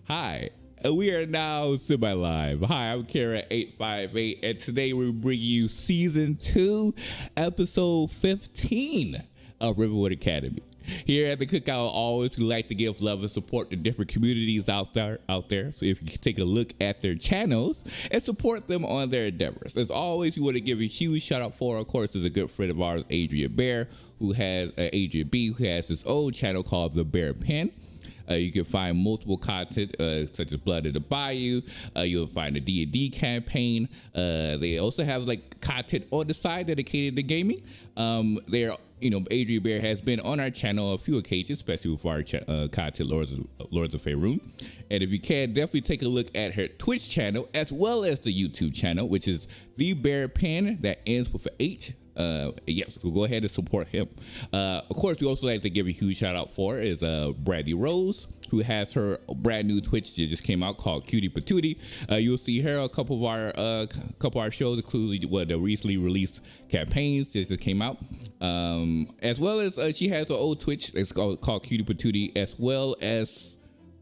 Hi, we are now semi-live. Hi, I'm Kara858, and today we're bringing you Season 2, Episode 15 of Rivenwood Academy. Here at the Cookout, always we like to give love and support to different communities out there. So if you can take a look at their channels and support them on their endeavors. As always, we want to give a huge shout out for, of course, is a good friend of ours, Adrian Bear, who has Adrian B, who has his own channel called The Bear Pen. You can find multiple content such as Blood in the Bayou. You'll find a D&D campaign. They also have like content on the side dedicated to gaming. Adrian Bear has been on our channel on a few occasions, especially with our content Lords of Faerun. And if you can, definitely take a look at her Twitch channel as well as the YouTube channel, which is The Bear Pen, that ends with an H. So go ahead and support him. Of course, we also like to give a huge shout out for is Brandy Rose, who has her brand new Twitch that just came out called Cutie Patootie. You'll see her a couple of our shows, including the recently released campaigns that just came out, as well as she has her old Twitch. It's called Cutie Patootie, as well as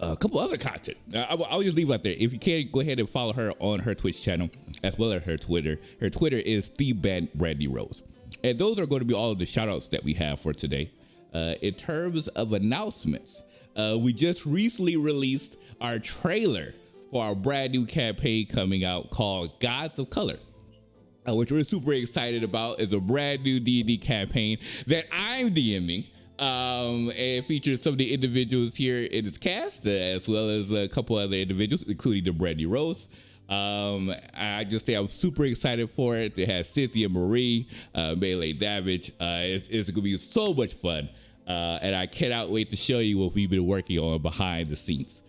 a couple other content. I'll just leave it out there. If you can, go ahead and follow her on her Twitch channel as well as her Twitter. Her Twitter is Brandy Rose. And those are going to be all of the shout outs that we have for today. In terms of announcements, we just recently released our trailer for our brand new campaign coming out called Gods of Color, which we're super excited about. Is a brand new D&D campaign that I'm DMing. And features some of the individuals here in this cast, as well as a couple other individuals, including the Brandy Rose. I just say I'm super excited for it. It has Cynthia Marie, Melee Davidge. It's gonna be so much fun, and I cannot wait to show you what we've been working on behind the scenes.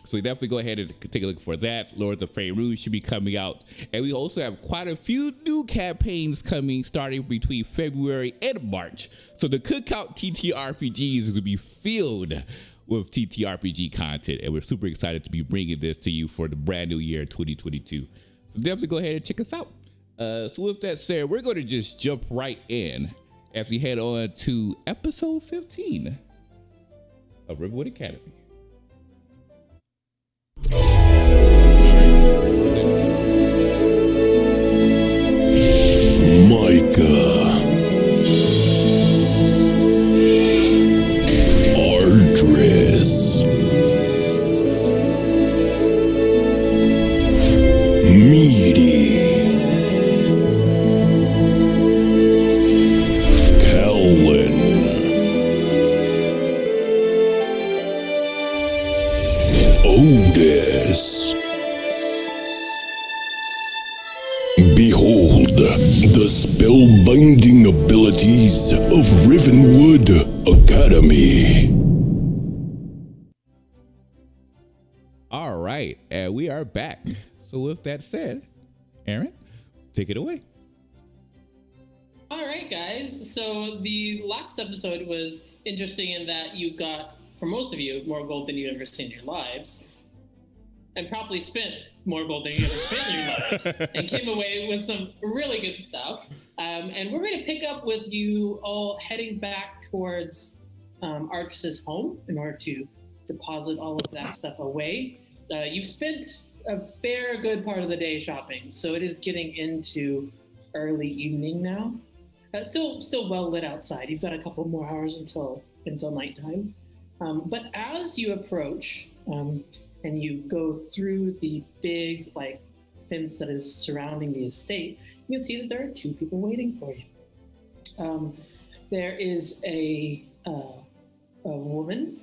So definitely go ahead and take a look for that. Lords of Faerun should be coming out. And we also have quite a few new campaigns coming starting between February and March. So the Cookout TTRPGs is going to be filled with TTRPG content. And we're super excited to be bringing this to you for the brand new year 2022. So definitely go ahead and check us out. So with that said, we're going to just jump right in as we head on to episode 15 of Rivenwood Academy. Micah, Ardris, Meaty, Callan, Otis. Behold the spellbinding abilities of Rivenwood Academy. All right, and we are back. So with that said, Aaron, take it away. All right, guys. So the last episode was interesting in that you got, for most of you, more gold than you've ever seen in your lives, and probably spent more gold than you ever spent in your lives, and came away with some really good stuff. And we're going to pick up with you all heading back towards Ardris's home in order to deposit all of that stuff away. You've spent a fair good part of the day shopping, so it is getting into early evening now. Still well lit outside. You've got a couple more hours until nighttime. But as you approach, and you go through the big fence that is surrounding the estate, you can see that there are two people waiting for you. There is a woman.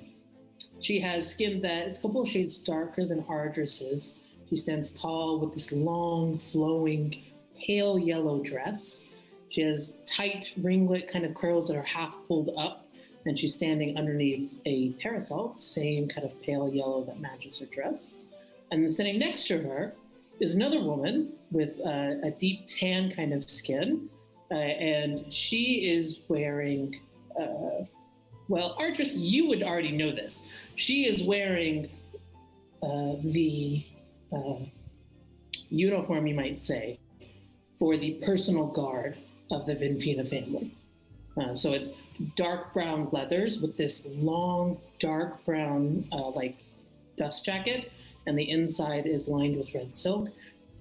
She has skin that is a couple of shades darker than Ardris's. She stands tall with this long, flowing, pale yellow dress. She has tight ringlet kind of curls that are half pulled up, and she's standing underneath a parasol, same kind of pale yellow that matches her dress. And then sitting next to her is another woman with a deep tan kind of skin, and she is wearing, Ardris, you would already know this. She is wearing the uniform, you might say, for the personal guard of the Vinfina family. So it's dark brown leathers with this long, dark brown, dust jacket, and the inside is lined with red silk.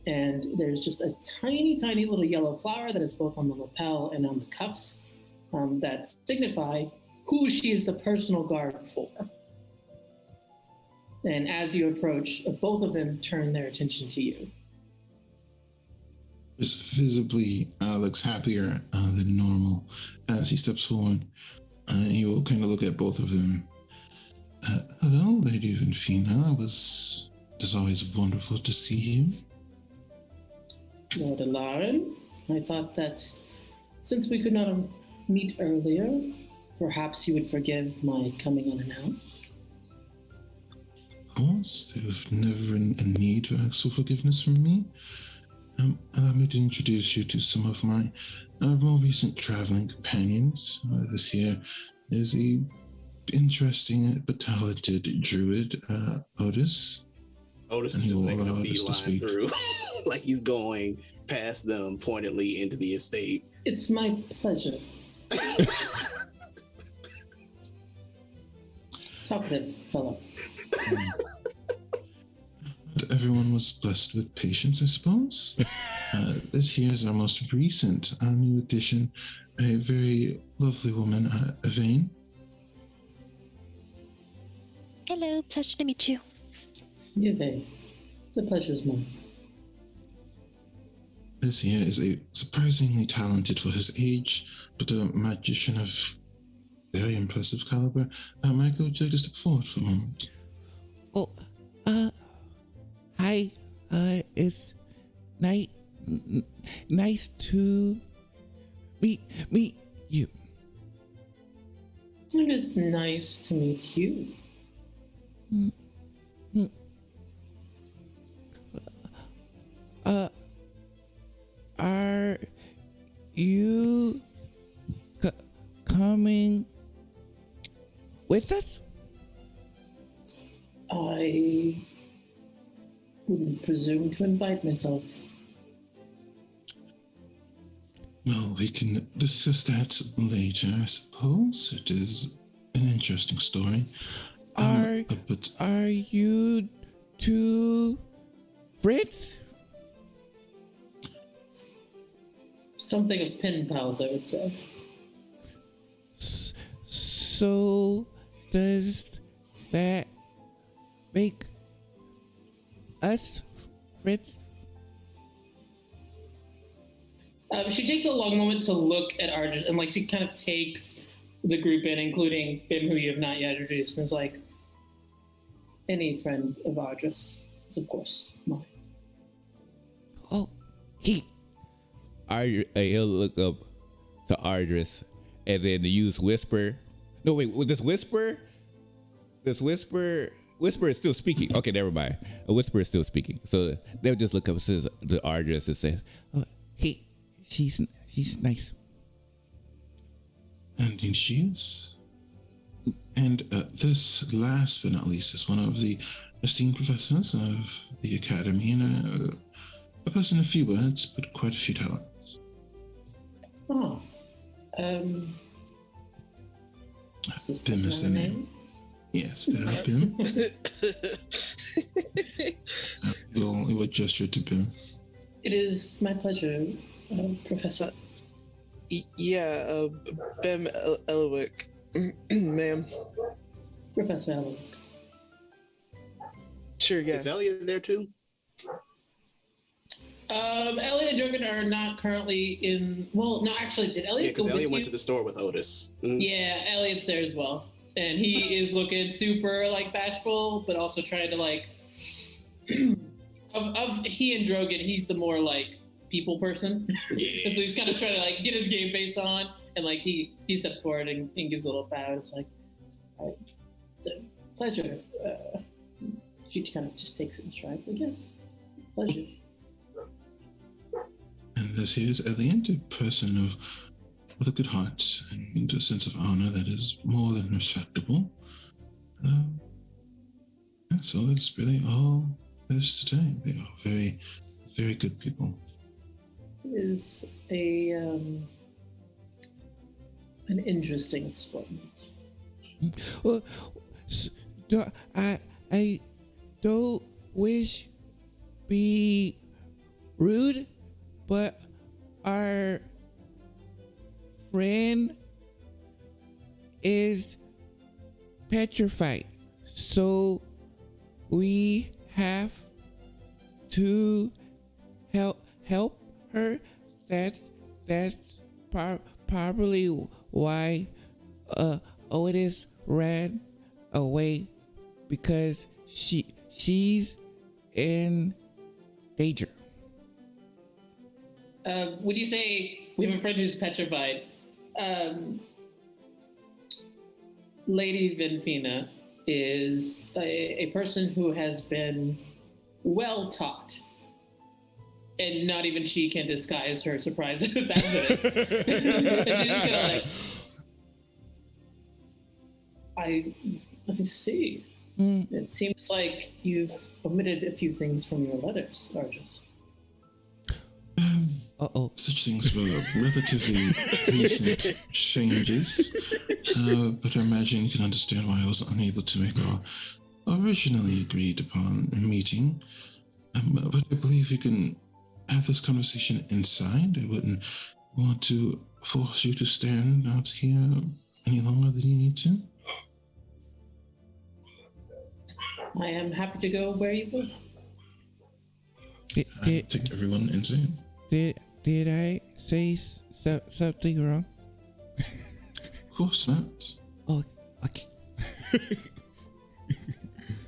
And there's just a tiny, tiny little yellow flower that is both on the lapel and on the cuffs that signify who she is the personal guard for. And as you approach, both of them turn their attention to you. Just visibly looks happier than normal as he steps forward. You will kind of look at both of them. Hello, Lady Vinfina. It was always wonderful to see you. Lord Alarin, I thought that since we could not meet earlier, perhaps you would forgive my coming unannounced. Of course, there's never a need to ask for forgiveness from me. Allow me to introduce you to some of my more recent traveling companions. This here is a interesting but talented druid, Otis. Otis is just making a beeline through, like he's going past them pointedly into the estate. It's my pleasure. Talkative fellow. Everyone was blessed with patience, I suppose. This here is our most recent new addition, a very lovely woman, Evane. Hello, pleasure to meet you. Yves, the pleasure's mine. This here is a surprisingly talented for his age, but a magician of very impressive caliber. Michael, would you like to step forward for a moment? Oh, hi. It's nice to meet you. It is nice to meet you. Are you coming with us? I wouldn't presume to invite myself. Well, we can discuss that later, I suppose. It is an interesting story. Are you two friends? Something of pen pals, I would say. So does that make us friends? She takes a long moment to look at Ardris, and she kind of takes the group in, including Bim, who you have not yet introduced, and is like, any friend of Ardris is, of course, mine. Oh, he'll look up to Ardris and then use whisper. No, wait, with this whisper is still speaking. Okay, never mind. A whisper is still speaking. So they'll just look up to Ardris and say, oh, she's nice. Indeed she is. And this, last but not least, is one of the esteemed professors of the Academy, and a person of few words, but quite a few talents. Oh. Is this Bim is the name? Yes, there are Bim. We will gesture to Bim. It is my pleasure, Professor. Bim Elowick, ma'am. Professor Elowick. Sure, yeah. Is Elliot there too? Elliot and Jorgen are not currently in. Well, no, actually, did Elliot go with you? Elliot went to the store with Otis. Yeah, Elliot's there as well, and he is looking super bashful, but also trying to of he and Drogon, he's the more people person. Yeah. And so he's kind of trying to get his game face on, and he steps forward and gives a little bow. It's the pleasure. She kind of just takes it in strides, I guess. Pleasure. And this here is Elliot, a person with a good heart and a sense of honor that is more than respectable. So that's really all there is to say. They are very, very good people. It is an interesting sport. Well, I don't wish be rude, but our friend is petrified, so we have to help her. That's probably why Otis ran away, because she's in danger. When you say we have a friend who's petrified, Lady Vinfina is a person who has been well taught, and not even she can disguise her surprise at accidents. And she's just kind of like, I see. It seems like you've omitted a few things from your letters, Argus. Such things were relatively recent changes, but I imagine you can understand why I was unable to make our originally agreed upon meeting. But I believe you can have this conversation inside. I wouldn't want to force you to stand out here any longer than you need to. I am happy to go where you go. Take everyone inside. Did I say something wrong? Of course not. Oh, okay.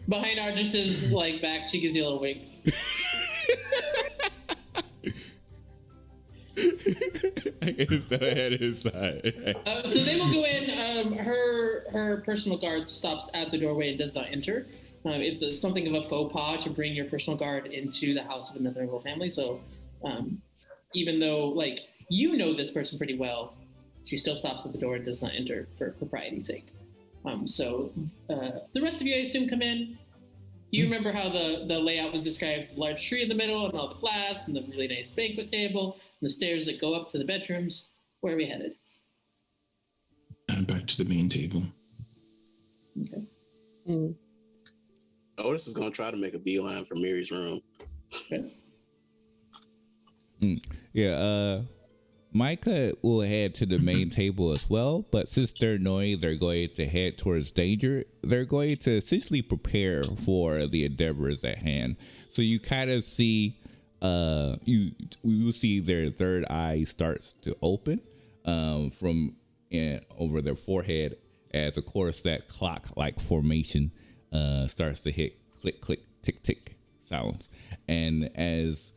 Behind Argis's back, she gives you a little wink. I guess that I had his side. So they will go in. Her personal guard stops at the doorway and does not enter. It's something of a faux pas to bring your personal guard into the house of another noble family. So even though, you know this person pretty well, she still stops at the door and does not enter for propriety's sake. So the rest of you, I assume, come in. You remember how the layout was described: the large tree in the middle and all the glass and the really nice banquet table and the stairs that go up to the bedrooms. Where are we headed? And back to the main table. Okay. Otis is going to try to make a beeline for Mary's room. Okay. Yeah, Micah will head to the main table as well, but since they're knowing they're going to head towards danger, they're going to essentially prepare for the endeavors at hand. So you kind of see, we will see their third eye starts to open from over their forehead, as of course that clock-like formation starts to hit click, click, tick, tick sounds, and as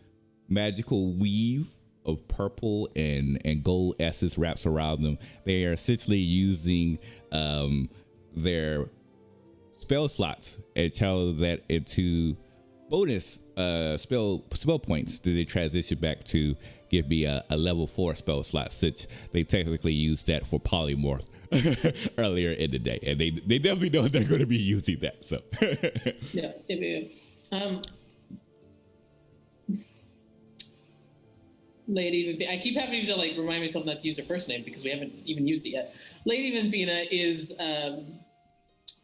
magical weave of purple and gold essence wraps around them, they are essentially using their spell slots and channel that into bonus spell points that they transition back to give me a level 4 spell slot, since they technically used that for polymorph earlier in the day, and they definitely know they're going to be using that. So Yeah. Lady, I keep having to remind myself not to use her first name because we haven't even used it yet. Lady Vinfina is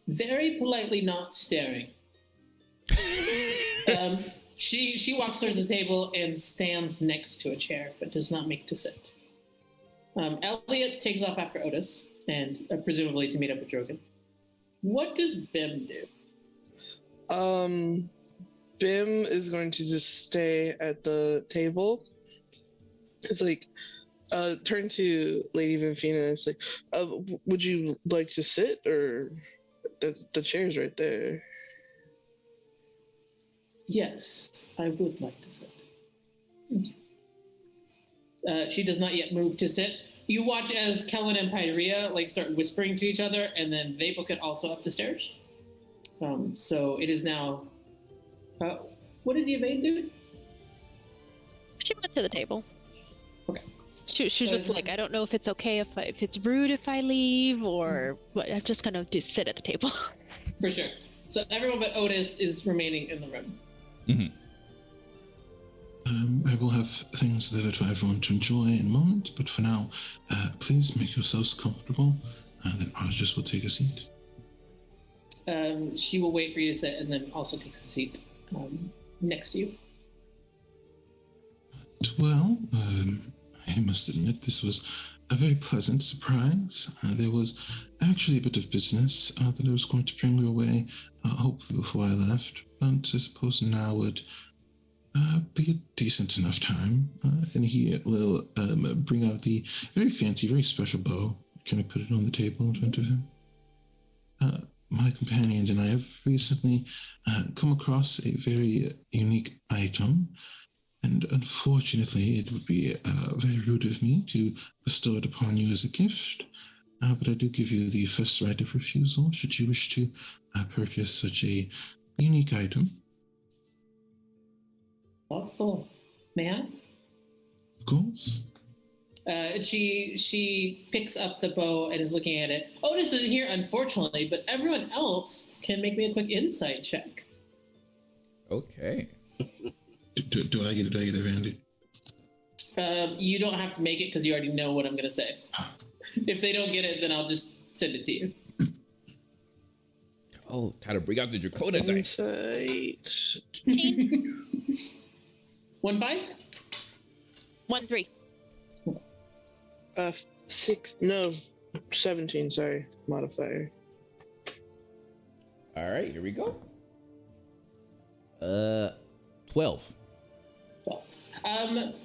very politely not staring. She walks towards the table and stands next to a chair, but does not make to sit. Elliot takes off after Otis, and presumably to meet up with Drogon. What does Bim do? Bim is going to just stay at the table. It's turn to Lady Vinfina. It's would you like to sit, or the chair's right there? Yes, I would like to sit. She does not yet move to sit. You watch as Kellen and Pyrea start whispering to each other, and then they book it also up the stairs. So it is now. What did Yvain do? She went to the table. Okay. She's just I don't know if it's okay if it's rude if I leave, or what. I'm just gonna sit at the table. For sure. So everyone but Otis is remaining in the room. Mm-hmm. I will have things delivered for everyone to enjoy in a moment, but for now, please make yourselves comfortable, then Argus will take a seat. she will wait for you to sit and then also takes a seat next to you. Well, I must admit this was a very pleasant surprise. There was actually a bit of business that I was going to bring your way, hopefully before I left, but I suppose now would be a decent enough time. And he will bring out the very fancy, very special bow. Can I put it on the table in front of him? My companions and I have recently come across a very unique item, and unfortunately it would be very rude of me to bestow it upon you as a gift, but I do give you the first right of refusal should you wish to purchase such a unique item. Thoughtful. May I? Of course. She picks up the bow and is looking at it. Otis isn't here, unfortunately, but everyone else can make me a quick insight check. Okay. Do I get it, Randy? You don't have to make it because you already know what I'm going to say. If they don't get it, then I'll just send it to you. Oh, time to bring out the Dracona dice. Insight. 1-5? 1-3. 17, sorry. Modifier. All right, here we go. 12.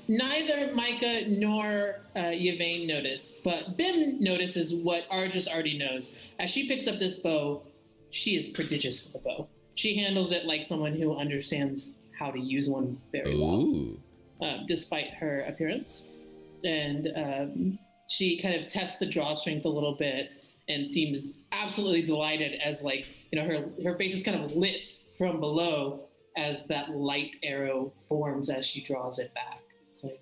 Neither Micah nor Yvain notice, but Bim notices what Argus already knows. As she picks up this bow, she is prodigious with a bow. She handles it like someone who understands how to use one very well, despite her appearance. And she kind of tests the draw strength a little bit and seems absolutely delighted as, like, you know, her face is kind of lit from below as that light arrow forms as she draws it back. It's like,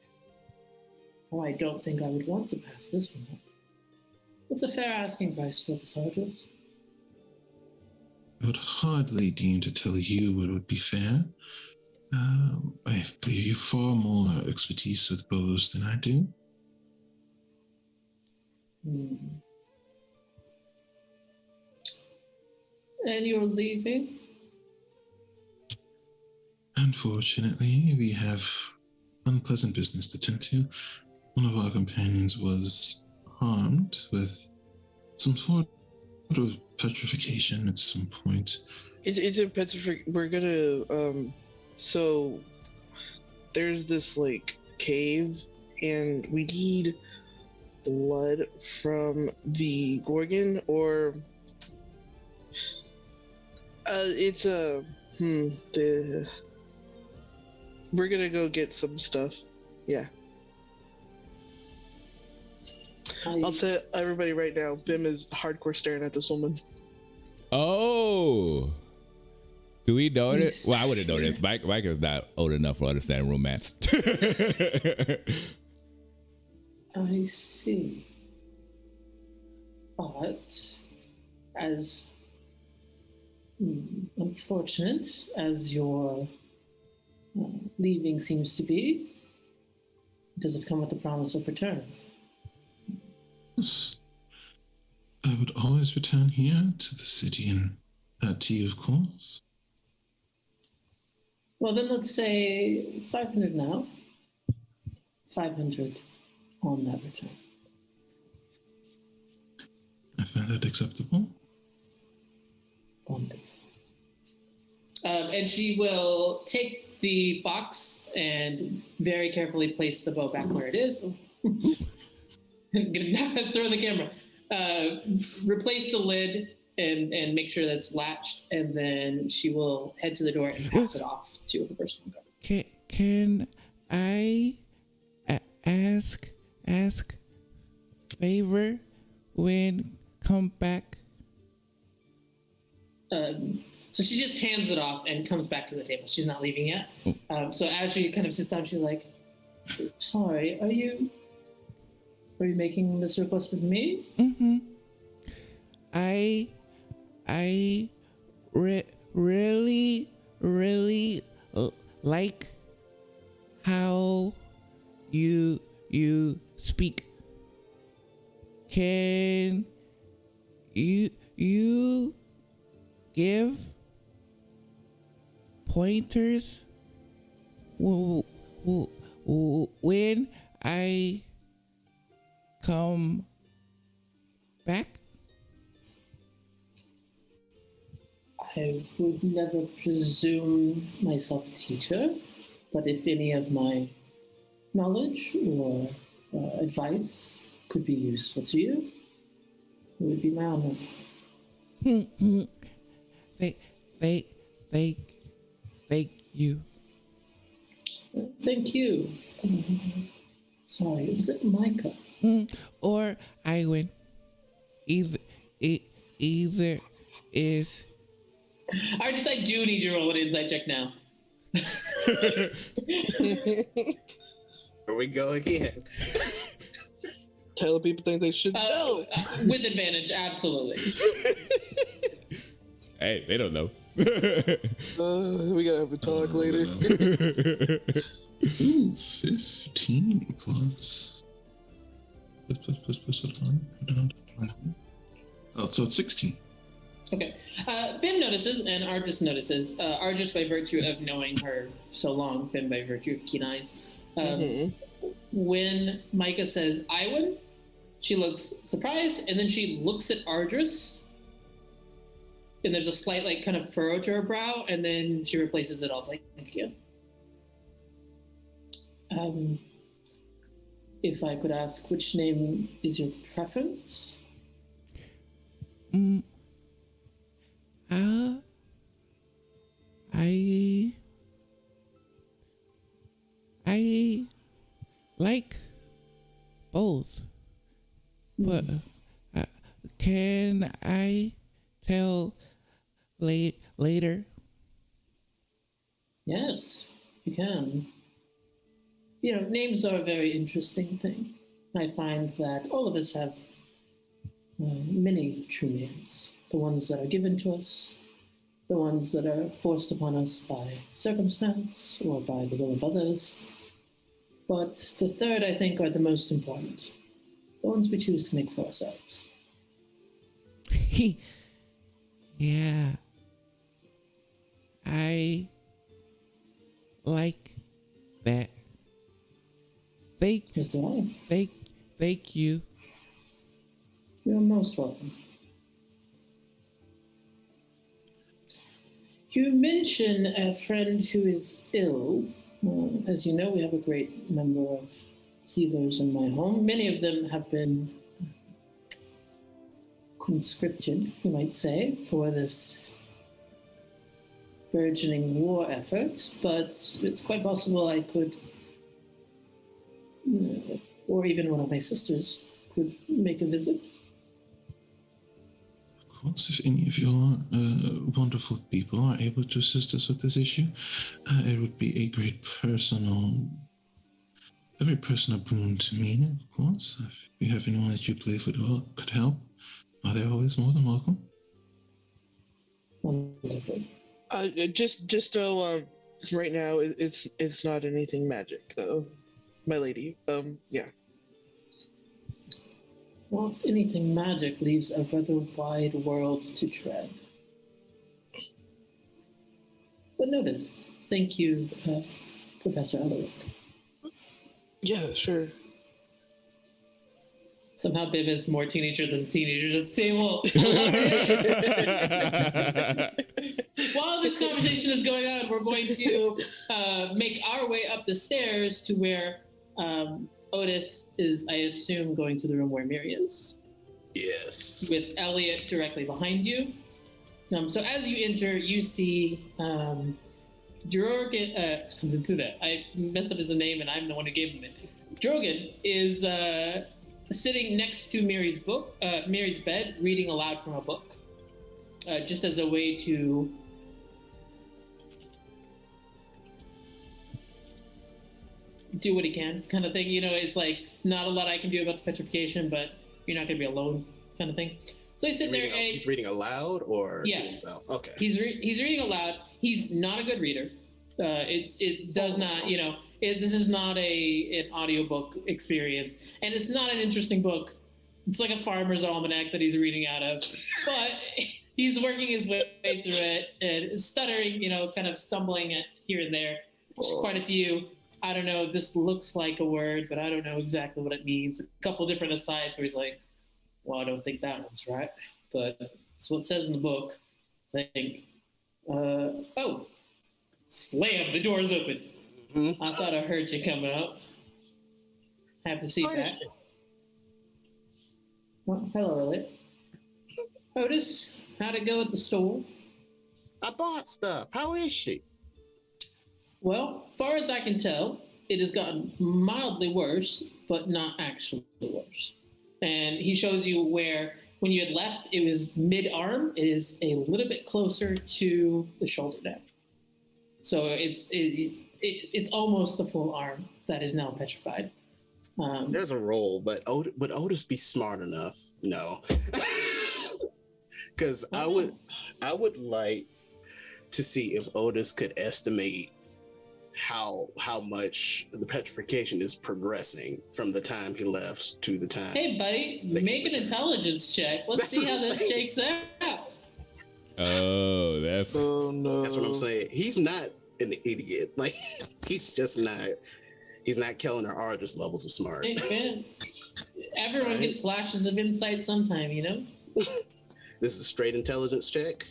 oh, I don't think I would want to pass this one up. What's a fair asking price for the soldiers? I would hardly deem to tell you what would be fair. I believe you far more expertise with bows than I do. And you're leaving? Unfortunately, we have unpleasant business to tend to. One of our companions was harmed with some sort of petrification at some point. Is it petrification? We're gonna, so there's this, like, cave, and we need blood from the Gorgon, or it's we're gonna go get some stuff. Yeah. I'll tell everybody right now, Bim is hardcore staring at this woman. Oh. Do we know this? Well, I wouldn't know this. Mike is not old enough to understand romance. I see. But as unfortunate as your leaving seems to be, does it come with the promise of return? Yes. I would always return here to the city and to you, of course. Well, then let's say 500 now. 500 on that return. I find that acceptable. Wonderful. And she will take the box and very carefully place the bow back where it is. Throw the camera. Replace the lid and make sure that's latched, and then she will head to the door and pass it off to her personal guard. Can I ask favor when come back? So she just hands it off and comes back to the table. She's not leaving yet. So as she kind of sits down, she's like, "Sorry, are you making this request of me?" Mm-hmm. I really like how you speak. Can give pointers when I come back? I would never presume myself a teacher, but if any of my knowledge or advice could be useful to you, it would be my honor. Thank you. Thank you. Sorry, was it Micah? Or Iwan. Either is. I do need you to roll an insight check now. Here we go again. Tell people think they should know. With advantage, absolutely. Hey, they don't know. We gotta have a talk later. Ooh, 15 plus. Plus what? Oh, so it's 16. Okay. Ben notices, and Argis notices. Argis, by virtue of knowing her so long, Ben, by virtue of keen eyes. When Micah says Iwan, she looks surprised, and then she looks at Argis, and there's a slight, like, kind of furrow to her brow, and then she replaces it all blank again. If I could ask, which name is your preference? I like both, but can I tell later? Yes, you can. You know, names are a very interesting thing. I find that all of us have many true names. The ones that are given to us, the ones that are forced upon us by circumstance or by the will of others. But the third, I think, are the most important. The ones we choose to make for ourselves. Yeah. I like that. Thank you. You're most welcome. You mention a friend who is ill. As you know, we have a great number of healers in my home. Many of them have been conscripted, you might say, for this burgeoning war effort, but it's quite possible I could, or even one of my sisters could make a visit. Of course, if any of your wonderful people are able to assist us with this issue, it would be a very personal boon to me, of course. If you have anyone that you believe could help, they're always more than welcome. Wonderful. Just know, right now it's not anything magic, though, my lady. Yeah. Not anything magic leaves a rather wide world to tread. But noted. Thank you, Professor Ellewick. Yeah, sure. Somehow Bib is more teenager than teenagers at the table. While this conversation is going on, we're going to make our way up the stairs to where Otis is, I assume, going to the room where Miri is. Yes. With Elliot directly behind you. So as you enter, you see Jorgen. I messed up his name, and I'm the one who gave him it. Jorgen is sitting next to Mary's bed, reading aloud from a book, just as a way to do what he can, kind of thing. You know, it's like not a lot I can do about the petrification, but you're not going to be alone, kind of thing. So he's sitting there. He's reading aloud, or yeah, to himself. Okay. He's reading aloud. He's not a good reader. It does not, you know. This is not an audiobook experience, and it's not an interesting book. It's like a farmer's almanac that he's reading out of. But he's working his way through it and stuttering, kind of stumbling at here and there. There's quite a few. I don't know. This looks like a word, but I don't know exactly what it means. A couple different asides where he's like, "Well, I don't think that one's right, but it's what it says in the book." I think. Slam! The door's open. Mm-hmm. I thought I heard you coming up. Happy to see you back. Well, hello, Elliot. Otis, how'd it go at the store? I bought stuff. How is she? Well, as far as I can tell, it has gotten mildly worse, but not actually worse. And he shows you where, when you had left, it was mid-arm. It is a little bit closer to the shoulder now. So it's almost the full arm that is now petrified. There's a roll, but would Otis be smart enough? No. Because I would like to see if Otis could estimate how much the petrification is progressing from the time he left to the time. Hey, buddy, make an intelligence check. Let's see how this shakes out. Oh, oh no. That's what I'm saying. He's not an idiot. Like, he's just not. He's not killing our artist levels of smart. Hey, man. Everyone gets flashes of insight sometime, This is a straight intelligence check.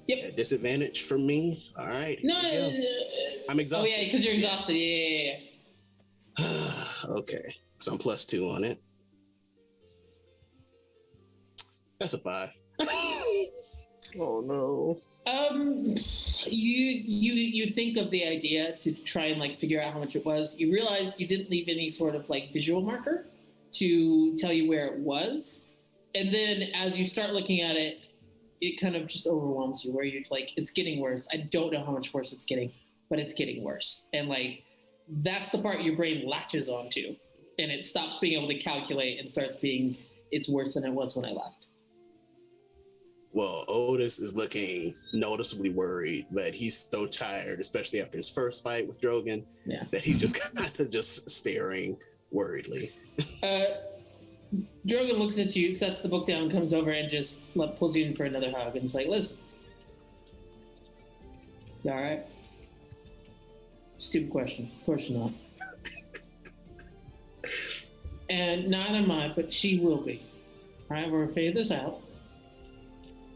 Yep. At disadvantage for me. All right. No, I'm exhausted. Oh yeah, because you're exhausted. Yeah. Okay, so I'm +2 on it. That's a 5. Oh no. You think of the idea to try and figure out how much it was. You realize you didn't leave any sort of visual marker to tell you where it was, and then as you start looking at it, it kind of just overwhelms you where you're like, it's getting worse. I don't know how much worse it's getting, but it's getting worse. And that's the part your brain latches onto, and it stops being able to calculate and starts being, it's worse than it was when I left. Well, Otis is looking noticeably worried, but he's so tired, especially after his first fight with Drogon, that he's just kind of just staring worriedly. Drogon looks at you, sets the book down, comes over, and just pulls you in for another hug. And it's like, listen. You all right? Stupid question. Of course you're not. And neither am I, but she will be. All right, we're going to figure this out.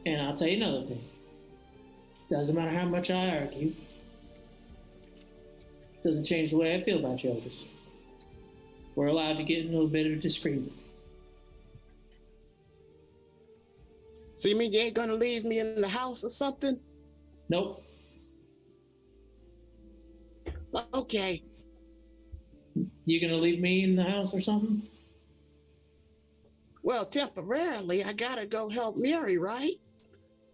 And I'll tell you another thing. Doesn't matter how much I argue. Doesn't change the way I feel about you, Otis. We're allowed to get in a little bit of a disagreement. So you mean you ain't gonna leave me in the house or something? Nope. Okay. You gonna leave me in the house or something? Well, temporarily, I gotta go help Mary, right?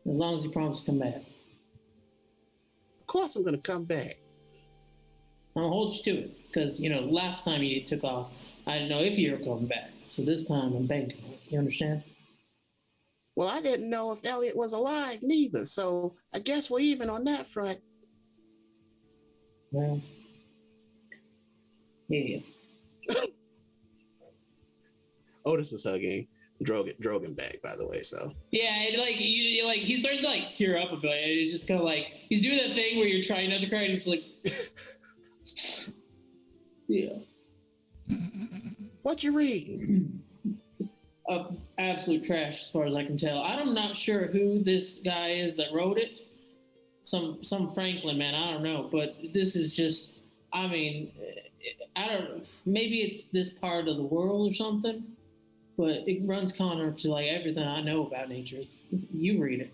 As long as you promise to come back. Of course I'm gonna come back. I'm gonna hold you to it, because, last time you took off, I didn't know if you were coming back. So this time I'm banking on it. You understand? Well, I didn't know if Elliot was alive neither, so I guess we're even on that front. Well, yeah. Otis is hugging Drogon back, by the way, so. Yeah, he starts to tear up a bit. It's just kind of he's doing that thing where you're trying not to cry, and he's like, yeah. What you read? Absolute trash, as far as I can tell. I'm not sure who this guy is that wrote it. Some Franklin, man, I don't know. But this is just, I don't, maybe it's this part of the world or something, but it runs counter to everything I know about nature. You read it.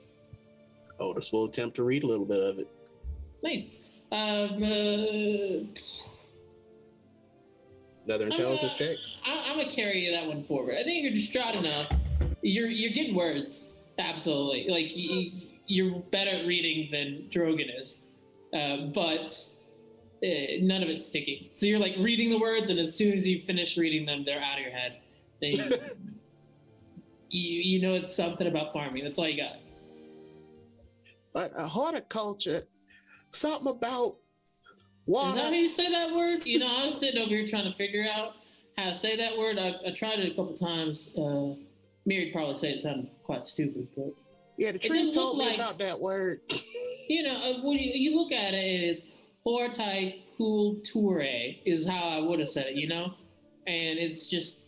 Otis will attempt to read a little bit of it. Nice. Another intelligence check? I'm gonna carry that one forward. I think you're distraught enough. You're getting words. Absolutely. You're better at reading than Drogon is. But none of it's sticking. So you're reading the words, and as soon as you finish reading them, they're out of your head. You know it's something about farming. That's all you got. But horticulture, something about water. Is that how you say that word? I was sitting over here trying to figure out how to say that word. I tried it a couple times. Mary'd probably say it sounded quite stupid, but Yeah, the tree told me about that word. When you look at it, it's Hortai Kulture is how I would have said it, And it's just,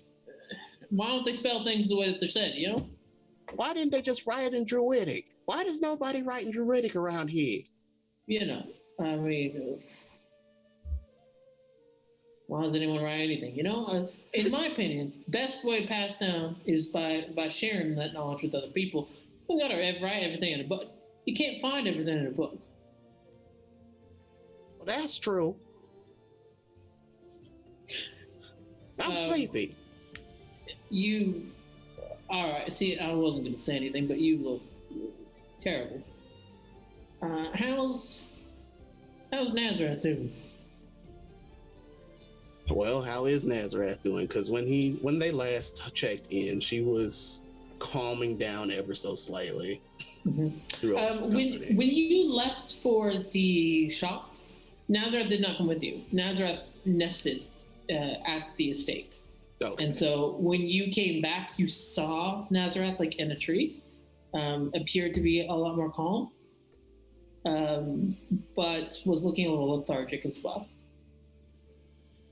why don't they spell things the way that they're said, Why didn't they just write it in Druidic? Why does nobody write in Druidic around here? I mean, why does anyone write anything? In my opinion, best way passed down is by sharing that knowledge with other people. You gotta write everything in a book. You can't find everything in a book. Well, that's true. I'm sleepy. All right. See, I wasn't gonna say anything, but you look terrible. How's Nazareth doing? Well, how is Nazareth doing? Because when they last checked in, she was calming down ever so slightly. Mm-hmm. When you left for the shop, Nazareth did not come with you. Nazareth nested at the estate. Okay. And so when you came back, you saw Nazareth in a tree. Appeared to be a lot more calm, but was looking a little lethargic as well.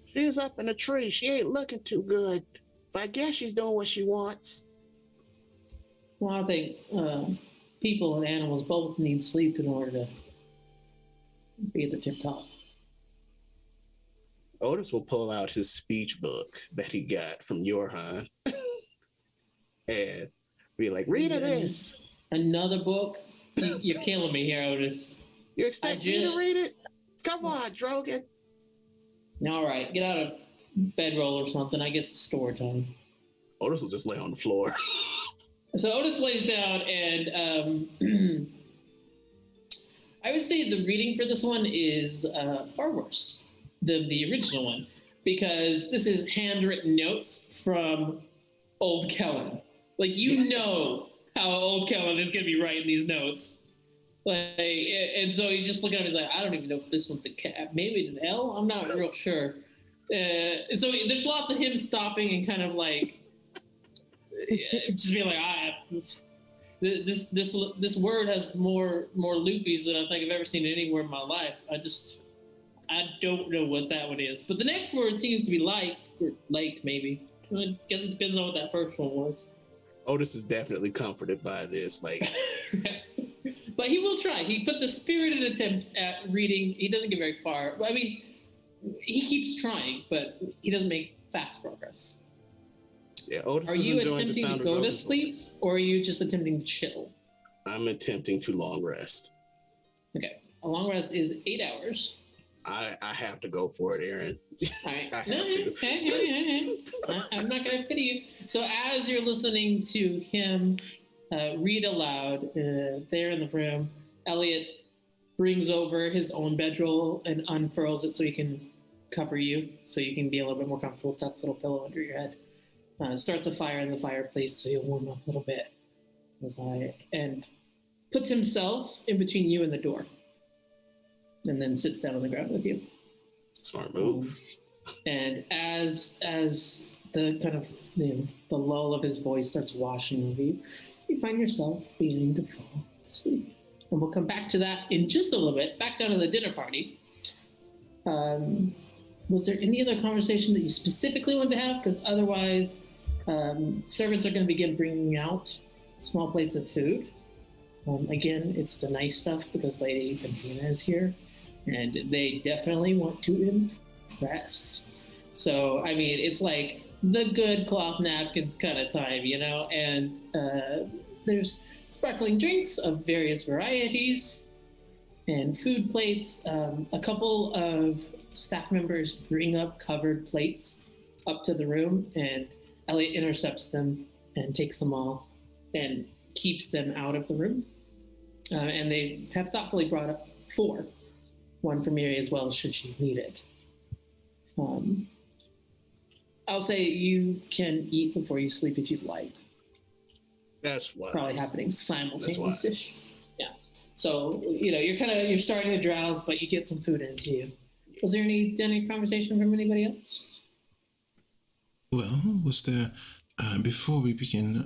She's up in a tree. She ain't looking too good. But I guess she's doing what she wants. Well, I think people and animals both need sleep in order to be at the tip top. Otis will pull out his speech book that he got from Johan and be like, read this. Another book? You're killing me here, Otis. You expect me to read it? Come on, Drogon. All right, get out of bedroll or something. I guess it's store time. Otis will just lay on the floor. So Otis lays down, and I would say the reading for this one is far worse than the original one, because this is handwritten notes from Old Kellen. How Old Kellen is going to be writing these notes. And so he's just looking at him, he's like, I don't even know if this one's a cat. Maybe it's an L? I'm not real sure. So there's lots of him stopping and kind of just being like, this word has more loopies than I think I've ever seen anywhere in my life. I don't know what that one is. But the next word seems to be like, or lake maybe. I guess it depends on what that first one was. Otis is definitely comforted by this. But he will try. He puts a spirited attempt at reading. He doesn't get very far. I mean, he keeps trying, but he doesn't make fast progress. Yeah, Otis are is you enjoying attempting to go to sleep, or are you just attempting to chill? I'm attempting to long rest. Okay. A long rest is 8 hours. I have to go for it, Aaron. All right. I'm not going to pity you. So as you're listening to him read aloud there in the room, Elliot brings over his own bedroll and unfurls it so he can cover you, so you can be a little bit more comfortable. Tucks a little pillow under your head. Starts a fire in the fireplace so you'll warm up a little bit. And puts himself in between you and the door. And then sits down on the ground with you. Smart move. And as the kind of the lull of his voice starts washing over you, you find yourself beginning to fall to sleep. And we'll come back to that in just a little bit. Back down to the dinner party. Was there any other conversation that you specifically wanted to have? Because otherwise, servants are going to begin bringing out small plates of food. Again, it's the nice stuff because Lady Confina is here. And they definitely want to impress. So, I mean, it's like the good cloth napkins kind of time, And there's sparkling drinks of various varieties and food plates. A couple of staff members bring up covered plates up to the room, and Elliot intercepts them and takes them all and keeps them out of the room. And they have thoughtfully brought up 4. One for Miri as well, should she need it. I'll say you can eat before you sleep if you'd like. That's wise. It's probably happening simultaneously. Yeah. So, you're starting to drowse, but you get some food into you. Was there any conversation from anybody else? Well, was there Before we begin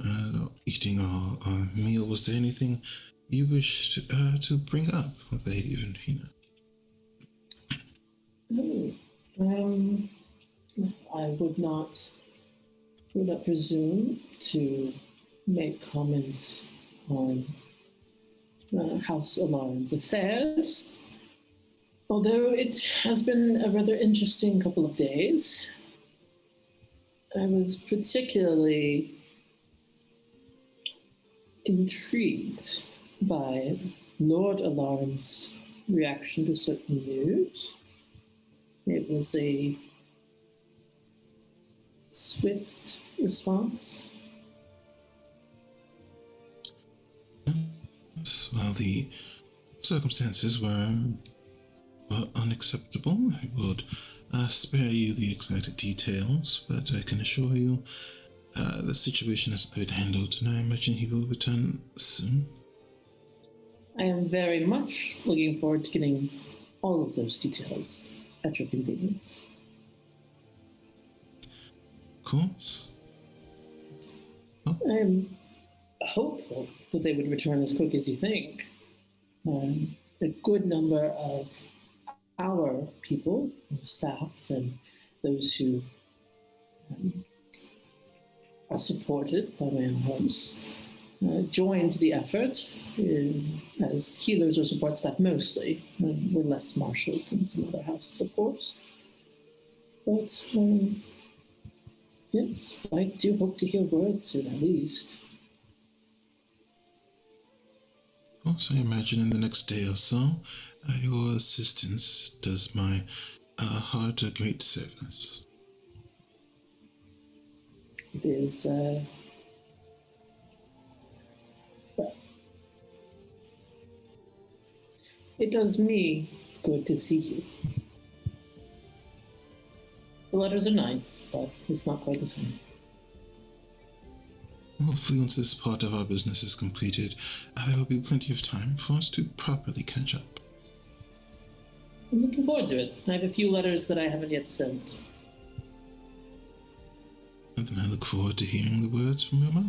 eating our meal, was there anything you wished to bring up with Lady Ventina? I would not presume to make comments on House Alarm's affairs, although it has been a rather interesting couple of days. I was particularly intrigued by Lord Alarm's reaction to certain news. It was a swift response. Well, the circumstances were unacceptable. I would spare you the exact details, but I can assure you the situation has been handled, and I imagine he will return soon. I am very much looking forward to getting all of those details at your convenience. Of course. I am hopeful that they would return as quick as you think. A good number of our people, staff, and those who are supported by my own house, joined the effort as healers or support staff mostly. We're less marshaled than some other houses, of course. But yes, I do hope to hear word soon, at least. Of course, I imagine in the next day or so, your assistance does my heart a great service. It is, well, it does me good to see you. The letters are nice, but it's not quite the same. Hopefully, once this part of our business is completed, there will be plenty of time for us to properly catch up. I'm looking forward to it. I have a few letters that I haven't yet sent. And then I look forward to hearing the words from your mouth.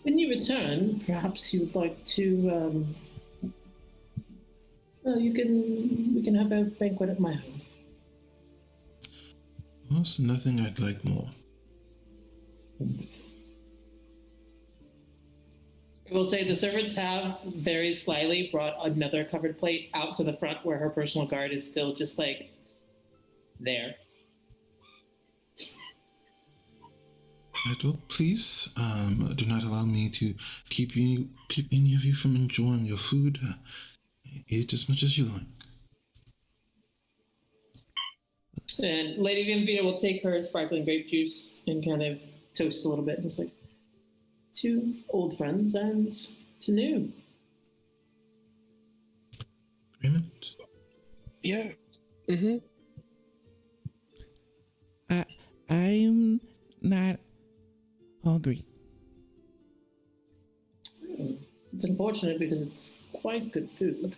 When you return, perhaps you would like to, we can have a banquet at my home. There's nothing I'd like more. I will say the servants have very slyly brought another covered plate out to the front where her personal guard is still just like there. Well, please do not allow me to keep any of you from enjoying your food. Eat as much as you like. And Lady Viamvita will take her sparkling grape juice and kind of toast a little bit. And it's like, to old friends and to new. Agreement? Yeah. Mm-hmm. I'm not hungry. It's unfortunate because it's quite good food.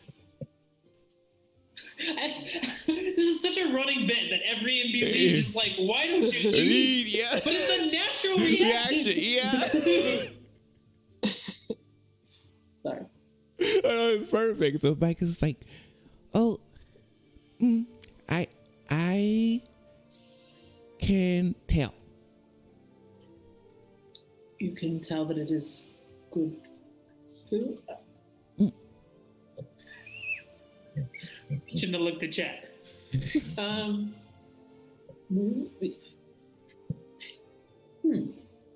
This is such a running bit that every NPC is just like, why don't you eat? Yeah. But it's a natural reaction. Yeah. Sorry. It's perfect. So Mike is like, oh, I can tell. You can tell that it is good food. Shouldn't have looked at chat.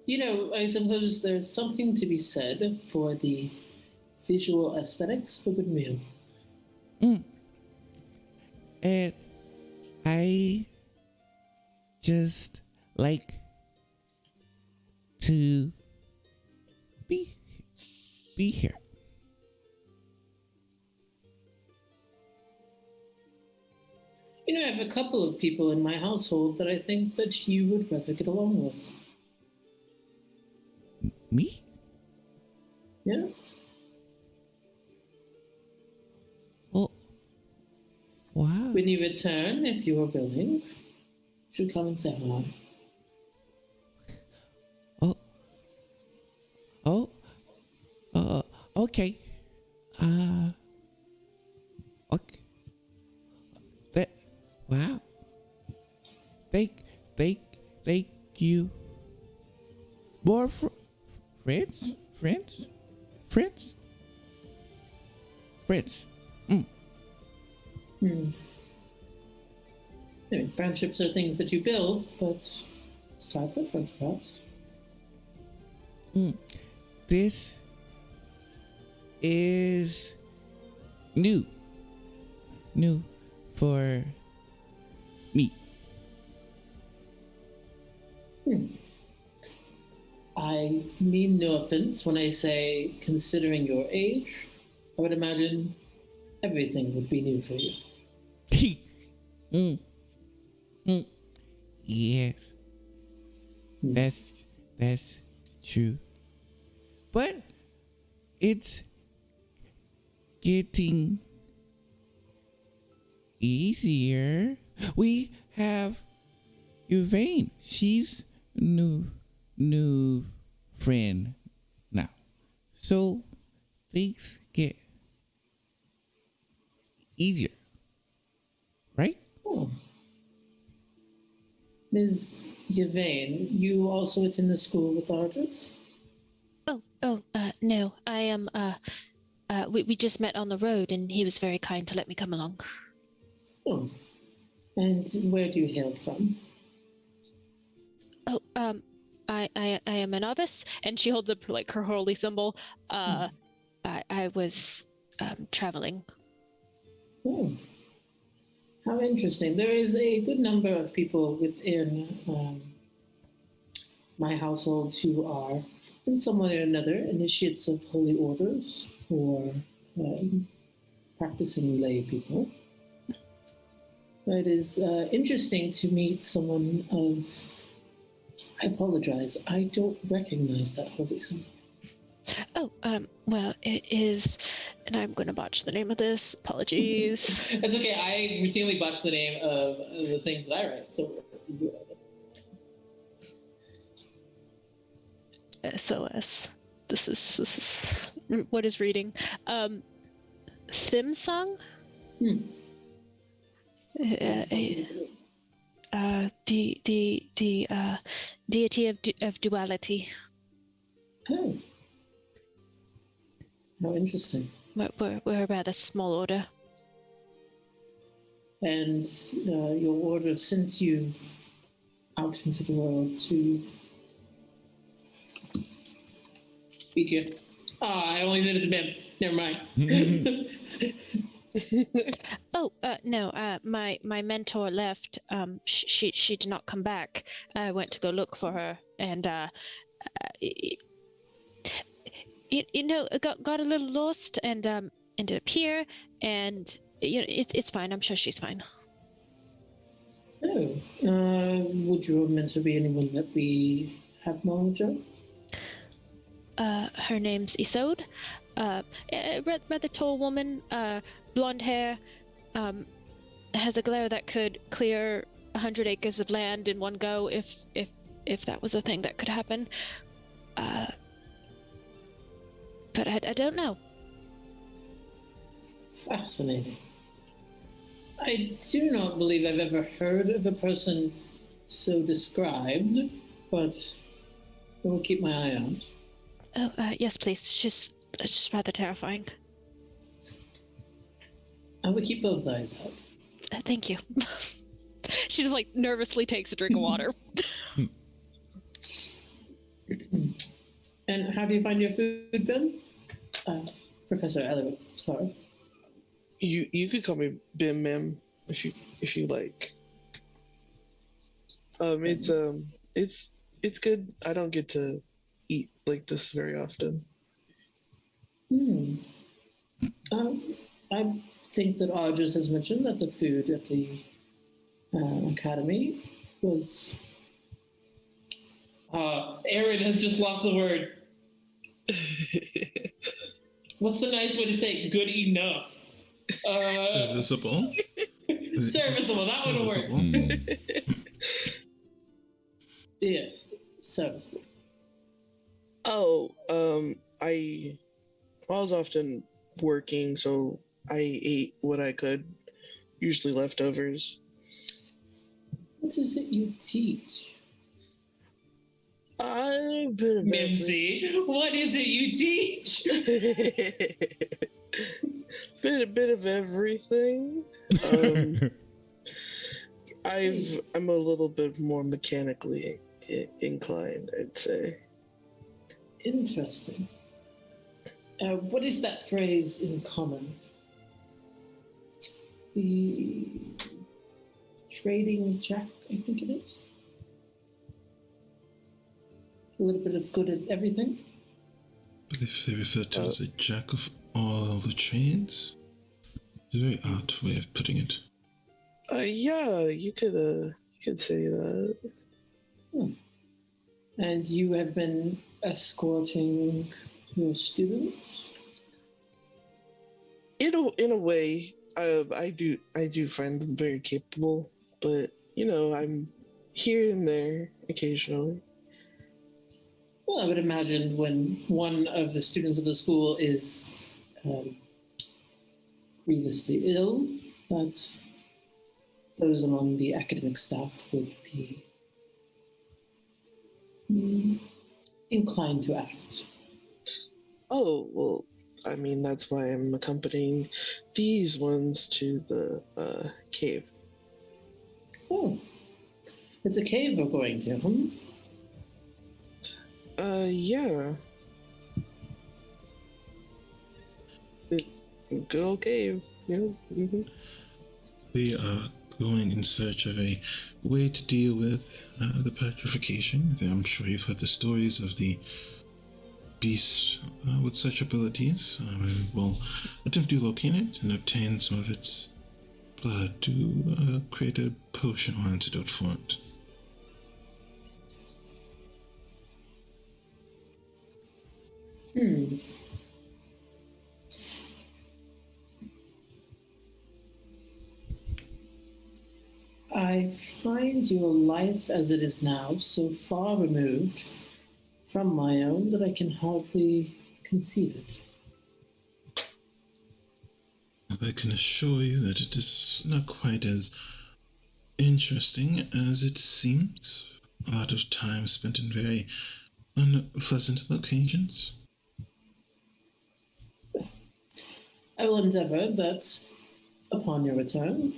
You know, I suppose there's something to be said for the visual aesthetics of a good meal. And I just like to be here. You know, I have a couple of people in my household that I think that you would rather get along with. Me? Yes. Oh, wow. When you return, if you are willing, should come and say hello. Okay. Okay. That. Wow. Thank you. More friends. I mean, friendships are things that you build, but starts at friends, perhaps. This is new for me. I mean no offense when I say, considering your age, I would imagine everything would be new for you. Yes. That's true. But it's getting easier. We have Yvain. She's new friend now. So things get easier. Right? Oh. Ms. Yvain, you also attend the school with Ardris? No. I am, we just met on the road and he was very kind to let me come along. Oh. And where do you hail from? I am a novice, and she holds up like her holy symbol. I was traveling. Oh. How interesting. There is a good number of people within my household who are, in some way or another, initiates of holy orders or practicing lay people. It is interesting to meet someone of... I apologize. I don't recognize that holy symbol. Well, it is, and I'm going to botch the name of this. Apologies. That's okay. I routinely botch the name of the things that I write, so you do it. SOS. This is what is reading. Simsang? The deity of duality. Oh. How interesting. We're a rather small order. And your order sent you out into the world to beat you. I only said it to Ben. Never mind. No. My mentor left. She did not come back. I went to go look for her, and got a little lost, and ended up here. And it's fine. I'm sure she's fine. Oh, would your mentor be anyone that we have knowledge of? Her name's Isolde. A rather tall woman, blonde hair, has a glare that could clear 100 acres of land in one go if that was a thing that could happen. But I don't know. Fascinating. I do not believe I've ever heard of a person so described, but I will keep my eye out. Oh, yes, please. She's rather terrifying. I will keep both eyes out. Thank you. She just nervously takes a drink of water. And how do you find your food, Ben? Professor Elliot, sorry. You could call me Bim Mim if you like. It's good. I don't get to eat like this very often. I think that Ardris has mentioned that the food at the academy was... Aaron has just lost the word. What's the nice way to say it? Good enough? Serviceable. Serviceable, that would work. Yeah, serviceable. Oh, I was often working, so I ate what I could, usually leftovers. What is it you teach? A bit of Mimsy, what is it you teach? bit of everything. I'm a little bit more mechanically inclined, I'd say. Interesting. What is that phrase in common? The trading jack, I think it is. A little bit of good at everything. But if they refer to as a jack of all the trades, it's a very odd way of putting it. Yeah, you could say that. And you have been escorting your students? In a way, I do find them very capable, but I'm here and there occasionally. Well, I would imagine when one of the students of the school is grievously ill, that those among the academic staff would be inclined to act. Oh, well, I mean, that's why I'm accompanying these ones to the cave. Oh, it's a cave we're going to, huh? Yeah. Good old cave, yeah. Mm-hmm. We are going in search of a way to deal with the petrification. I'm sure you've heard the stories of the beasts with such abilities. We will attempt to locate it and obtain some of its blood to create a potion or antidote for it. I find your life as it is now so far removed from my own that I can hardly conceive it. I can assure you that it is not quite as interesting as it seems. A lot of time spent in very unpleasant locations. I will endeavor that upon your return,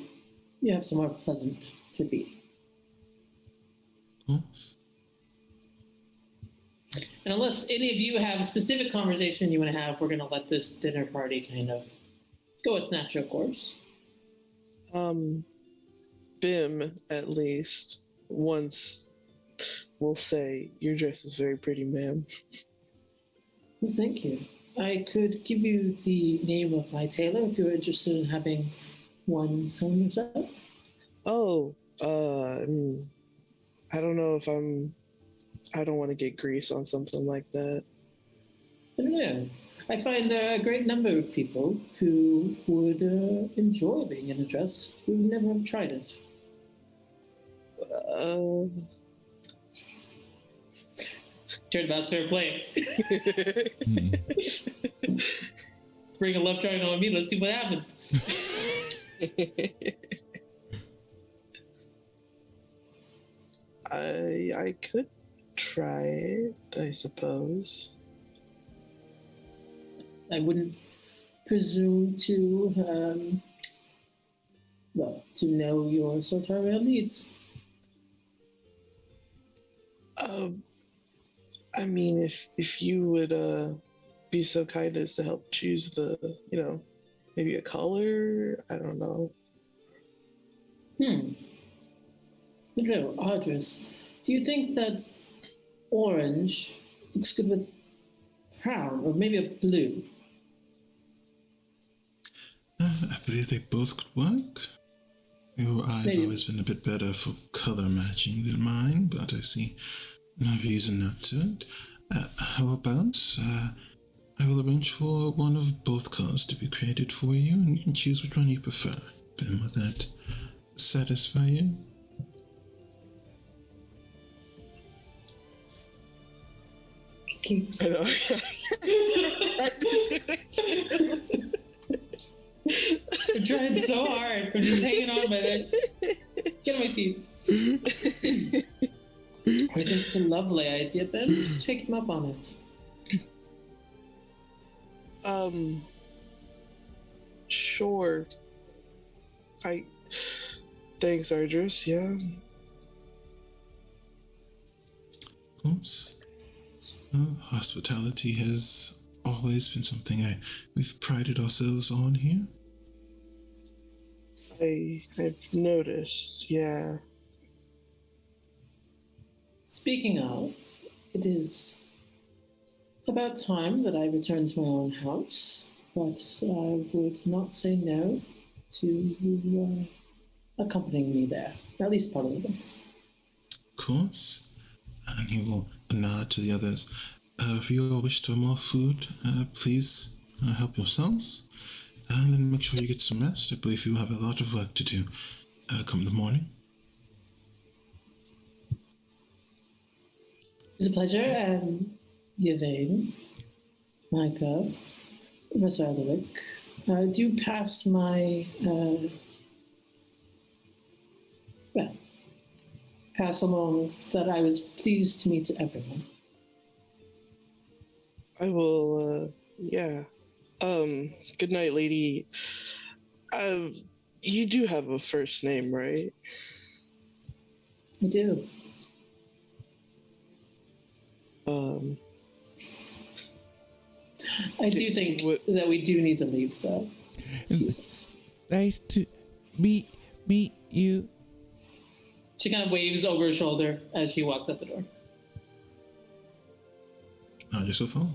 you have somewhere pleasant to be. Of course. And unless any of you have a specific conversation you want to have, we're going to let this dinner party kind of go its natural course. Bim, at least, once will say, your dress is very pretty, ma'am. Well, thank you. I could give you the name of my tailor if you're interested in having one sewn yourself. Oh, I don't know if I don't want to get grease on something like that. I don't know. I find there are a great number of people who would enjoy being in a dress who never have tried it. Turnabout's fair play. Bring a love triangle on me. Let's see what happens. I could try it, I suppose. I wouldn't presume to, to know your sartorial needs. I mean, if you would be so kind as to help choose the, maybe a color, I don't know. No, Audris, do you think that orange looks good with brown or maybe a blue? I believe they both could work. Your eyes always been a bit better for color matching than mine, but I see no reason not to. How about I will arrange for one of both colors to be created for you, and you can choose which one you prefer. Then will that satisfy you? I know. I'm trying so hard. I'm just hanging on by that. Get on my teeth. I think it's a lovely idea, Ben. Let's take him up on it. Sure. Thanks, Ardris, yeah. Of course. Hospitality has always been something we've prided ourselves on here. I've noticed, yeah. Speaking of, it is about time that I return to my own house, but I would not say no to you accompanying me there, at least part of them. Of course. And he will nod to the others. If you all wish for more food, please help yourselves. And then make sure you get some rest. I believe you have a lot of work to do come the morning. It's a pleasure, Yvain, Micah, Professor Alaric. Do pass my, pass along that I was pleased to meet everyone. I will, yeah. Good night, lady. You do have a first name, right? I do. I do think that we do need to leave, though. Nice to meet you. She kind of waves over her shoulder as she walks out the door. Just so far.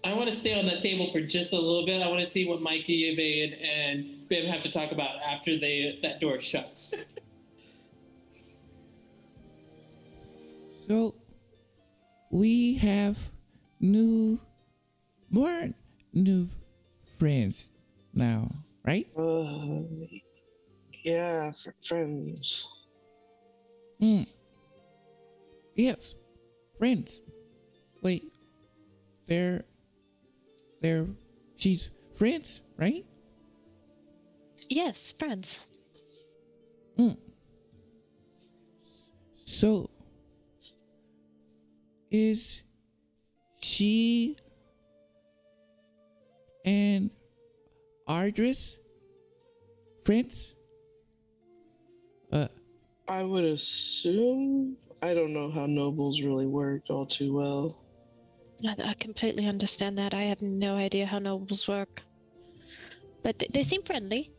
I want to stay on that table for just a little bit. I want to see what Mikey, Yvain, and Bim have to talk about after that door shuts. So, we have more new friends now, right? Yeah, friends. Yes, friends. Wait, she's friends, right? Yes, friends. So, is she and Ardris friends? I would assume. I don't know how nobles really work all too well. I completely understand that. I have no idea how nobles work. But they seem friendly.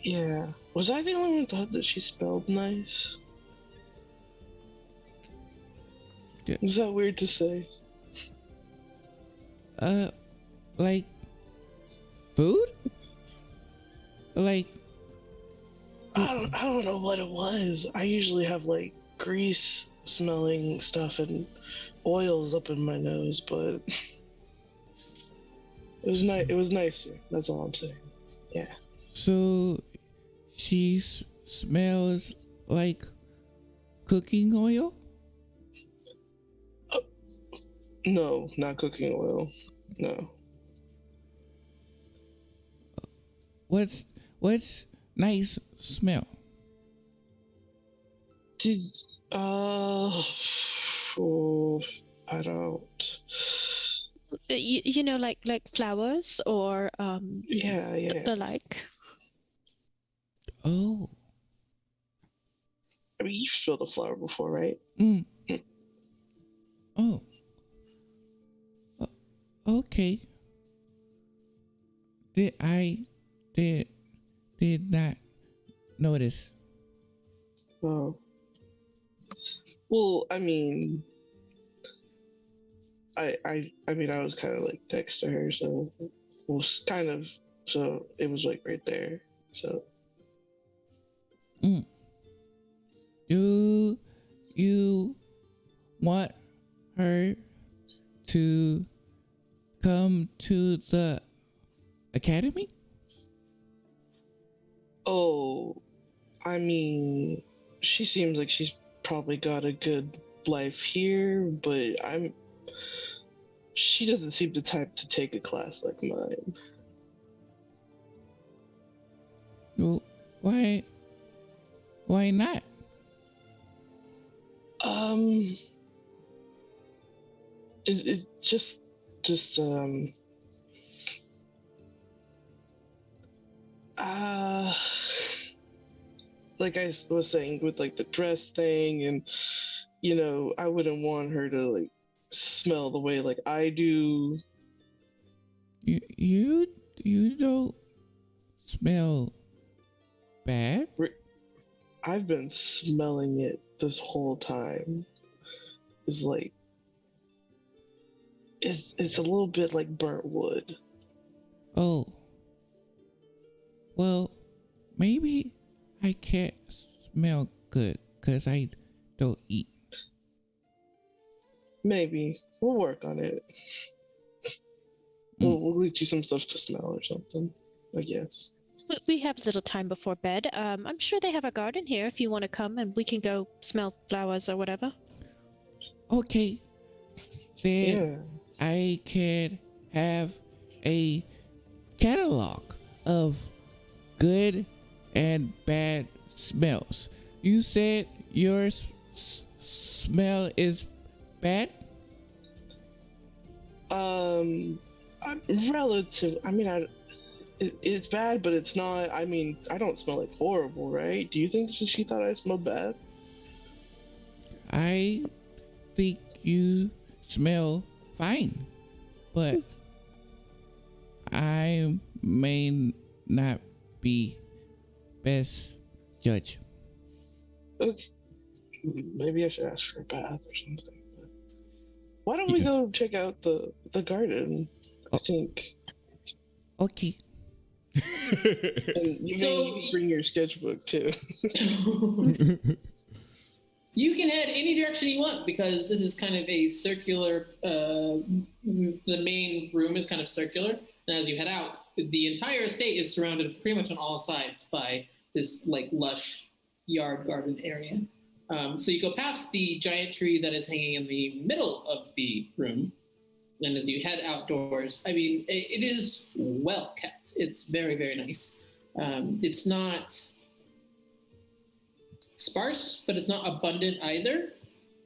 Yeah. Was I the only one who thought that she spelled nice? Yeah. Is that weird to say? Like food? Like I don't know what it was. I usually have like grease smelling stuff and oils up in my nose, but it was nice. It was nicer. That's all I'm saying. Yeah. So she smells like cooking oil? No, not cooking oil. No. What's nice smell? I don't. You know, like flowers or Yeah. the like. Oh. I mean, you've smelled a flower before, right? Oh. Okay. I did not notice. Oh. Well, I mean, I was kind of like next to her, so it was kind of, so it was like right there. So. Do you want her to come to the academy? Oh, I mean, she seems like she's probably got a good life here, but she doesn't seem the type to take a class like mine. Well, why not? It's just like I was saying with like the dress thing, and I wouldn't want her to like smell the way like I do. You don't smell bad. I've been smelling it this whole time. It's like it's a little bit like burnt wood. Oh. Well, maybe I can't smell good because I don't eat. Maybe. We'll work on it. We'll get you some stuff to smell or something, I guess. We have a little time before bed. I'm sure they have a garden here if you want to come and we can go smell flowers or whatever. Okay. Then Yeah. I can have a catalog of good and bad smells. You said your smell is bad? Relative. I mean, it's bad, but it's not. I mean, I don't smell like horrible, right? Do you think she thought I smelled bad? I think you smell fine, but I may not be best judge. Okay. Maybe I should ask for a bath or something. But why don't we go check out the garden? I think. Okay. And you may bring your sketchbook too. You can head any direction you want because this is kind of a circular. The main room is kind of circular, and as you head out, the entire estate is surrounded pretty much on all sides by this like lush yard garden area. So you go past the giant tree that is hanging in the middle of the room, and as you head outdoors, I mean, it is well kept. It's very, very nice. It's not sparse, but it's not abundant either.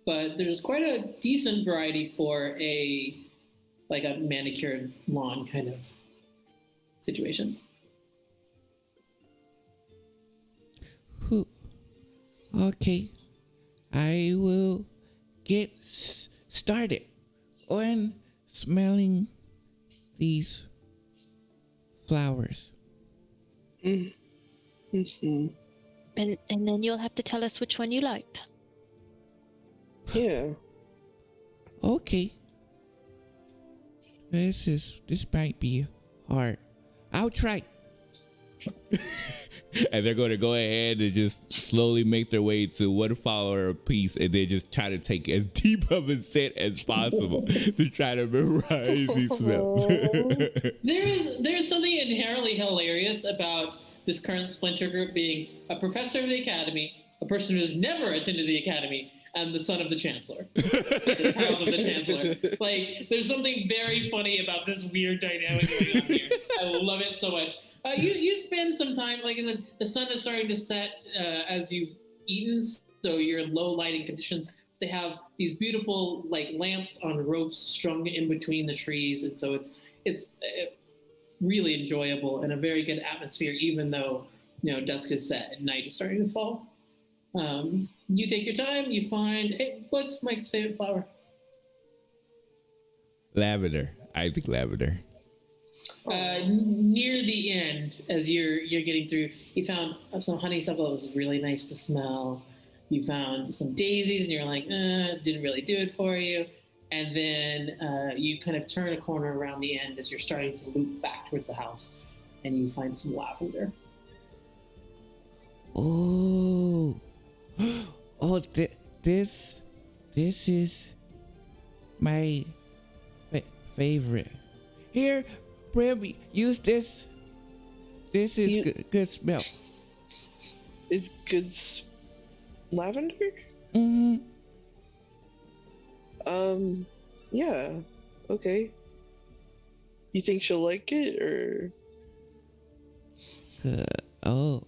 But there's quite a decent variety for a manicured lawn kind of situation. Okay. I will get started on smelling these flowers. Mm-hmm. And then you'll have to tell us which one you liked. Yeah. Okay. This might be hard. I'll try. And they're going to go ahead and just slowly make their way to one flower apiece, and they just try to take as deep of a scent as possible to try to memorize these smells. There's something inherently hilarious about this current splinter group being a professor of the academy, a person who has never attended the academy, and the son of the chancellor, the child of the chancellor. Like, there's something very funny about this weird dynamic going on here. I love it so much. You spend some time, like I said, the sun is starting to set as you've eaten, so you're in low lighting conditions. They have these beautiful like lamps on ropes strung in between the trees, and so it's really enjoyable and a very good atmosphere, even though dusk is set and night is starting to fall. You take your time. You find, hey, what's Mike's favorite flower? Lavender. I think lavender. Near the end, as you're getting through, you found some honeysuckle that was really nice to smell. You found some daisies, and you're like, didn't really do it for you. And then you kind of turn a corner around the end as you're starting to loop back towards the house, and you find some lavender. Oh, this is my favorite. Here, Brim, use this. This is good smell. Is good lavender? Mm-hmm. Yeah. Okay. You think she'll like it, or? Oh,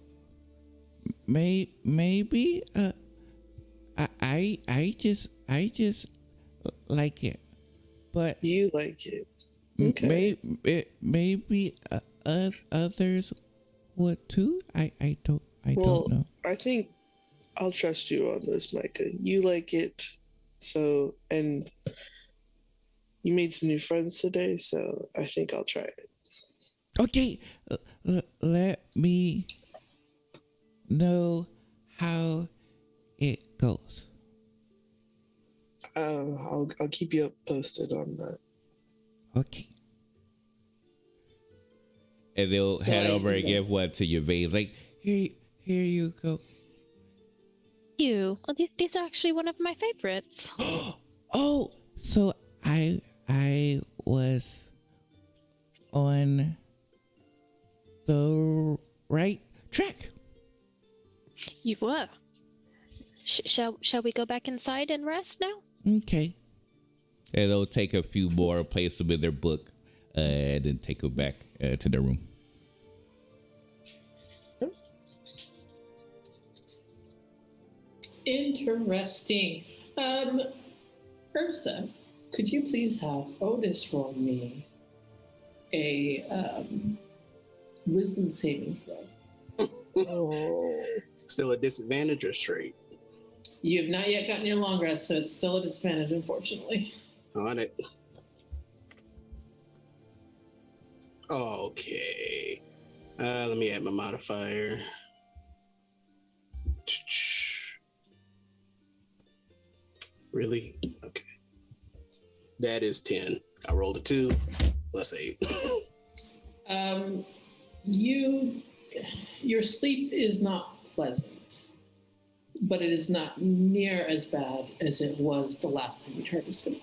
maybe. I just like it, but You like it. Okay. maybe others would too. I don't know. I think I'll trust you on this, Micah. You like it, so, and you made some new friends today, so I think I'll try it. Okay, let me know how it goes. I'll keep you up posted on that. Okay. And they'll head over and give one to your veins. Like, here you go. You. Well, these are actually one of my favorites. Oh, so I was on the right track. You were. Shall we go back inside and rest now? Okay. And they'll take a few more, place them in their book, and then take them back to their room. Interesting. Ursa, could you please have Otis roll me a wisdom saving throw? Oh. Still a disadvantage or straight? You have not yet gotten your long rest, so it's still a disadvantage, unfortunately. On it. Okay. Let me add my modifier. Really? Okay. That is 10. I rolled a 2 plus 8. Your sleep is not pleasant, but it is not near as bad as it was the last time you tried to sleep.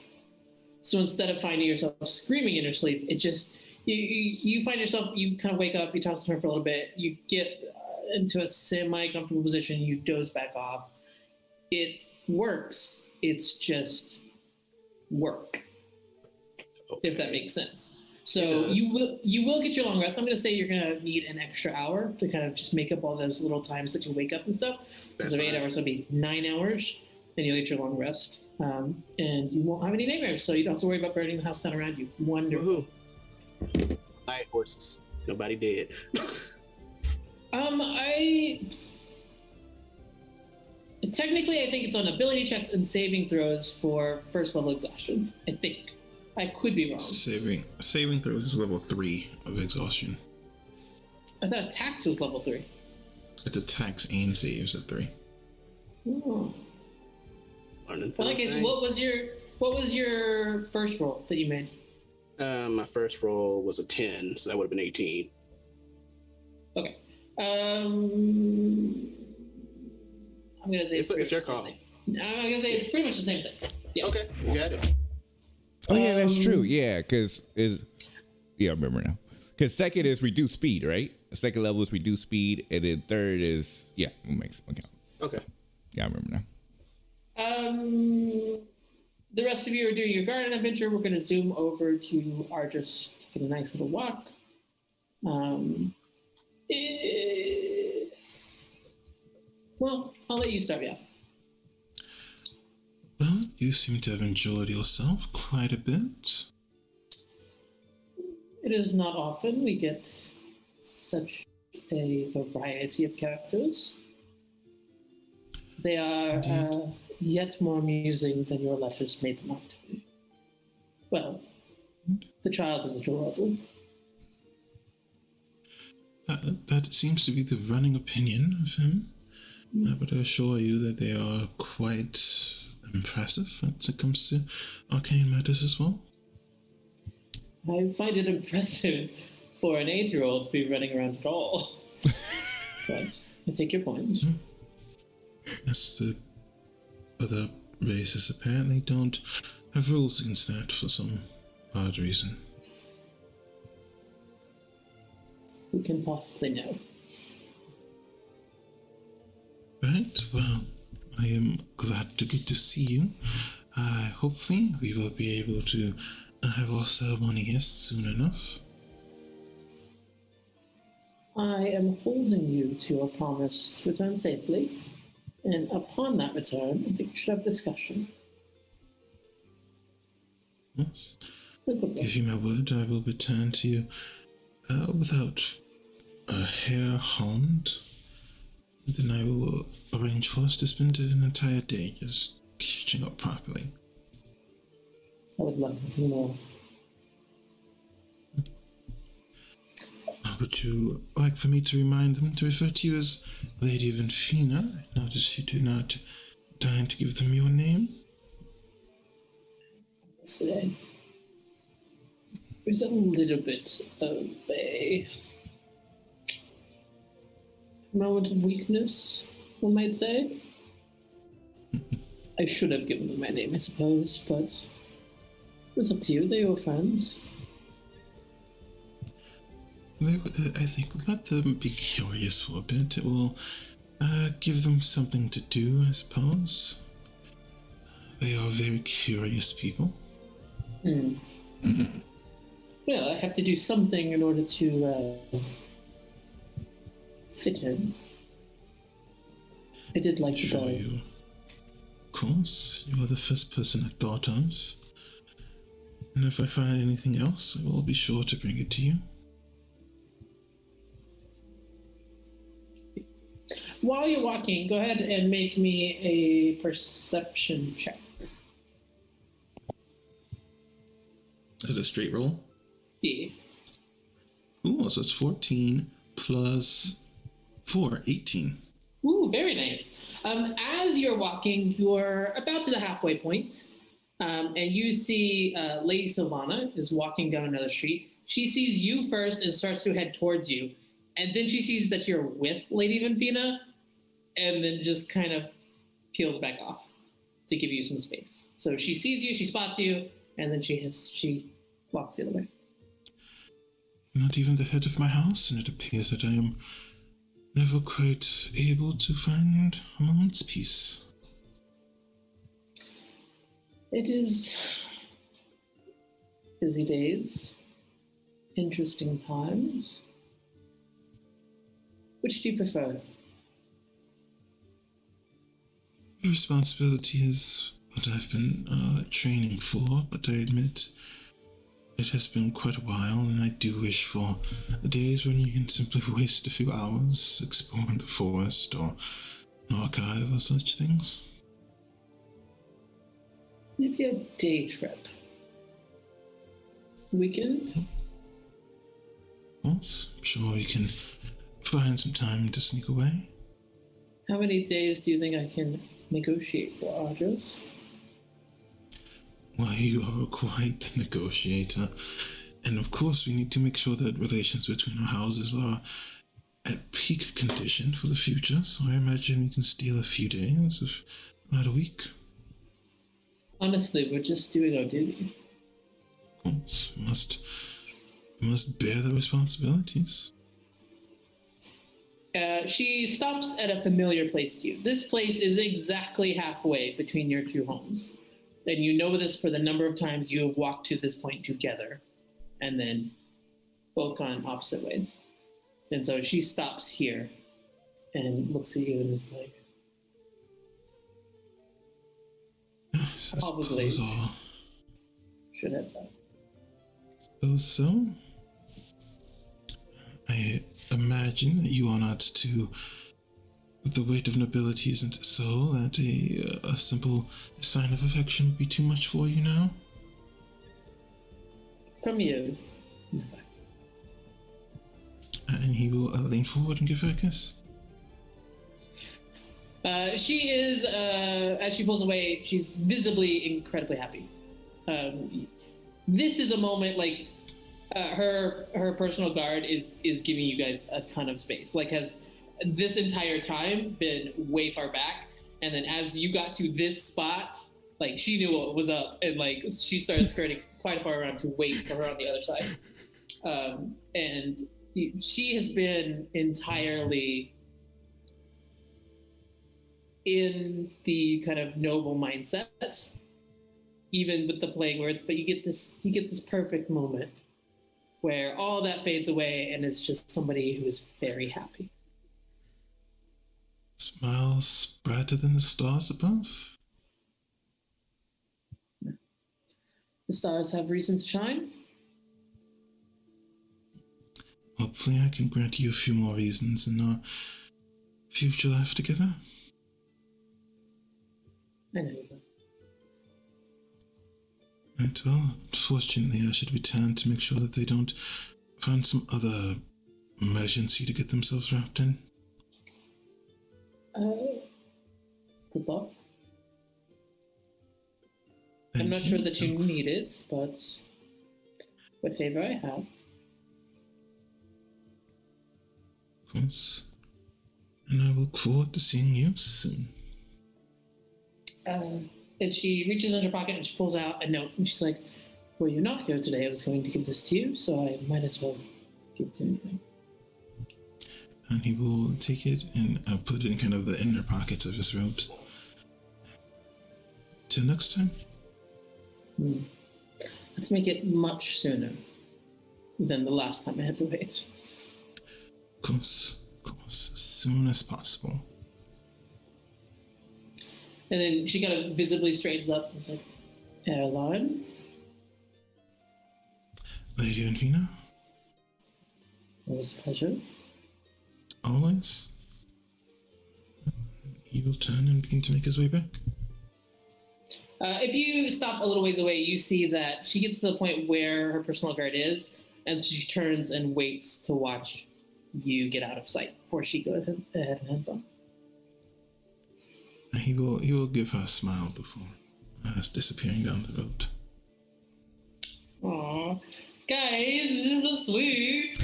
So instead of finding yourself screaming in your sleep, it just, you find yourself, you kind of wake up, you toss and turn for a little bit, you get into a semi-comfortable position, you doze back off. It works. It's just work, okay. If that makes sense. So you will get your long rest. I'm going to say you're going to need an extra hour to kind of just make up all those little times that you wake up and stuff. Because of 8 hours, it'll be 9 hours, and you'll get your long rest. And you won't have any nightmares, so you don't have to worry about burning the house down around you. Wonderful. Woohoo. Night horses. Nobody dead. Technically, I think it's on ability checks and saving throws for first level exhaustion. I think. I could be wrong. Saving throws is level 3 of exhaustion. I thought attacks was level 3. It's attacks and saves at 3. Oh. Well, I guess what was your first roll that you made? My first roll was a 10, so that would have been 18. Okay. I'm gonna say it's your call. I'm gonna say it's pretty much the same thing. Yeah. Okay, you got it. Oh yeah, that's true. Yeah, because I remember now. Because second is reduced speed, right? The second level is reduced speed, and then third is it makes one count. Okay. Yeah, I remember now. The rest of you are doing your garden adventure. We're gonna zoom over to Argus, taking a nice little walk. Well, I'll let you start, yeah. Well, you seem to have enjoyed yourself quite a bit. It is not often we get such a variety of characters. They are yet more amusing than your letters made them out to be. Well, the child is adorable. That seems to be the running opinion of him. But I assure you that they are quite impressive when it comes to arcane matters as well. I find it impressive for an 8-year-old to be running around at all. But I take your point. Yes, the other races apparently don't have rules against that for some odd reason. Who can possibly know? Right, well, I am glad to get to see you. Hopefully, we will be able to have our ceremony here soon enough. I am holding you to your promise to return safely, and upon that return, I think we should have a discussion. Yes. Good Give you my word, I will return to you without a hair harmed. Then I will arrange for us to spend an entire day just catching up properly. I would love nothing more. Would you like for me to remind them to refer to you as Lady Vinfina? I notice you do not deign to give them your name. There's a little bit of a moment of weakness, one might say. I should have given them my name, I suppose, but it's up to you. They're your friends. I think let them be curious for a bit. It will give them something to do, I suppose. They are very curious people. Well, I have to do something in order to fit in. I did like the bell. You. Of course, you are the first person I thought of. And if I find anything else, I will be sure to bring it to you. While you're walking, go ahead and make me a perception check. Is it a straight roll? Yeah. Ooh, so it's 14 plus 4, 18. Ooh, very nice. As you're walking, you're about to the halfway point, and you see Lady Sylvana is walking down another street. She sees you first and starts to head towards you, and then she sees that you're with Lady Vinfina, and then just kind of peels back off to give you some space. So she sees you, she spots you, and then she walks the other way. Not even the head of my house, and it appears that I am never quite able to find a moment's peace. It is busy days, interesting times. Which do you prefer? Responsibility is what I've been training for, but I admit it has been quite a while, and I do wish for days when you can simply waste a few hours exploring the forest or an archive or such things. Maybe a day trip. Weekend? Of course, I'm sure we can find some time to sneak away. How many days do you think I can negotiate for, Ardros? Why, you are quite the negotiator. And of course, we need to make sure that relations between our houses are at peak condition for the future, so I imagine we can steal a few days, if not a week. Honestly, we're just doing our duty. Of course, we must bear the responsibilities. She stops at a familiar place to you. This place is exactly halfway between your two homes. And you know this for the number of times you have walked to this point together and then both gone opposite ways. And so she stops here and looks at you and is like, Yes, probably I should have that. suppose so. I imagine that you are not too... The weight of nobility isn't so that a simple sign of affection would be too much for you now? From you. Never. And he will lean forward and give her a kiss. She is, as she pulls away, she's visibly incredibly happy. This is a moment, like, her personal guard is giving you guys a ton of space. Like, has this entire time been way far back, and then as you got to this spot, like, she knew what was up, and like she started skirting quite far around to wait for her on the other side. And she has been entirely in the kind of noble mindset, even with the plague words, but you get this perfect moment where all that fades away and it's just somebody who's very happy. Smiles brighter than the stars above. The stars have reason to shine. Hopefully I can grant you a few more reasons in our future life together. I know you will. Right, well, fortunately I should return to make sure that they don't find some other emergency to get themselves wrapped in. Good luck. Thank I'm not sure that you need it, but what favor I have. Of course. And I look forward to seeing you soon. And she reaches in her pocket and she pulls out a note. And she's like, well, you're not here today. I was going to give this to you, so I might as well give it to you. And he will take it and put it in kind of the inner pockets of his robes. Till next time. Let's make it much sooner than the last time I had to wait. Of course, as soon as possible. And then she kind of visibly straightens up and is like, Caroline? Lady Anvina? It was a pleasure. Always. He will turn and begin to make his way back. If you stop a little ways away, you see that she gets to the point where her personal guard is, and she turns and waits to watch you get out of sight before she goes ahead and heads on. He will give her a smile before disappearing down the road. Aww. Guys, this is so sweet.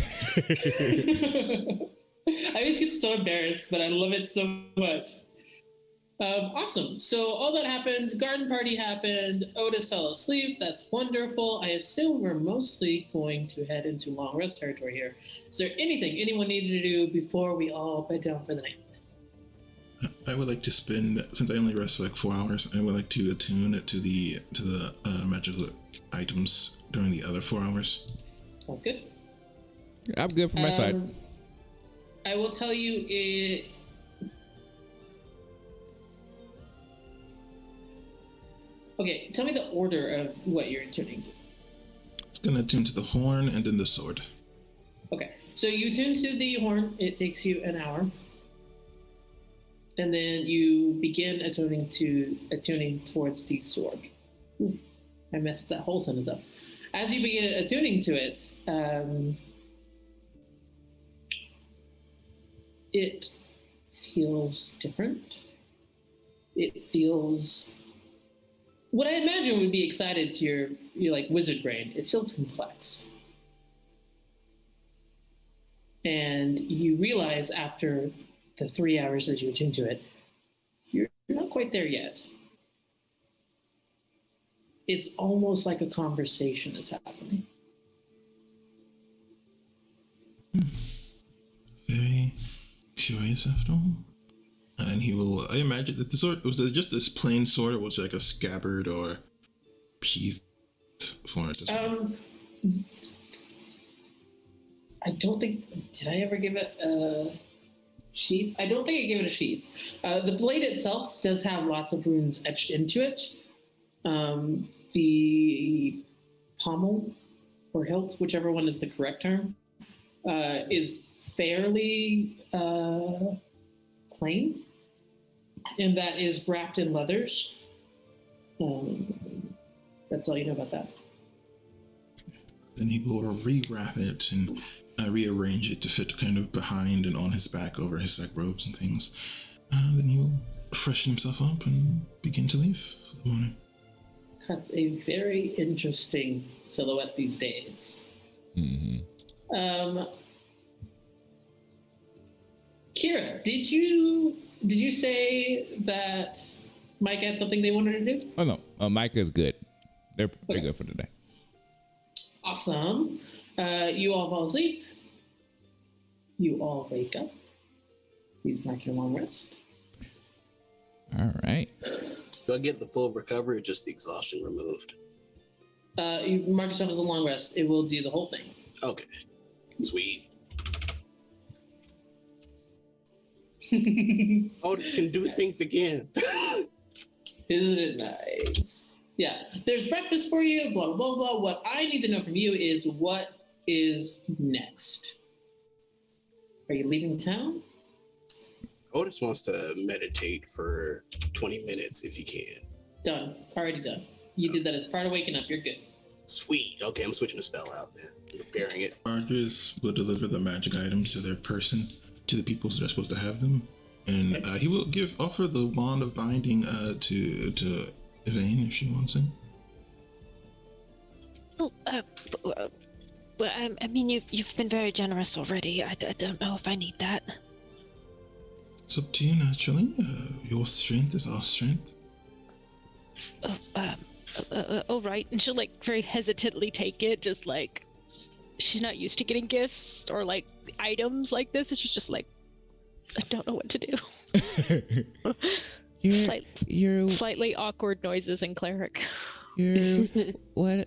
I always get so embarrassed, but I love it so much. Awesome. So all that happened, garden party happened, Otis fell asleep. That's wonderful. I assume we're mostly going to head into long rest territory here. Is there anything anyone needed to do before we all bed down for the night? I would like to spend, since I only rest for like 4 hours, I would like to attune it to the magical items during the other 4 hours. Sounds good. I'm good from my side. I will tell you it. Okay, tell me the order of what you're tuning to. It's going to attune to the horn and then the sword. Okay, so you tune to the horn. It takes you an hour. And then you begin attuning towards the sword. Ooh, I messed that whole sentence up. As you begin attuning to it, it feels different. It feels what I imagine would be excited to your like wizard brain. It feels complex. And you realize after the 3 hours that you attune to it, you're not quite there yet. It's almost like a conversation is happening. Very curious after all. And he will, I imagine that the sword, was it just this plain sword or was it like a scabbard or sheath for it? I don't think, did I ever give it a sheath? I don't think I gave it a sheath. The blade itself does have lots of runes etched into it. The pommel or hilt, whichever one is the correct term, is fairly plain, and that is wrapped in leathers. That's all you know about that. Then he will rewrap it and rearrange it to fit kind of behind and on his back over his like robes and things. Then he will freshen himself up and begin to leave for the morning. That's a very interesting silhouette these days. Mm-hmm. Kira, did you say that Mike had something they wanted to do? Oh no, Mike is good. They're good for today. Awesome. You all fall asleep. You all wake up. Please mark your long rest. All right. Do I get the full recovery or just the exhaustion removed? You mark yourself as a long rest. It will do the whole thing. Okay. Sweet. Otis can do things again. Isn't it nice? Yeah. There's breakfast for you, blah, blah, blah. What I need to know from you is what is next? Are you leaving town? Otis wants to meditate for 20 minutes if he can. Done. Already done. You did that as part of waking up. You're good. Sweet. Okay, I'm switching the spell out then. I'm preparing it. Argus will deliver the magic items to their person, to the people that are supposed to have them, and he will offer the wand of binding to Elaine if she wants it. Well, I mean, you've been very generous already. I don't know if I need that. It's up to you, naturally. Your strength is our strength. All right. And she'll like very hesitantly take it, just like she's not used to getting gifts or like items like this. It's just like, I don't know what to do. Slightly awkward noises in cleric. You're one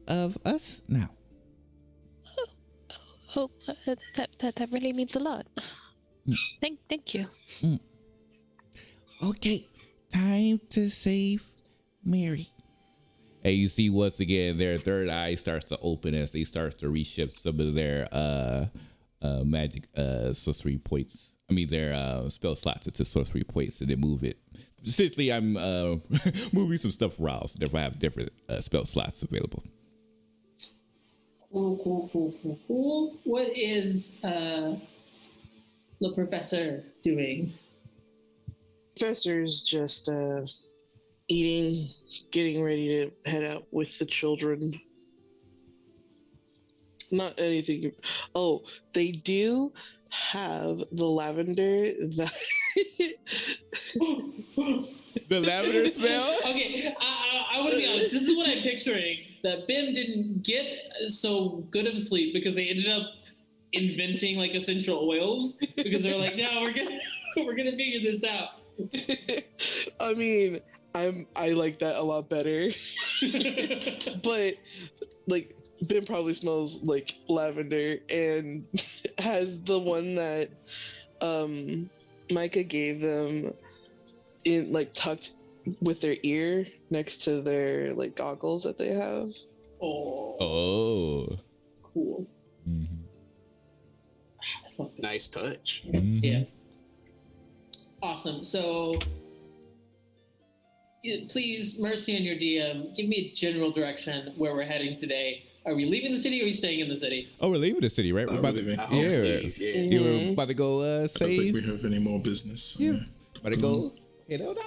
of us now. Oh, that really means a lot. Thank you. Okay, time to save Mary. And you see once again their third eye starts to open as they start to reshift some of their magic sorcery points. I mean their spell slots into sorcery points, and then move it. Essentially, I'm moving some stuff around, so therefore I have different spell slots available. Cool. What is the professor doing? Professor's just eating, getting ready to head out with the children. Not anything. Oh, they do have the lavender that. The lavender spell? Okay, I want to be honest. This is what I'm picturing. That Bim didn't get so good of sleep because they ended up inventing like essential oils because they're like, no, we're gonna figure this out. I mean, I like that a lot better. But like Ben probably smells like lavender and has the one that Micah gave them in like tucked with their ear next to their like goggles that they have. Oh. Cool. Mm-hmm. I love that. Nice touch. Mm-hmm. Yeah. Awesome. So, please, Mercy and your DM, give me a general direction where we're heading today. Are we leaving the city or are we staying in the city? Oh, we're leaving the city, right? We're about to, Yeah. We're about to go I don't save. think we have any more business. Yeah. About to go head out.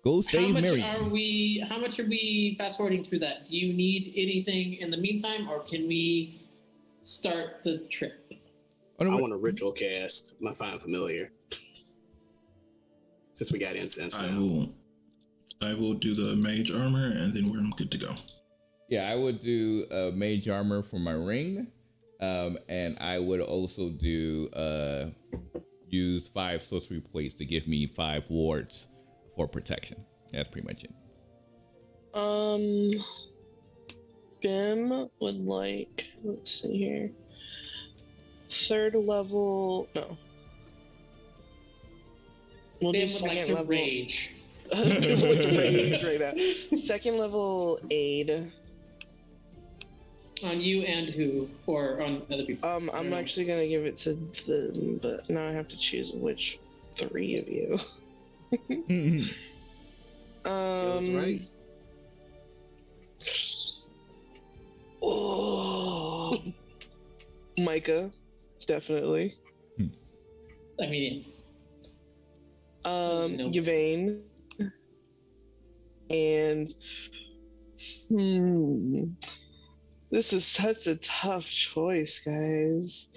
Go save Mary. How much are we fast forwarding through that? Do you need anything in the meantime, or can we start the trip? I want a ritual cast my Find Familiar. Since we got incense now. I will do the Mage Armor, and then we're good to go. Yeah, I would do Mage Armor for my ring, and I would also do use 5 sorcery points to give me 5 wards for protection. That's pretty much it. Bim would like, let's see here, 3rd level, no. We'll Bim do would like 2nd to level. rage. Bim would like to rage right now. 2nd level aid. On you and who? Or on other people? I'm actually gonna give it to them, but now I have to choose which 3 of you. Feels right. Oh, Micah, definitely. I mean, no. Yvain, and this is such a tough choice, guys.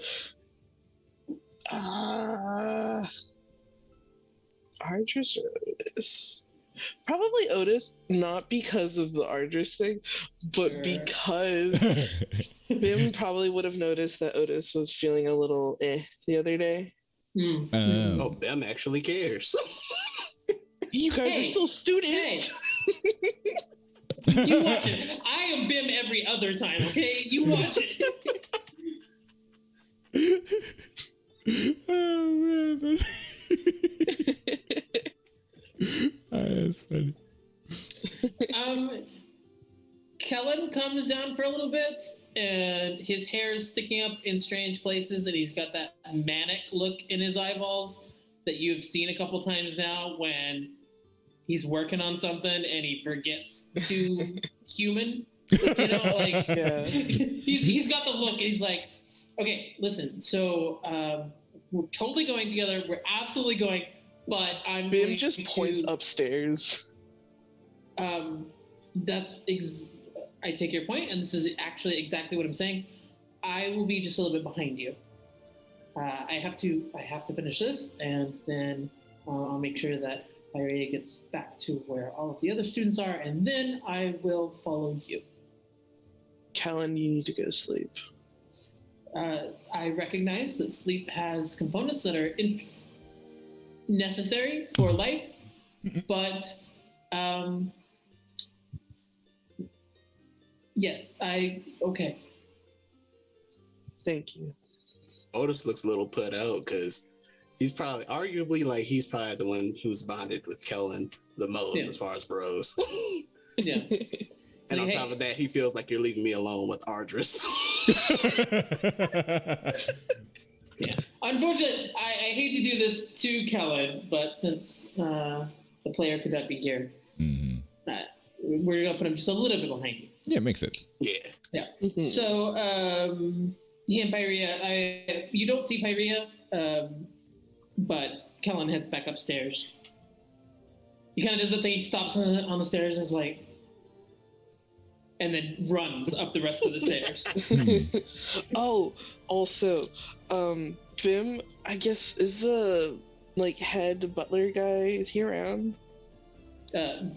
Ardris or Otis? Probably Otis, not because of the Ardris thing, but because Bim probably would have noticed that Otis was feeling a little the other day. Oh, Bim actually cares. You guys are still students. You watch it. I am Bim every other time, okay? You watch it. Oh, man. That's funny. Kellen comes down for a little bit, and his hair is sticking up in strange places, and he's got that manic look in his eyeballs that you've seen a couple times now when he's working on something and he forgets to human. You know, like he's got the look, and he's like, okay, listen, so we're totally going together. We're absolutely going, but I'm Bim just points upstairs. I take your point, and this is actually exactly what I'm saying. I will be just a little bit behind you. I have to finish this, and then I'll make sure that Iria gets back to where all of the other students are, and then I will follow you. Kellen, you need to go to sleep. I recognize that sleep has components that are necessary for life, but yes, okay. Thank you. Otis looks a little put out because he's probably the one who's bonded with Kellen the most as far as bros. Yeah. And on top of that, he feels like you're leaving me alone with Ardris. Yeah. Unfortunately, I hate to do this to Kellen, but since the player could not be here, we're going to put him just a little bit behind you. Yeah, makes sense. Yeah. Yeah. Mm-hmm. So, he and Pyrea, you don't see Pyrea, but Kellen heads back upstairs. He kind of does the thing, he stops on the stairs and is like, and then runs up the rest of the stairs. Oh, also, Bim, I guess, is the, head butler guy, is he around?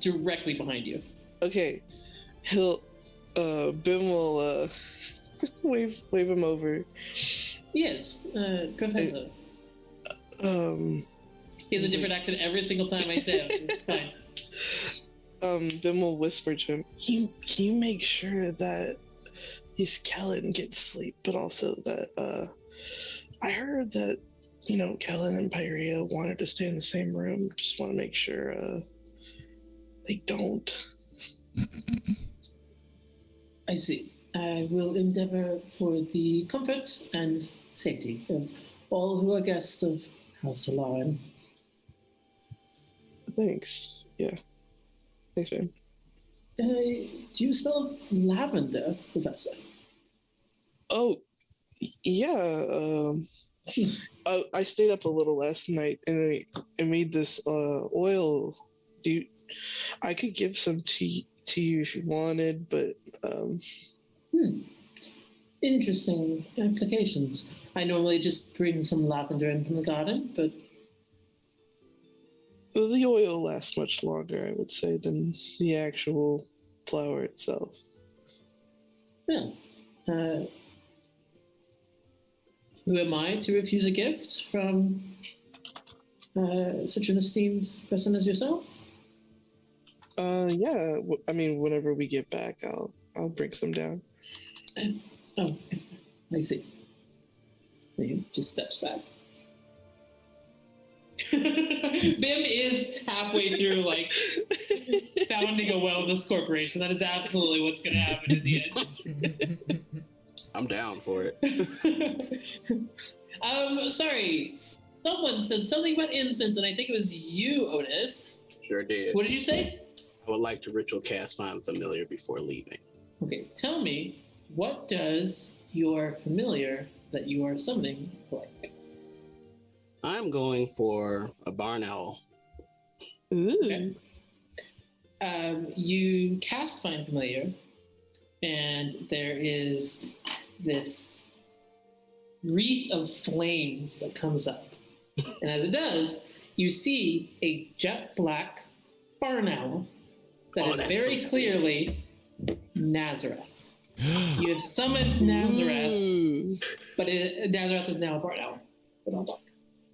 Directly behind you. Okay. Bim will, wave him over. Yes, Professor. He has a different accent every single time I say it. It's fine. Bim will whisper to him, can you make sure that these Kellen get sleep, but also that, I heard that, Kellen and Pyrea wanted to stay in the same room. Just want to make sure, they don't. I see. I will endeavor for the comfort and safety of all who are guests of House Alarin. Thanks. Yeah. Thanks, man. Do you smell lavender, Professor? Oh, yeah. I stayed up a little last night and I made this oil. I could give some to you if you wanted, but Interesting applications. I normally just bring some lavender in from the garden, but the oil lasts much longer, I would say, than the actual flower itself. Yeah. Who am I to refuse a gift from such an esteemed person as yourself? Yeah. I mean, whenever we get back, I'll bring some down. Oh, I see. He just steps back. Bim is halfway through, founding a wellness corporation. That is absolutely what's going to happen in the end. I'm down for it. Sorry. Someone said something about incense, and I think it was you, Otis. Sure did. What did you say? I would like to ritual cast Find Familiar before leaving. Okay, tell me, what does your familiar that you are summoning like? I'm going for a barn owl. Ooh. Okay. You cast Find Familiar, and there is this wreath of flames that comes up. And as it does, you see a jet black barn owl that is very clearly Nazareth. You have summoned Nazareth, Ooh. but Nazareth is now a barn owl. But I'll talk.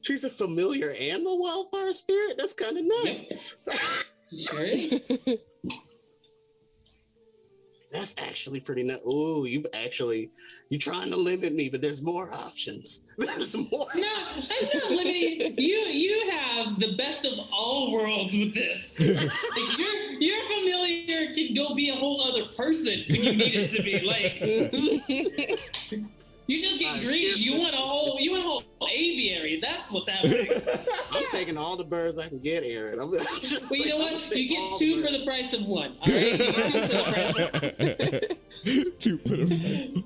She's a familiar and a wildfire spirit? That's kind of nice. Yep. Sure is. That's actually pretty nice. Ooh, you're trying to limit me, but there's more options. There's more. No, I'm not limiting you. You have the best of all worlds with this. Like your familiar can go be a whole other person when you need it to be. Like you just get greedy. You want a whole aviary. That's what's happening. I'm taking all the birds I can get, Aaron. I'm just. Well, you know what? You get two for the price of one. All right. You get Two for the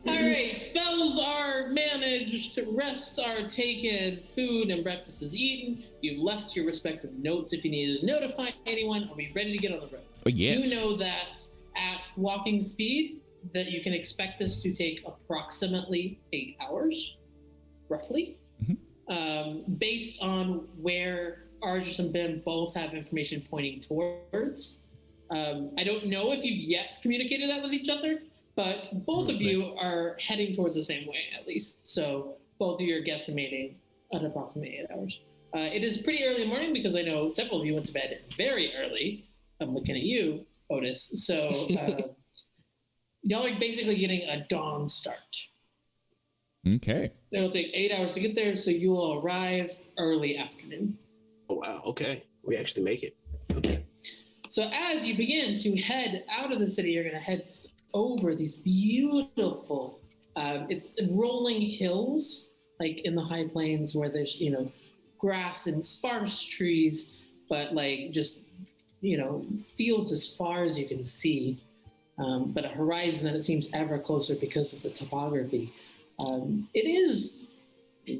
All right, spells are managed, rests are taken, food and breakfast is eaten. You've left your respective notes if you need to notify anyone. Are we ready to get on the road? Oh, yes. You know that at walking speed, that you can expect this to take approximately 8 hours, roughly, based on where Argus and Ben both have information pointing towards. I don't know if you've yet communicated that with each other, but both of you are heading towards the same way, at least. So both of you are guesstimating at approximately 8 hours. It is pretty early in the morning because I know several of you went to bed very early. I'm looking at you, Otis. So y'all are basically getting a dawn start. Okay. It'll take 8 hours to get there, so you will arrive early afternoon. Oh, wow. Okay. We actually make it. Okay. So as you begin to head out of the city, you're going to head over these beautiful, it's rolling hills, like in the high plains where there's, grass and sparse trees, but like just, fields as far as you can see, but a horizon that it seems ever closer because of the topography. It is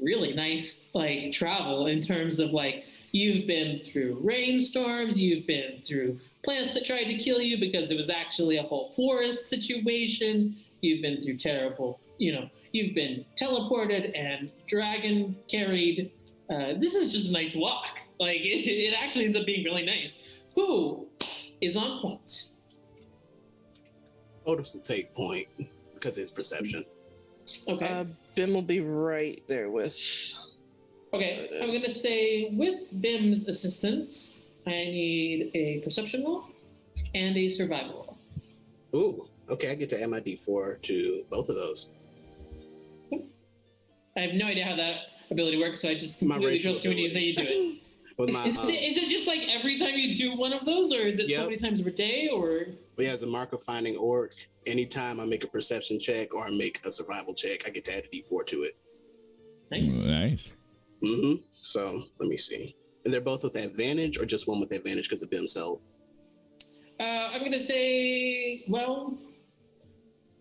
really nice, like travel in terms of like you've been through rainstorms, you've been through plants that tried to kill you because it was actually a whole forest situation. You've been through terrible, you've been teleported and dragon carried. This is just a nice walk. Like it actually ends up being really nice. Who is on point? Otis will take point because it's perception. Okay. Bim will be right there with. Okay, I'm going to say with Bim's assistance, I need a perception roll and a survival roll. Ooh, okay, I get to add my D4 to both of those. I have no idea how that ability works, so I just completely trust you when you say you do it. Is it just like every time you do one of those, or is it so many times per day, or? Yeah, as a mark of finding orc, anytime I make a perception check or I make a survival check, I get to add a D4 to it. Nice. Nice. Mm-hmm. So let me see. And they're both with advantage, or just one with advantage because of Bim's help? I'm gonna say, well,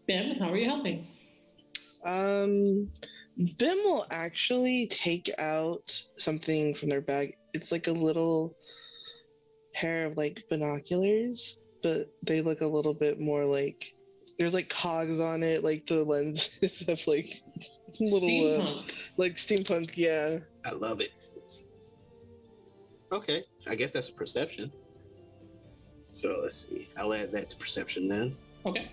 Bim, how are you helping? Bim will actually take out something from their bag. It's like a little pair of like binoculars, but they look a little bit more like there's like cogs on it, like the lenses have like little steampunk. Like steampunk, yeah. I love it. Okay, I guess that's a perception. So let's see. I'll add that to perception then. Okay.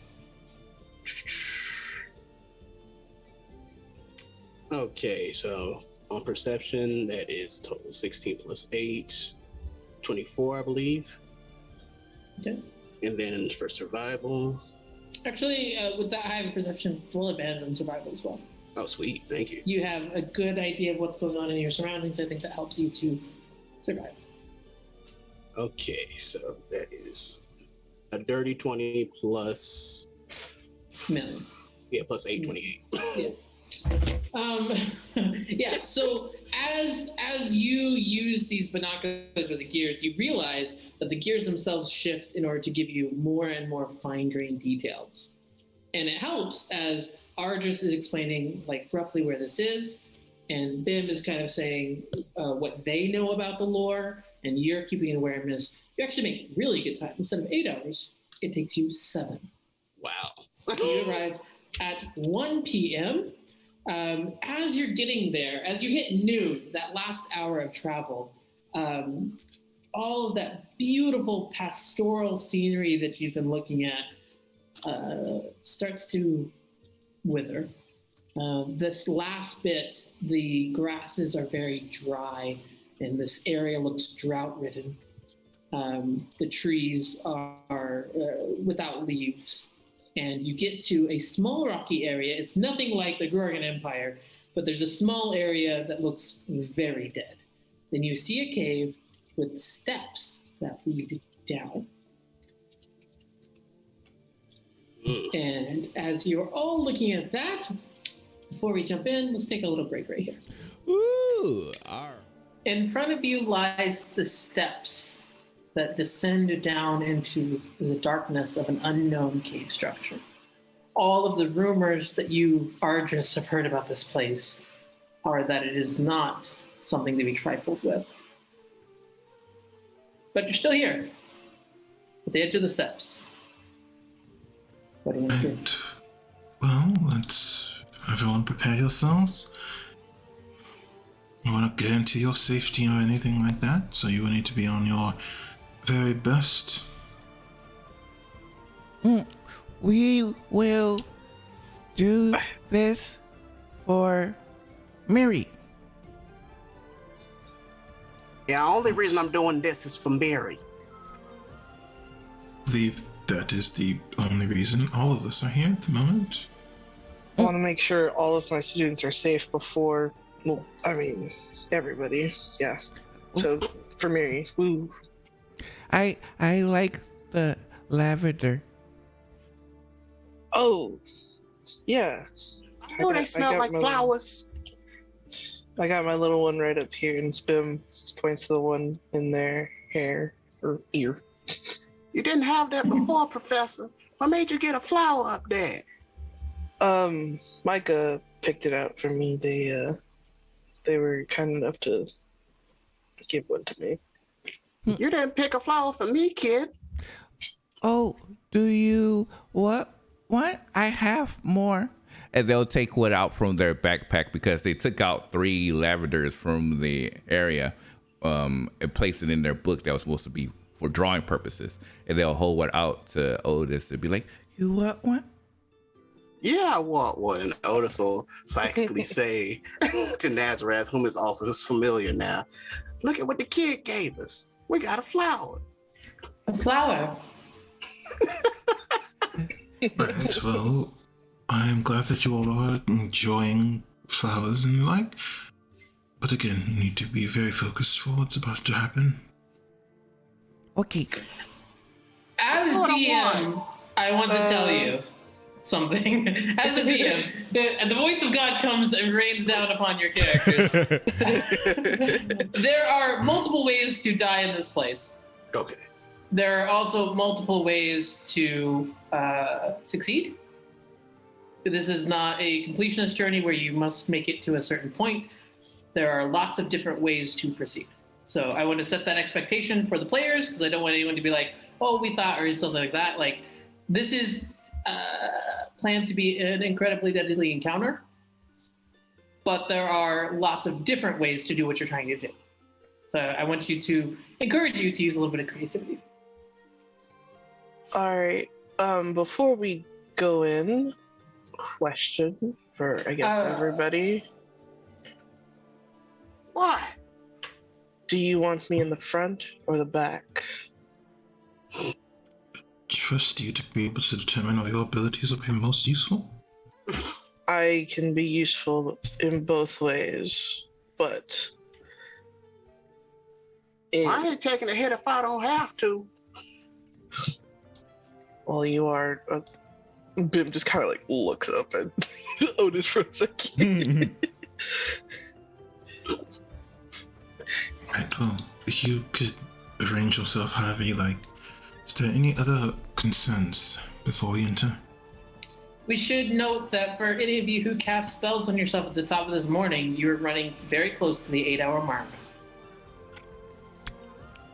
Okay, so on perception, that is total 16 plus 8, 24, I believe. Okay. And then for survival. Actually, with that high of a perception, we'll abandon survival as well. Oh, sweet. Thank you. You have a good idea of what's going on in your surroundings. I think that helps you to survive. Okay, so that is a dirty 20 plus... Million. Yeah, plus 8, 28. Yeah. Yeah, so as you use these binoculars or the gears, you realize that the gears themselves shift in order to give you more and more fine-grained details. And it helps as Argus is explaining like roughly where this is, and Bim is kind of saying what they know about the lore, and you're keeping an awareness. You actually make really good time. Instead of 8 hours, it takes you 7. Wow. You arrive at 1 p.m. As you're getting there, as you hit noon, that last hour of travel, all of that beautiful pastoral scenery that you've been looking at starts to wither. This last bit, the grasses are very dry, and this area looks drought-ridden. The trees are without leaves, and you get to a small rocky area. It's nothing like the Gorgon Empire, but there's a small area that looks very dead. Then you see a cave with steps that lead down. And as you're all looking at that, before we jump in, let's take a little break right here. Ooh, In front of you lies the steps that descend down into the darkness of an unknown cave structure. All of the rumors that you Ardris have heard about this place are that it is not something to be trifled with. But you're still here, at the edge of the steps. What are you going to do? Well, let's everyone prepare yourselves. I won't guarantee your safety or anything like that, so you will need to be on your very best. we will do this for Mary. Yeah, the only reason I'm doing this is for Mary. I believe that is the only reason all of us are here at the moment. I want to make sure all of my students are safe before, well, I mean, everybody. Yeah. So, for Mary, woo. I like the lavender. Oh, yeah. Oh, they smell like flowers. I got my little one right up here, and Spim points to the one in their hair or ear. You didn't have that before, Professor. What made you get a flower up there? Micah picked it out for me. They were kind enough to give one to me. You didn't pick a flower for me, kid. Oh, do you what? I have more. And they'll take one out from their backpack because they took out 3 lavenders from the area and placed it in their book that was supposed to be for drawing purposes. And they'll hold one out to Otis and be like, "You want one?" Yeah, I want one. And Otis will psychically say to Nazareth, whom is also his familiar now, "Look at what the kid gave us. We got a flower." A flower? Right, well, I am glad that you all are enjoying flowers and the like. But again, you need to be very focused for what's about to happen. Okay. As DM, I want to tell you something. As a DM, the voice of God comes and rains down upon your characters. There are multiple ways to die in this place. Okay. There are also multiple ways to succeed. This is not a completionist journey where you must make it to a certain point. There are lots of different ways to proceed. So I want to set that expectation for the players because I don't want anyone to be like, "Oh, we thought," or something like that. Like, this is planned to be an incredibly deadly encounter, but there are lots of different ways to do what you're trying to do. So I want you to encourage you to use a little bit of creativity. All right. Before we go in, question for everybody. What? Do you want me in the front or the back? Trust you to be able to determine all your abilities will be most useful. I can be useful in both ways, but I ain't taking a hit if I don't have to. Well, you are. Bim just kind of like looks up at Otis for a second. Right, well, you could arrange yourself however you like. Is there any other concerns before we enter? We should note that for any of you who cast spells on yourself at the top of this morning, you're running very close to the 8-hour mark.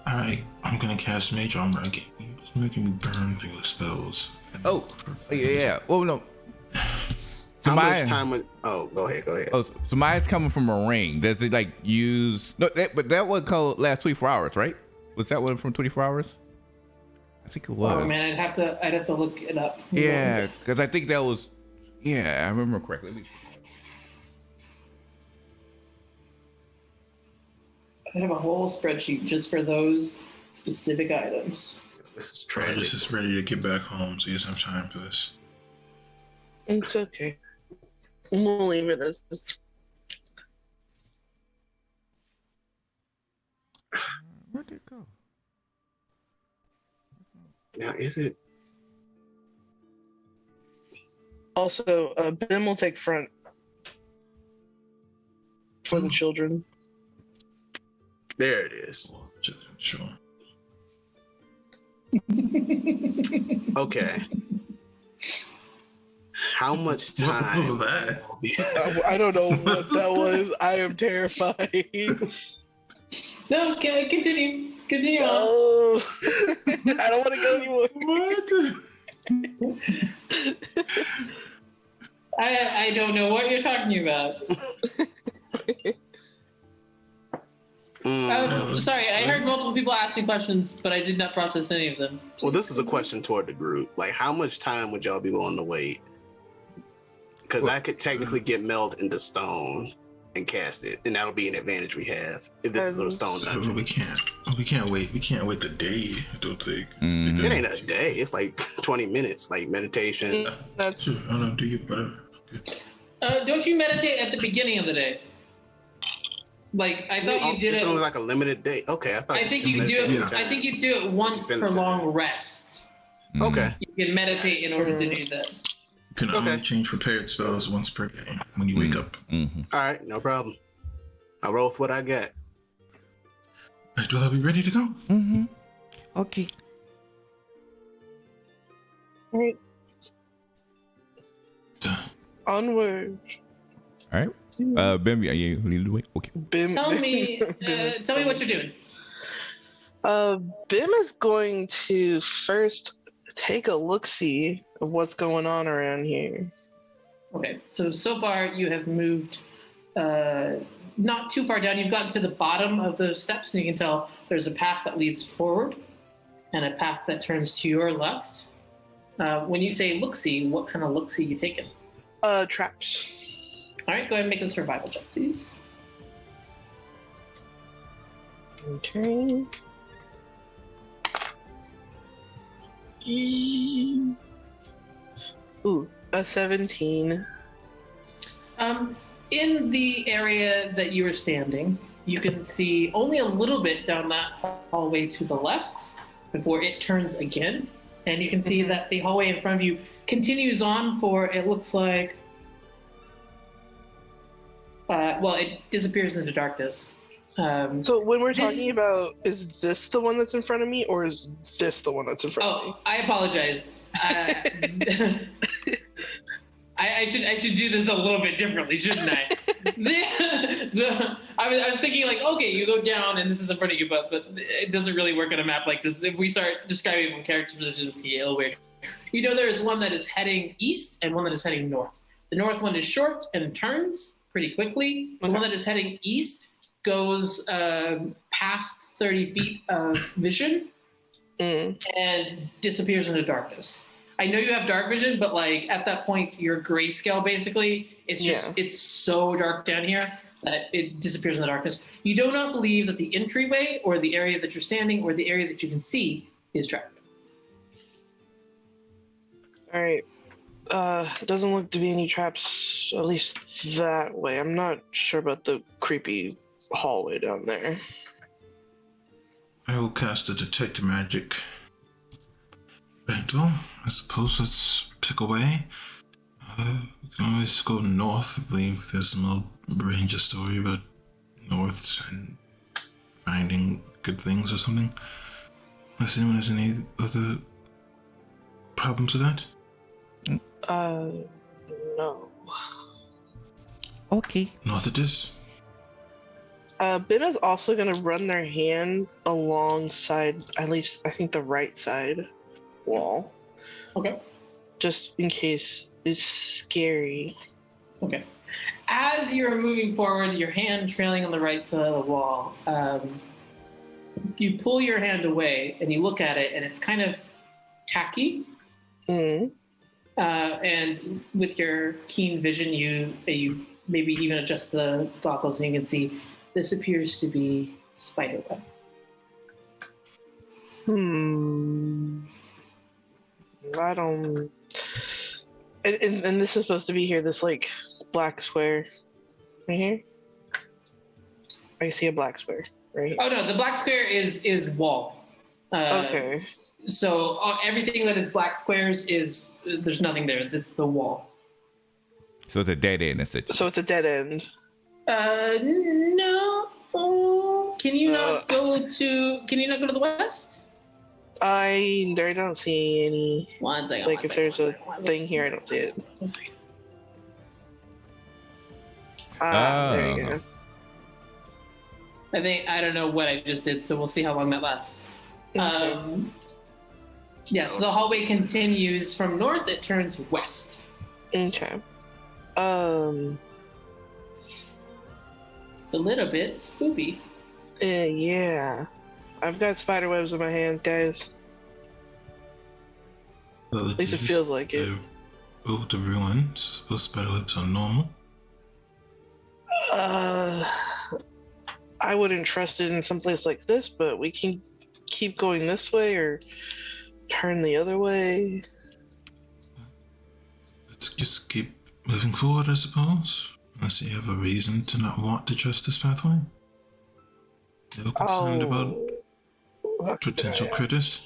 I'm gonna cast Mage Armor again. You're just making me burn through the spells. Oh, yeah. Well, no. So How much time would... Oh, go ahead. Oh, so mine's coming from a ring. Does it like use... No, but that one called last 24 hours, right? Was that one from 24 hours? I think it was. Oh man, I'd have to look it up. Yeah, because I think that was... Yeah, I remember correctly. I have a whole spreadsheet just for those specific items. This is Rogers tragic. is ready to get back home, so he doesn't have time for this. It's okay. We'll leave it as this. Where'd it go? Now, is it? Also, Ben will take front for the children. There it is. Sure. Okay. How much time? What was that? I don't know what that was. I am terrified. No, continue. Continue on. Oh, I don't want to go anymore. What? I don't know what you're talking about. Sorry, I heard multiple people ask me questions, but I did not process any of them. Well, this is a question toward the group. Like, how much time would y'all be willing to wait? Because I could technically get meld into stone and cast it, and that'll be an advantage we have if this is a stone dungeon. We can't wait. We can't wait the day. I don't think. Mhm. It ain't a day. It's like 20 minutes, like meditation. That's Sure. I don't know. Do you? Whatever. Okay. Don't you meditate at the beginning of the day? Like I thought you did it's it. only like a limited day. Okay, I thought. I think you do it. Yeah. I think you do it once Spend per the time. long rest. Okay. You can meditate in order to do that. You can only change prepared spells once per day when you wake up. Mhm. All right, no problem. I'll roll with what I got. Right, well, are we ready to go? Mhm. Okay. right. Duh. Onward. All right. Bambi, are you leading the way? Okay. Bim, Tell me what you're doing. Bim is going to first take a look-see of what's going on around here. Okay, so far you have moved not too far down. You've gotten to the bottom of those steps, and you can tell there's a path that leads forward and a path that turns to your left. When you say look-see, what kind of look-see you taking? Traps. All right, go ahead and make a survival check, please. Okay. Ooh, a 17. In the area that you are standing, you can see only a little bit down that hallway to the left before it turns again. And you can see that the hallway in front of you continues on for, it looks like, it disappears into darkness. So when we're This- talking about, is this the one that's in front of me, or is this the one that's in front of me? Oh, I apologize. I should do this a little bit differently, shouldn't I? I was thinking like, okay, you go down and this is in front of you, but it doesn't really work on a map like this. If we start describing from character positions, it can get a little weird. You know, there is one that is heading east and one that is heading north. The north one is short and turns pretty quickly. The one that is heading east goes past 30 feet of vision and disappears into darkness. I know you have dark vision, but like at that point, your grayscale basically, it's just it's so dark down here that it disappears in the darkness. You do not believe that the entryway or the area that you're standing or the area that you can see is trapped. All right. Doesn't look to be any traps, at least that way. I'm not sure about the creepy hallway down there. I will cast a detect magic. Right, well, I suppose let's pick away. We can always go north. I believe there's some little ranger story about north and finding good things or something. Unless anyone has any other problems with that? No. Okay. North it is. Ben is also going to run their hand alongside, at least I think the right side wall. Okay. Just in case it's scary. Okay. As you're moving forward, your hand trailing on the right side of the wall, you pull your hand away and you look at it, and it's kind of tacky. And with your keen vision, you maybe even adjust the goggles, and you can see this appears to be spider web. I don't. And this is supposed to be here. This like black square, right here. I see a black square, right? Oh no, the black square is wall. Okay. So everything that is black squares is there's nothing there. That's the wall. So it's a dead end, essentially. So it's a dead end. No. Can you not go to? Can you not go to the west? I don't see any. One second. Like if there's a thing here, I don't see it. There you go. I don't know what I just did, so we'll see how long that lasts. Okay. So the hallway continues from north. It turns west. Okay. It's a little bit spoopy. Yeah. I've got spider webs in my hands, guys. At least it feels like it. The ruin. Suppose spider webs are normal. I wouldn't trust it in some place like this, but we can keep going this way or turn the other way. Let's just keep moving forward, I suppose. Unless you have a reason to not want to trust this pathway. You're concerned about potential critters.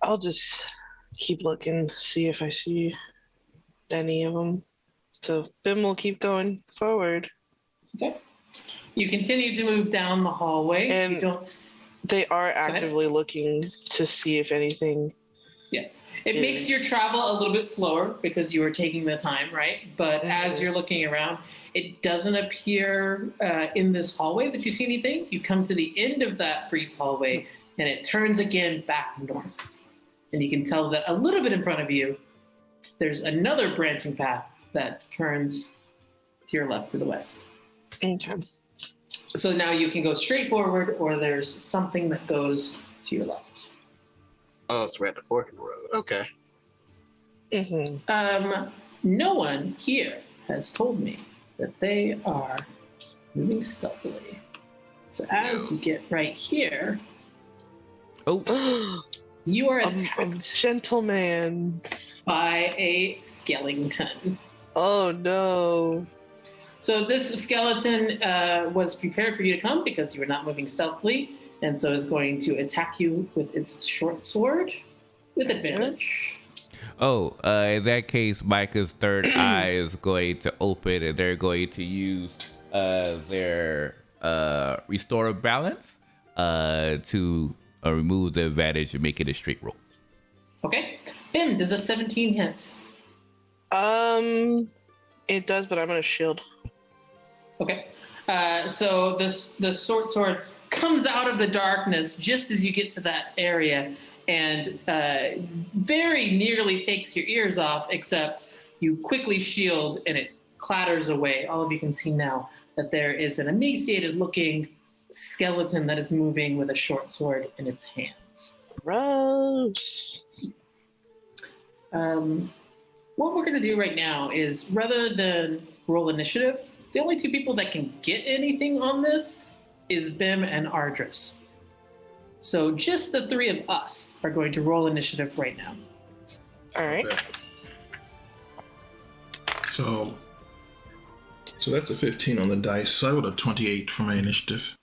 I'll just keep looking, see if I see any of them. So Bim will keep going forward. Okay. You continue to move down the hallway. And you don't. They are actively looking to see if anything. Yeah. It makes your travel a little bit slower because you are taking the time, right? But as you're looking around, it doesn't appear in this hallway that you see anything. You come to the end of that brief hallway, and it turns again back north. And you can tell that a little bit in front of you, there's another branching path that turns to your left to the west. Okay. So now you can go straight forward, or there's something that goes to your left. Oh, so we're at the fork in the road. Okay. No one here has told me that they are moving stealthily. So as you get right here, you are attacked gentleman by a skeleton. Oh no. So this skeleton was prepared for you to come because you were not moving stealthily, and so is going to attack you with its short sword with advantage. In that case, Micah's third eye is going to open, and they're going to use their restore balance to remove the advantage and make it a straight roll. Okay. Bim, does a 17 hit? It does, but I'm gonna shield. Okay. So the short sword comes out of the darkness just as you get to that area and very nearly takes your ears off, except you quickly shield and it clatters away. All of you can see now that there is an emaciated looking skeleton that is moving with a short sword in its hands. Gross. What we're going to do right now is, rather than roll initiative, the only two people that can get anything on this is Bim and Ardris. So just the three of us are going to roll initiative right now. All right. Okay. So that's a 15 on the dice. So I rolled a 28 for my initiative.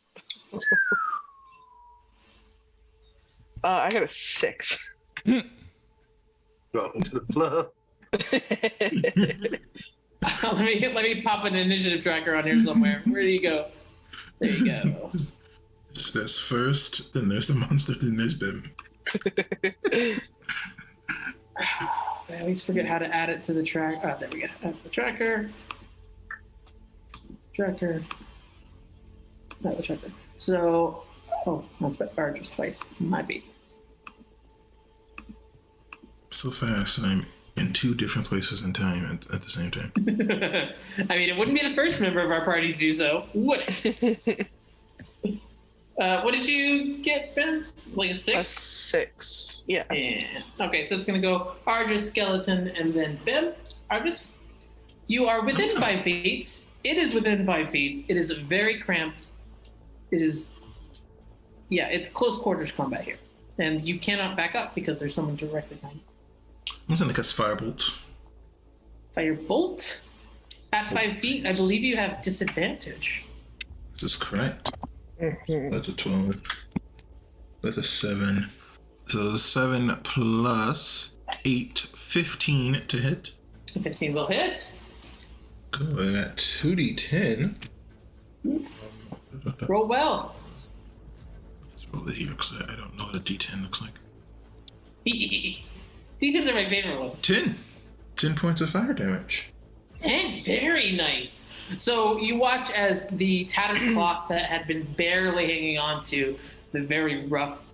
I got a 6. Welcome to the club. let me pop an initiative tracker on here somewhere. Where do you go? There you go. There's first, then there's the monster, then there's Bim. I always forget how to add it to the track. Oh, there we go. Add the tracker. Not the tracker. So, I put Ardris twice. Might be. So fast, and I'm in 2 different places in time at the same time. I mean, it wouldn't be the first member of our party to do so, would it? What did you get, Ben? Like a 6? A 6. Yeah. Okay, so it's going to go Ardris, Skeleton, and then Bim. Ardris, you are within 5 feet, it is within 5 feet. It is very cramped. It is, it's close quarters combat here. And you cannot back up because there's someone directly behind you. I'm going to cast Firebolt. Firebolt? At 5 feet, I believe you have disadvantage. This is correct. That's a 12. That's a 7. So 7 plus 8, 15 to hit. 15 will hit. Going at 2d10. Roll well. Let's roll it here because I don't know what a d10 looks like. D10s are my favorite ones. 10. 10 points of fire damage. 10, very nice. So you watch as the tattered cloth that had been barely hanging on to the very rough,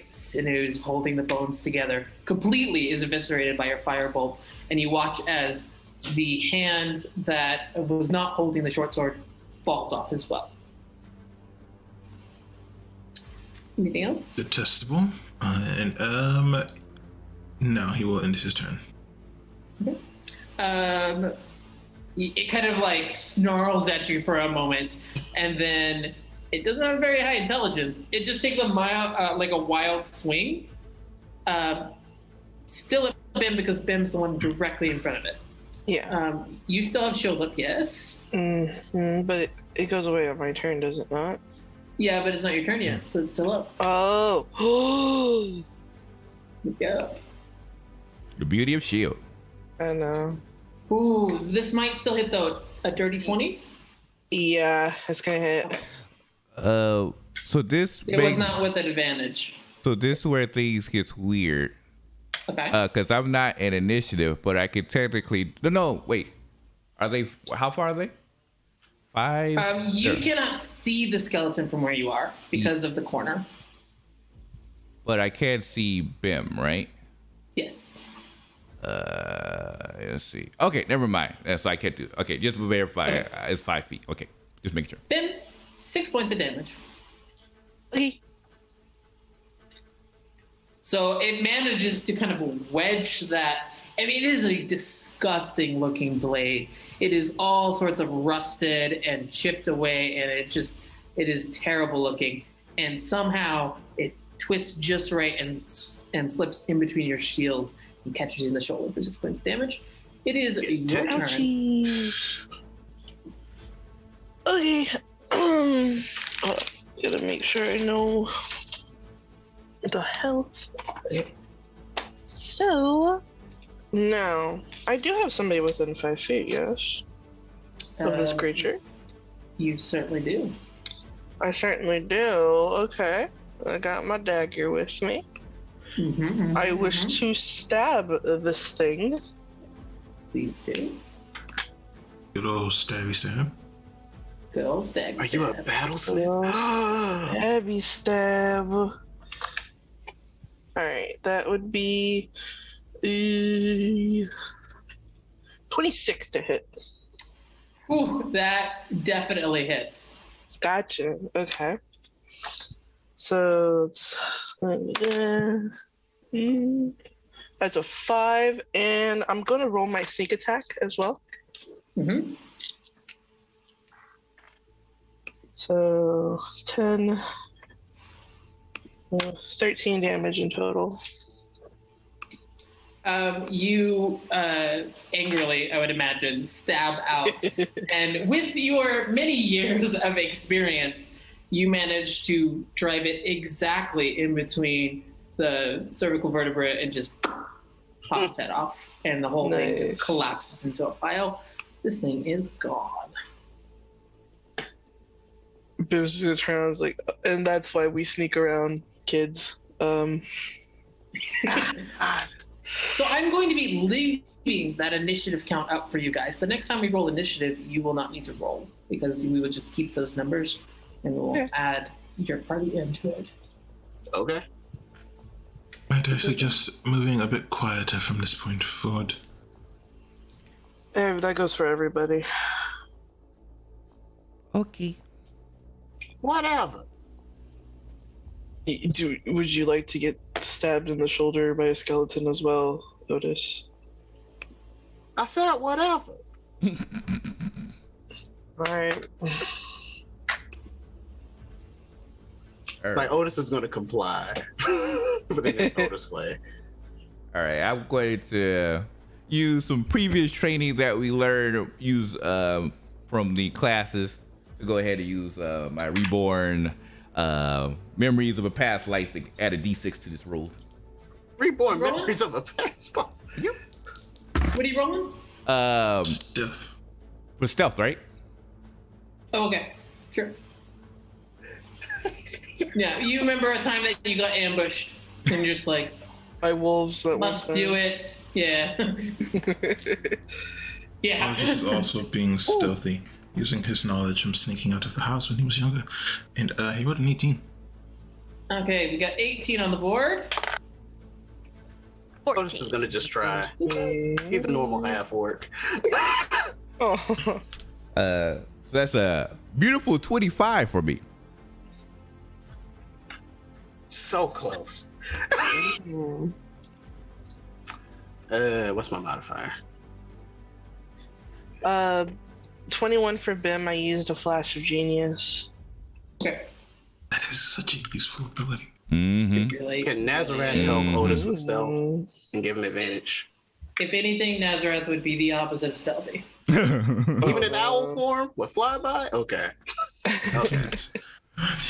sinews holding the bones together completely is eviscerated by your firebolt. And you watch as the hand that was not holding the short sword falls off as well. Anything else? Detestable. No, he will end his turn. Okay. It kind of snarls at you for a moment, and then it doesn't have very high intelligence. It just takes a wild swing. Still at Bim because Bim's the one directly in front of it. Yeah. You still have shield up, yes. But it goes away on my turn, does it not? Yeah, but it's not your turn yet, so it's still up. Oh. Yeah. The beauty of shield. I know. Ooh, this might still hit though. A dirty 20? Yeah, it's gonna hit. Okay. So this It was not with an advantage. So this is where things gets weird. Okay. Because I'm not an initiative, but I could technically. No, wait. Are they? How far are they? 5. You cannot see the skeleton from where you are because of the corner. But I can see Bim, right? Yes. Let's see. Okay, never mind. So I can't do it. Okay, just to verify, Okay. It's 5 feet. Okay, just make sure. Bim, 6 points of damage. Okay. So it manages to kind of wedge that. I mean, it is a disgusting looking blade. It is all sorts of rusted and chipped away, and it is terrible looking. And somehow it twists just right and slips in between your shield and catches you in the shoulder for 6 points of damage. It is your turn. Ouchie. Okay. Gotta make sure I know the health. So now I do have somebody within 5 feet, yes, of this creature. You certainly do. I certainly do. Okay, I got my dagger with me. I wish to stab this thing. Please do. Good old stabby stab. Good old stab. Are you a battlesmith? Stabby stab. Alright, that would be 26 to hit. Ooh, that definitely hits. Gotcha. Okay. So that's a 5, and I'm gonna roll my sneak attack as well. So 10, 13 damage in total. You angrily, I would imagine, stab out. And with your many years of experience, you manage to drive it exactly in between the cervical vertebrae and just pop its head off. And the whole thing just collapses into a pile. This thing is gone. Bim's just gonna turn around and and that's why we sneak around, kids. So I'm going to be leaving that initiative count up for you guys. The next time we roll initiative, you will not need to roll because we will just keep those numbers and we'll add your party into it. Okay. Might I suggest moving a bit quieter from this point forward? Yeah, that goes for everybody. Okay. Whatever. Would you like to get stabbed in the shoulder by a skeleton as well, Otis? I said whatever. Alright. Like Otis is going to comply, but in his Otis way. All right, I'm going to use some previous training that we learned from the classes to go ahead and use my reborn memories of a past life to add a d6 to this roll. Reborn memories of a past life. Yep. What are you rolling? Stealth. For stealth, right? Oh, okay, sure. Yeah, you remember a time that you got ambushed and you're just like, By wolves. That must do it. Yeah. Yeah. Argus is also being stealthy, using his knowledge from sneaking out of the house when he was younger. And he rolled an 18. Okay, we got 18 on the board. 14. Otis is going to just try. He's a normal half orc. Oh. So that's a beautiful 25 for me. So close. What's my modifier? 21 for Bim. I used a flash of genius. Okay. That is such a useful ability. Mm-hmm. Really, Can Nazareth help Otis with stealth and give him advantage? If anything, Nazareth would be the opposite of stealthy. Even in owl form with flyby? Okay. Okay.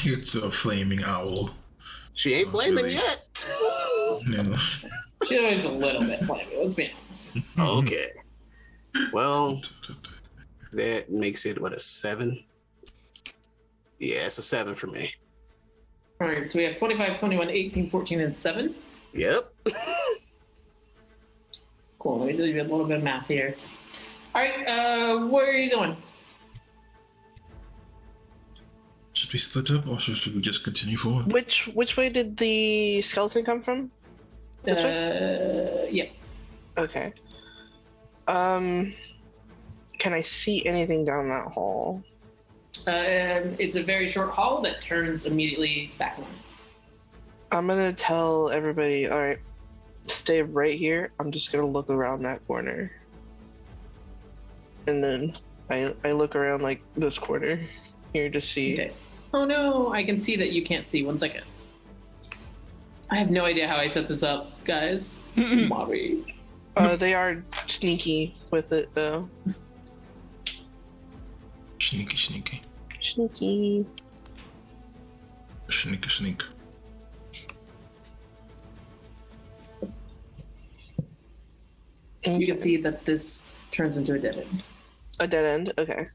It's a flaming owl. She ain't flaming Really? yet. No. She's always a little bit flaming, let's be honest. Okay. Well, that makes it, what, a 7? Yeah, it's a 7 for me. All right, so we have 25, 21, 18, 14, and 7. Yep. Cool, let me do a little bit of math here. All right, where are you going? Should we split up or should we just continue forward? Which way did the skeleton come from? This way? Yeah. Okay. Can I see anything down that hall? It's a very short hall that turns immediately back north. I'm gonna tell everybody, alright, stay right here. I'm just gonna look around that corner. And then I look around like this corner here to see. Okay. Oh no, I can see that you can't see. 1 second. I have no idea how I set this up, guys. Bobby. They are sneaky with it though. Sneaky, sneaky. Sneaky. Sneak, sneak. You can see that this turns into a dead end. A dead end? Okay.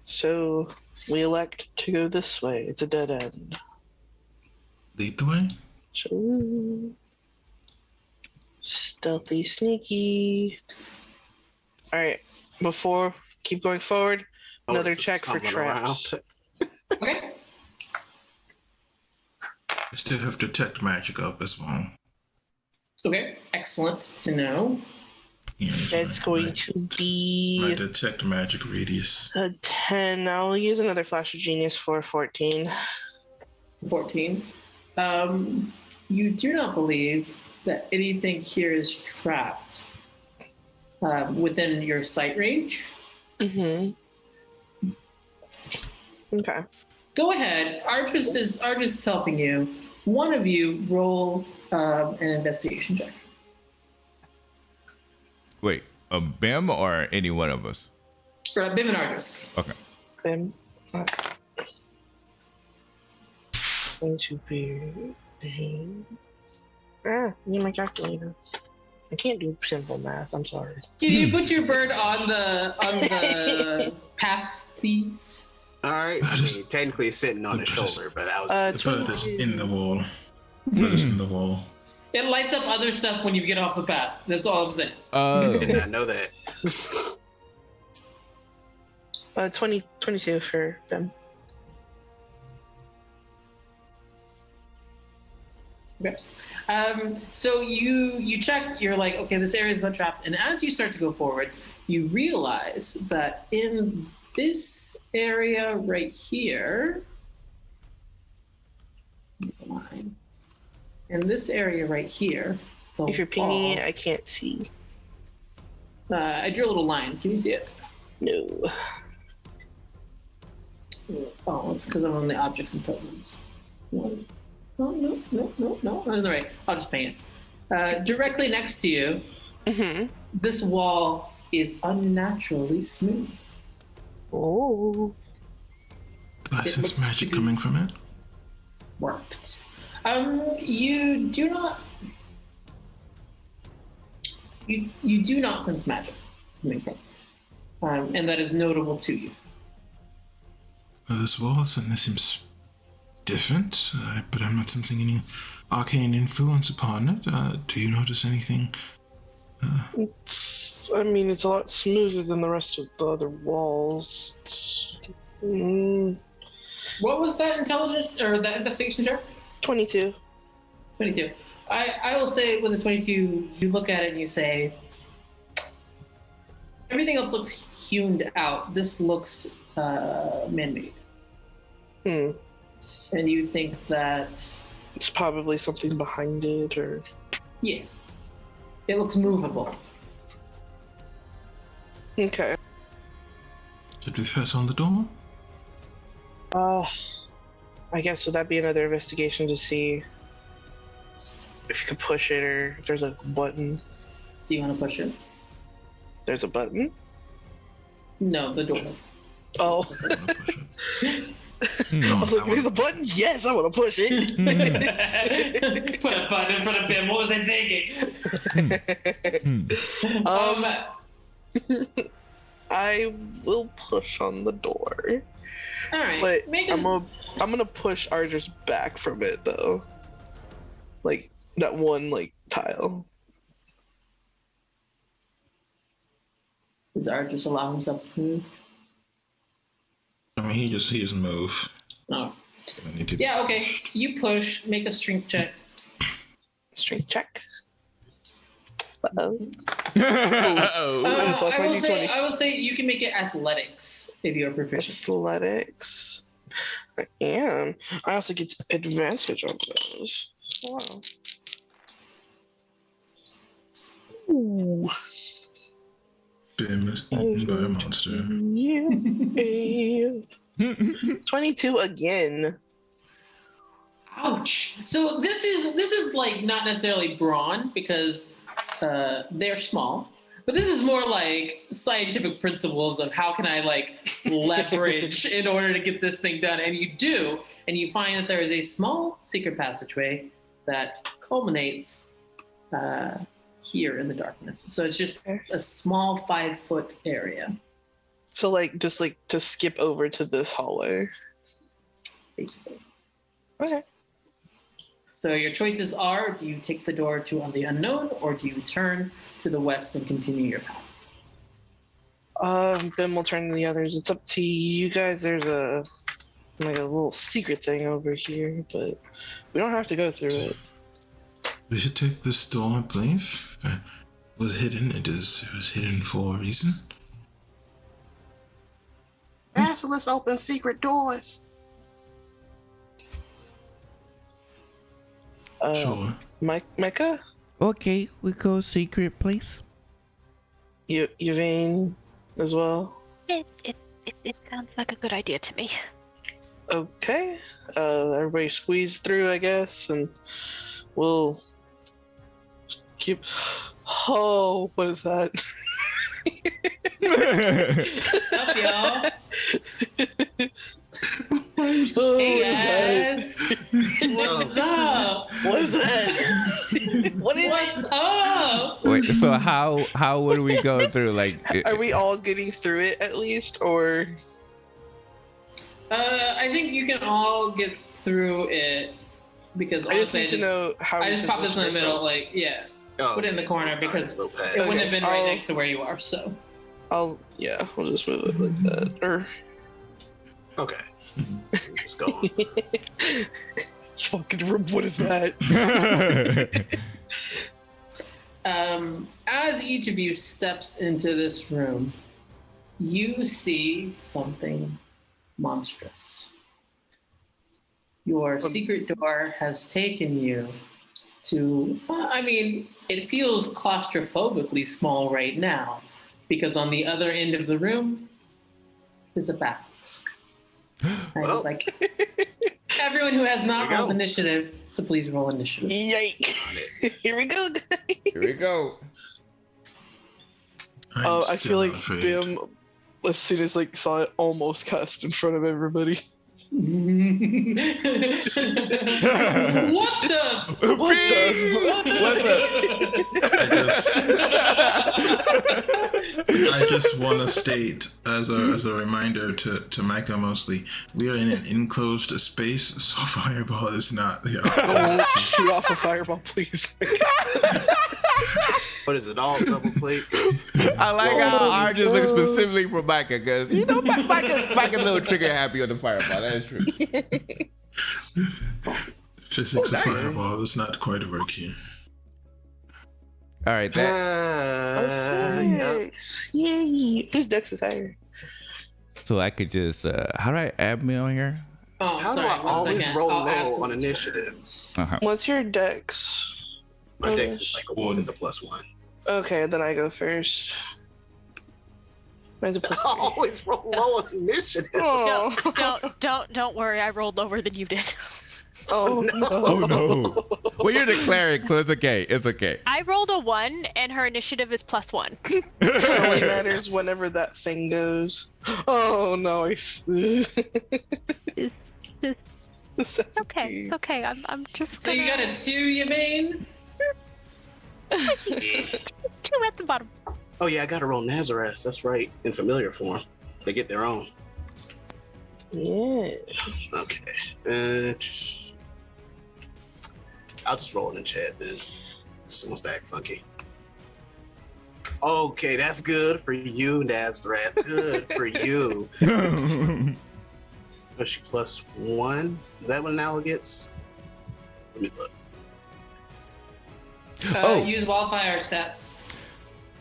So we elect to go this way. It's a dead end. Lead the way? So stealthy, sneaky. Alright, before keep going forward, another Otis is check for stumbling traps. around. Okay. I still have detect magic up as well. Okay. Excellent to know. Yeah, It's going to my be detect magic radius. a 10. I'll use another flash of genius for 14. 14. You do not believe that anything here is trapped within your sight range. Mm-hmm. Okay. Go ahead. Argus is helping you. One of you roll an investigation check. Wait, a Bim or any one of us? Bim and Argus. Okay. Then going to be need my calculator. I can't do simple math. I'm sorry. Can you put your bird on the path, please? All right. I mean, technically it's sitting on his shoulder, but I was The bird is in the wall. The bird is in the wall. It lights up other stuff when you get off the path. That's all I'm saying. did not know that. 22 for them. Okay. So you check, you're like, okay, this area is not trapped. And as you start to go forward, you realize that in this area right here, in this area right here, If you're pinging it, I can't see. I drew a little line. Can you see it? No. Oh, it's because I'm on the objects and tokens. No. That wasn't right. I'll just paint it. Directly next to you, this wall is unnaturally smooth. Oh. Licensed magic coming from it? Worked. You do not. You do not sense magic coming from it, and that is notable to you. Well, this wall certainly seems different, but I'm not sensing any arcane influence upon it. Do you notice anything? It's a lot smoother than the rest of the other walls. What was that intelligence or that investigation check? 22. 22. I will say with the 22, you look at it and you say, everything else looks hewn out. This looks man-made. And you think that it's probably something behind it, or yeah, it looks movable. Okay. Should we press on the door? I guess would that be another investigation to see if you could push it or if there's a button? Do you want to push it? There's a button? No, the door. Oh. I want to push it. I was like, there's a button? Yes, I want to push it. Put a button in front of Bim. What was I thinking? I will push on the door. All right. But I'm gonna push Argus back from it though. Like that one tile. Does Argus allow himself to move? I mean, he just move. Oh. Yeah, okay. You push, make a strength check. Strength check. Uh-oh. I will say you can make it athletics if you're proficient. Athletics. I am. I also get advantage on those. Wow. Ooh. Bim is eaten by a monster. Yeah. 22 again. Ouch. So this is like not necessarily brawn because they're small, but this is more like scientific principles of how can I leverage in order to get this thing done. And you do, and you find that there is a small secret passageway that culminates here in the darkness. So it's just a small 5-foot area. So just to skip over to this hallway. Basically. Okay. So your choices are, do you take the door to the unknown, or do you turn to the west and continue your path? Then we'll turn to the others. It's up to you guys. There's a little secret thing over here, but we don't have to go through it. We should take this door, I believe. It was hidden. It was hidden for a reason. So let's open secret doors. Sure. Micah? Okay, we go secret place. Yvain as well? It sounds like a good idea to me. Okay. Everybody squeeze through, I guess, and we'll keep... Oh, what is that? Up, y'all. Hey guys. What's up? What is that? What's up? Wait, so how would we go through? Are we all getting through it at least, or? I think you can all get through it because I just need to know how. I just pop this in the middle, put it in the corner because it wouldn't have been right next to where you are. So. We'll just move it like that. Or. Okay. Let's go. Fucking room. What is that? As each of you steps into this room, you see something monstrous. Your secret door has taken you to, it feels claustrophobically small right now, because on the other end of the room is a basilisk. I was like, everyone who has not rolled initiative, so please roll initiative. Yike! Here we go, guys. Here we go. I feel like Bim, as soon as saw it, almost cast in front of everybody. What the? I just want to state as a reminder to Micah mostly, we are in an enclosed space, so fireball is not the Oh, shoot off a fireball, please. What is it, all double plate? I like how Arjun looks specifically for Micah, because Micah's a little trigger happy on the fireball. That is true. Physics of fireball does not quite work here. All right, Yay! Whose dex is higher? So I could just how do I add me on here? Oh, How sorry, do I always second. roll I'll add low some on to initiative? What's your dex? My dex is like a 1 is a +1. Okay, then I go first. Mine's a +3. I always roll low on initiative. Oh. Don't worry. I rolled lower than you did. Oh no! Oh no! Well, you're the cleric, so it's okay. It's okay. I rolled a 1, and her initiative is +1. It only matters whenever that thing goes. Oh no! It's okay. Okay. I'm just. So you got a 2, Yvain? 2 at the bottom. Oh yeah, I gotta roll Nazareth. That's right, in familiar form. They get their own. Yeah. Okay. I'll just roll it in chat then. Someone's to act funky. Okay, that's good for you, Nazareth. Good for you. Was she +1? Is that what now gets? Let me look. Use wildfire stats.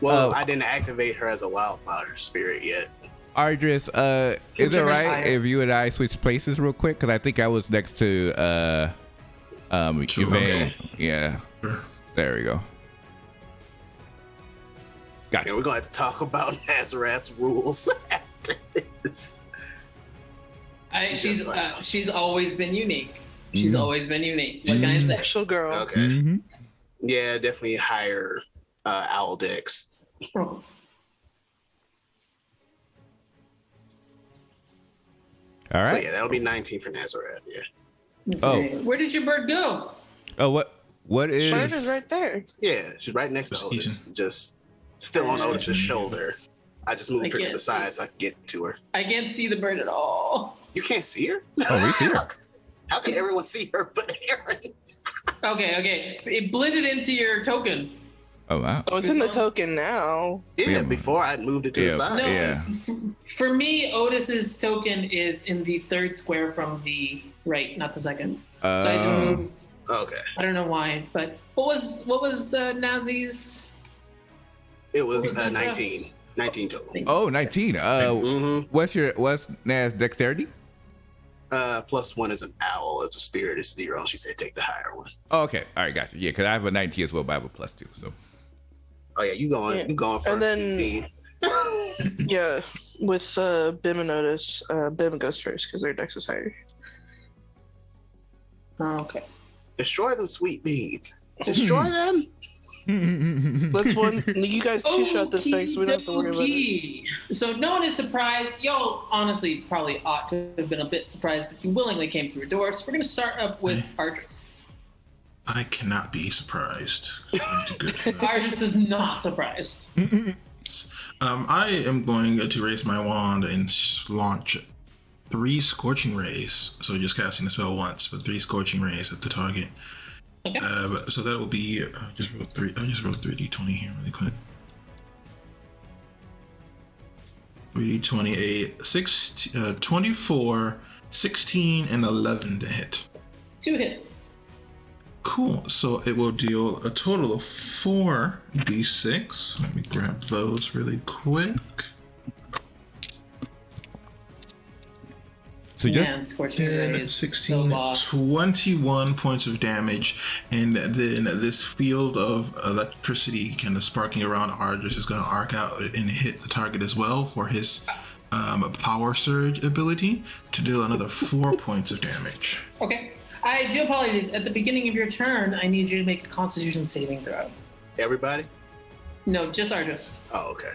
Well, I didn't activate her as a wildfire spirit yet. Ardris, is it right if you and I switch places real quick? Because I think I was next to Yvain. Yeah. Sure. There we go. Gotcha. Yeah, we're gonna have to talk about Nazareth's rules after this. She's always been unique. She's always been unique. What can I say? Special girl. Okay. Mm-hmm. Yeah, definitely higher owl dex. Oh. All right. So yeah, that'll be 19 for Nazareth. Yeah. Okay. Where did your bird go? Oh, what is? Bird is right there. Yeah, she's right next to Otis. Just still on Otis's shoulder. I just moved her to the side so I can get to her. I can't see the bird at all. You can't see her? Oh, we see her. How can everyone see her but Aaron? Okay. It blended into your token. Oh wow. Oh, it's in the token now. Yeah, before I moved it to the side. No, Yeah. For me, Otis's token is in the 3rd square from the right, not the 2nd. So I had to move. Okay. I don't know why, but what was Nazi's? It was What was 19. 19 total. Oh, 19. What's Nas dexterity? +1 is an owl. As a spirit is 0. She said take the higher one. Oh, okay. All right, gotcha. Yeah, because I have a 19 as well, but I have a +2. So. Oh yeah, you going first. And then, Dean. yeah, with Bim and Otis, Bim goes first because their dex is higher. Oh, okay. Destroy them, sweet bean. Destroy them. Let's one. You guys two-shot this thing, so we don't have to worry about it. So no one is surprised. Y'all honestly probably ought to have been a bit surprised, but you willingly came through a door. So we're going to start up with Ardris. I cannot be surprised. Ardris is not surprised. I am going to raise my wand and launch 3 scorching rays. So just casting the spell once, but 3 scorching rays at the target. Okay. So that will be just roll 3. I just rolled 3d20 here really quick. 3d20, 24, 16, and 11 to hit. 2 hit. Cool. So it will deal a total of 4d6. Let me grab those really quick. So So just Man, Scorching Ray 10, is 16, so boss. 21 points of damage, and then this field of electricity kind of sparking around Ardris is going to arc out and hit the target as well for his power surge ability to deal another 4 points of damage. Okay. I do apologize. At the beginning of your turn, I need you to make a Constitution saving throw. Everybody? No, just Ardris. Oh, okay.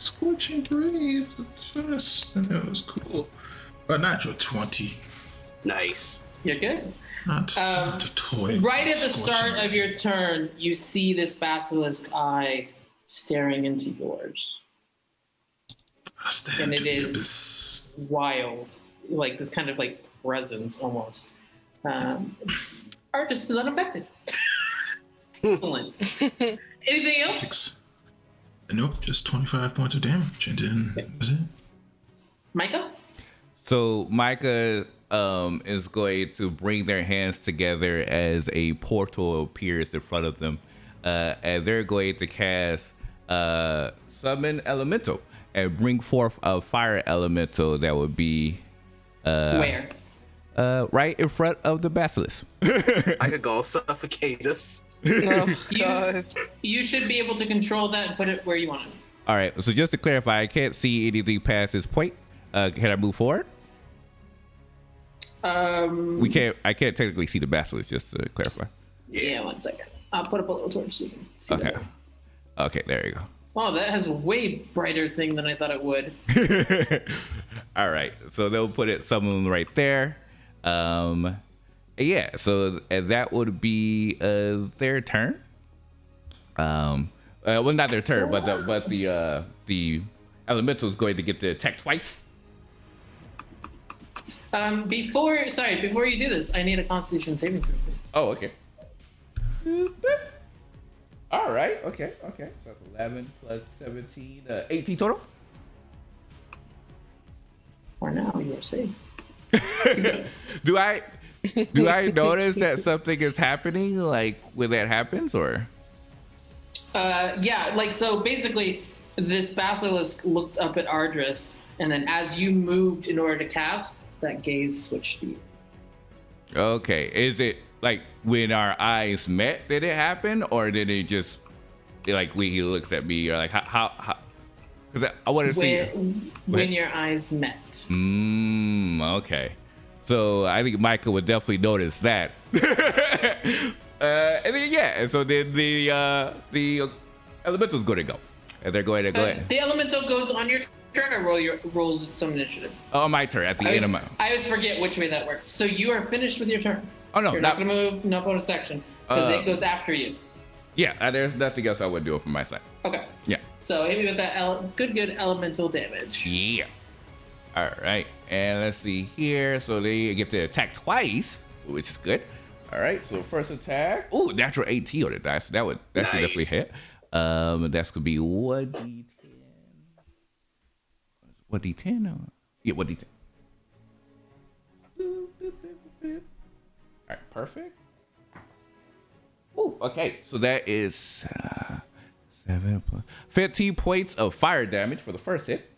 Scorching Ray, that was cool. A natural 20. Nice. You're good. Not a toy. Right at the Scorching start of Ray. your turn, you see this basilisk eye staring into yours. I stand And it to the is abyss. wild, like this kind of like presence almost. Ardris is unaffected. Excellent. Anything else? 6. Nope, just 25 points of damage, and then that's it. Micah? So Micah is going to bring their hands together as a portal appears in front of them, and they're going to cast Summon Elemental and bring forth a fire elemental that would be Where? right in front of the basilisk. I could go suffocate us. Oh, God. You should be able to control that and put it where you want it. All right. So just to clarify, I can't see anything past this point. Can I move forward? We can't. I can't technically see the basilisk. Just to clarify. Yeah, 1 second. I'll put up a little torch so you can see Okay. that. Okay. There you go. Oh, that has a way brighter thing than I thought it would. All right. So they'll put it someone right there. Yeah. So that would be their turn. Well, not their turn, but the elemental is going to get to attack twice. Before you do this, I need a Constitution saving throw, please. Oh, okay. All right. Okay. So that's 11 plus 17, 18 total. For now, you are safe. Do I notice that something is happening like when that happens, or? Yeah, like so basically this basilisk looked up at Ardris, and then as you moved in order to cast, that gaze switched to you. Okay. Is it like when our eyes met, did it happen, or did it just like when he looks at me, or like how? Because I want to see when your eyes met. Okay. So I think Michael would definitely notice that. And then and so then the elemental's going to go, and they're going to go ahead. The elemental goes on your turn, or rolls some initiative. Oh, my turn at the end of my. I always forget which way that works. So you are finished with your turn. Oh no, You're not gonna move, no bonus action, because it goes after you. Yeah, there's nothing else I would do from my side. Okay. Yeah. So hit me with that good elemental damage. Yeah. All right, and let's see here. So they get to attack twice, which is good. All right, so first attack. Oh, natural 18 on the dice. So that should definitely hit. That's gonna be 1d10. 1d10. Yeah, 1d10. All right, perfect. Oh, okay. So that is 7 plus 15 points of fire damage for the first hit.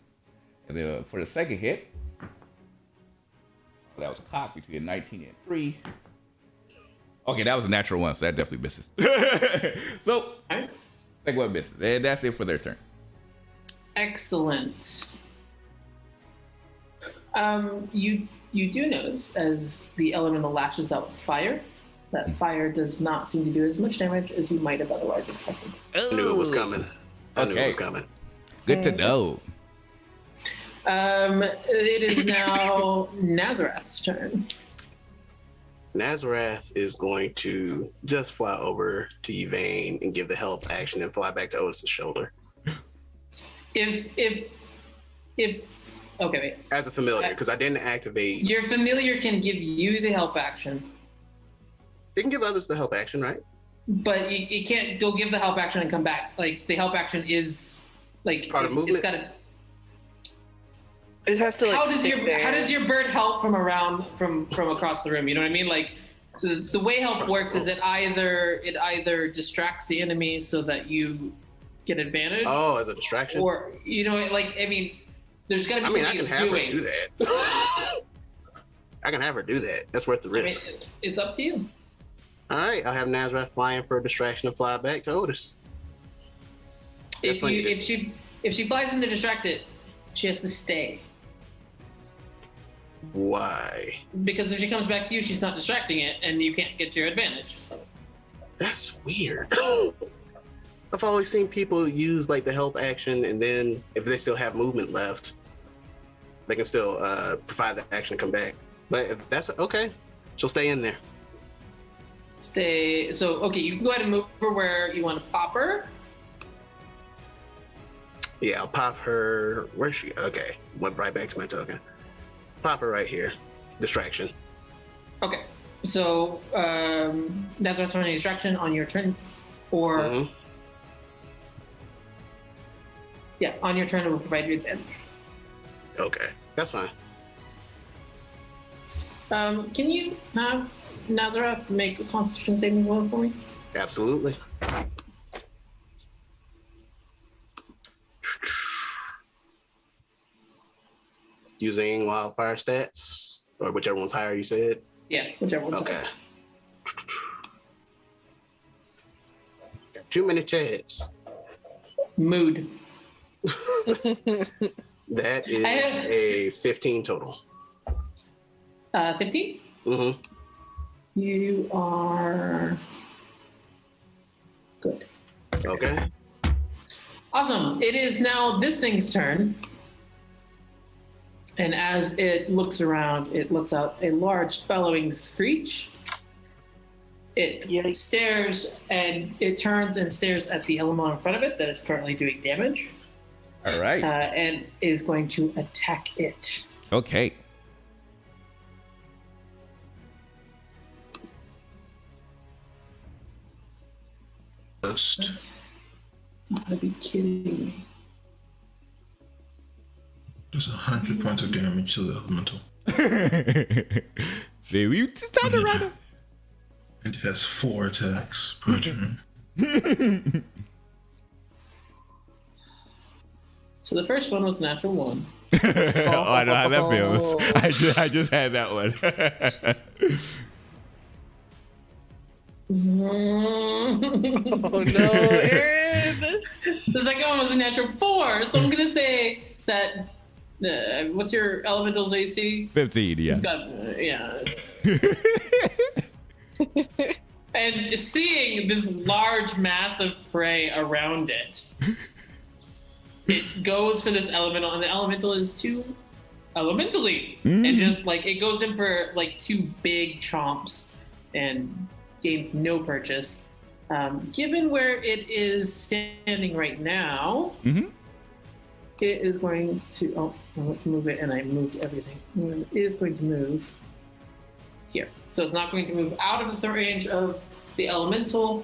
And then for the second hit, that was a cock between 19 and 3. Okay, that was a natural 1, so that definitely misses. So, second one misses. And that's it for their turn. Excellent. You do notice as the elemental lashes out with fire, that fire does not seem to do as much damage as you might have otherwise expected. I knew it was coming. I knew it was coming. Good to know. It is now Nazareth's turn. Nazareth is going to just fly over to Yvain and give the health action and fly back to Otis's shoulder. Okay, wait. As a familiar, because I didn't activate. Your familiar can give you the help action, It can give others the help action, right? but you can't go give the help action and come back. Like the help action is like part of movement. It's got to. It has to like. How does your bird help from across the room? You know what I mean? Like the way help works is it either distracts the enemy so that you get advantage. Oh, as a distraction. Or like I mean, There's got to be I mean, I something can it's have doing. her do that. I can have her do that. That's worth the risk. I mean, it's up to you. All right, I'll have Nazareth fly in for a distraction and fly back to Otis. If she flies in to distract it, she has to stay. Why? Because if she comes back to you, she's not distracting it, and you can't get your advantage. That's weird. I've always seen people use like the help action, and then if they still have movement left, they can still provide the action and come back. But if that's okay, she'll stay in there. Stay. So, okay, you can go ahead and move her where you want to pop her. Yeah, I'll pop her. Where's she? Okay, went right back to my token. Pop her right here. Distraction. Okay. So, that's what's on a distraction on your turn. Or, yeah, on your turn, it will provide you advantage. Okay, that's fine. Can you have Nazareth make a Constitution saving throw for me? Absolutely. Using wildfire stats, or whichever one's higher, you said? Yeah, whichever one's Okay. higher. 2 minute chats. Mood. That is a 15 total. 15? Mm-hmm. You are good. Okay. Awesome. It is now this thing's turn. And as it looks around, it lets out a large bellowing screech. It stares and it turns and stares at the elemental in front of it that is currently doing damage. All right. And is going to attack it. Okay. First, You gotta be kidding me. does 100 points of damage to the elemental. Baby, you just tell the runner. It has 4 attacks per turn. So the first one was natural 1. Oh, I know how that feels. I just had that one. Oh no, Aaron! The second one was a natural 4. So I'm gonna say that. What's your elemental's AC? 15, yeah. It's got yeah. And seeing this large mass of prey around it, it goes for this elemental, and the elemental is too elementally, and just like it goes in for like 2 big chomps and gains no purchase. Given where it is standing right now, it is going to. Oh, let's move it, and I moved everything. It is going to move here, so it's not going to move out of the range of the elemental.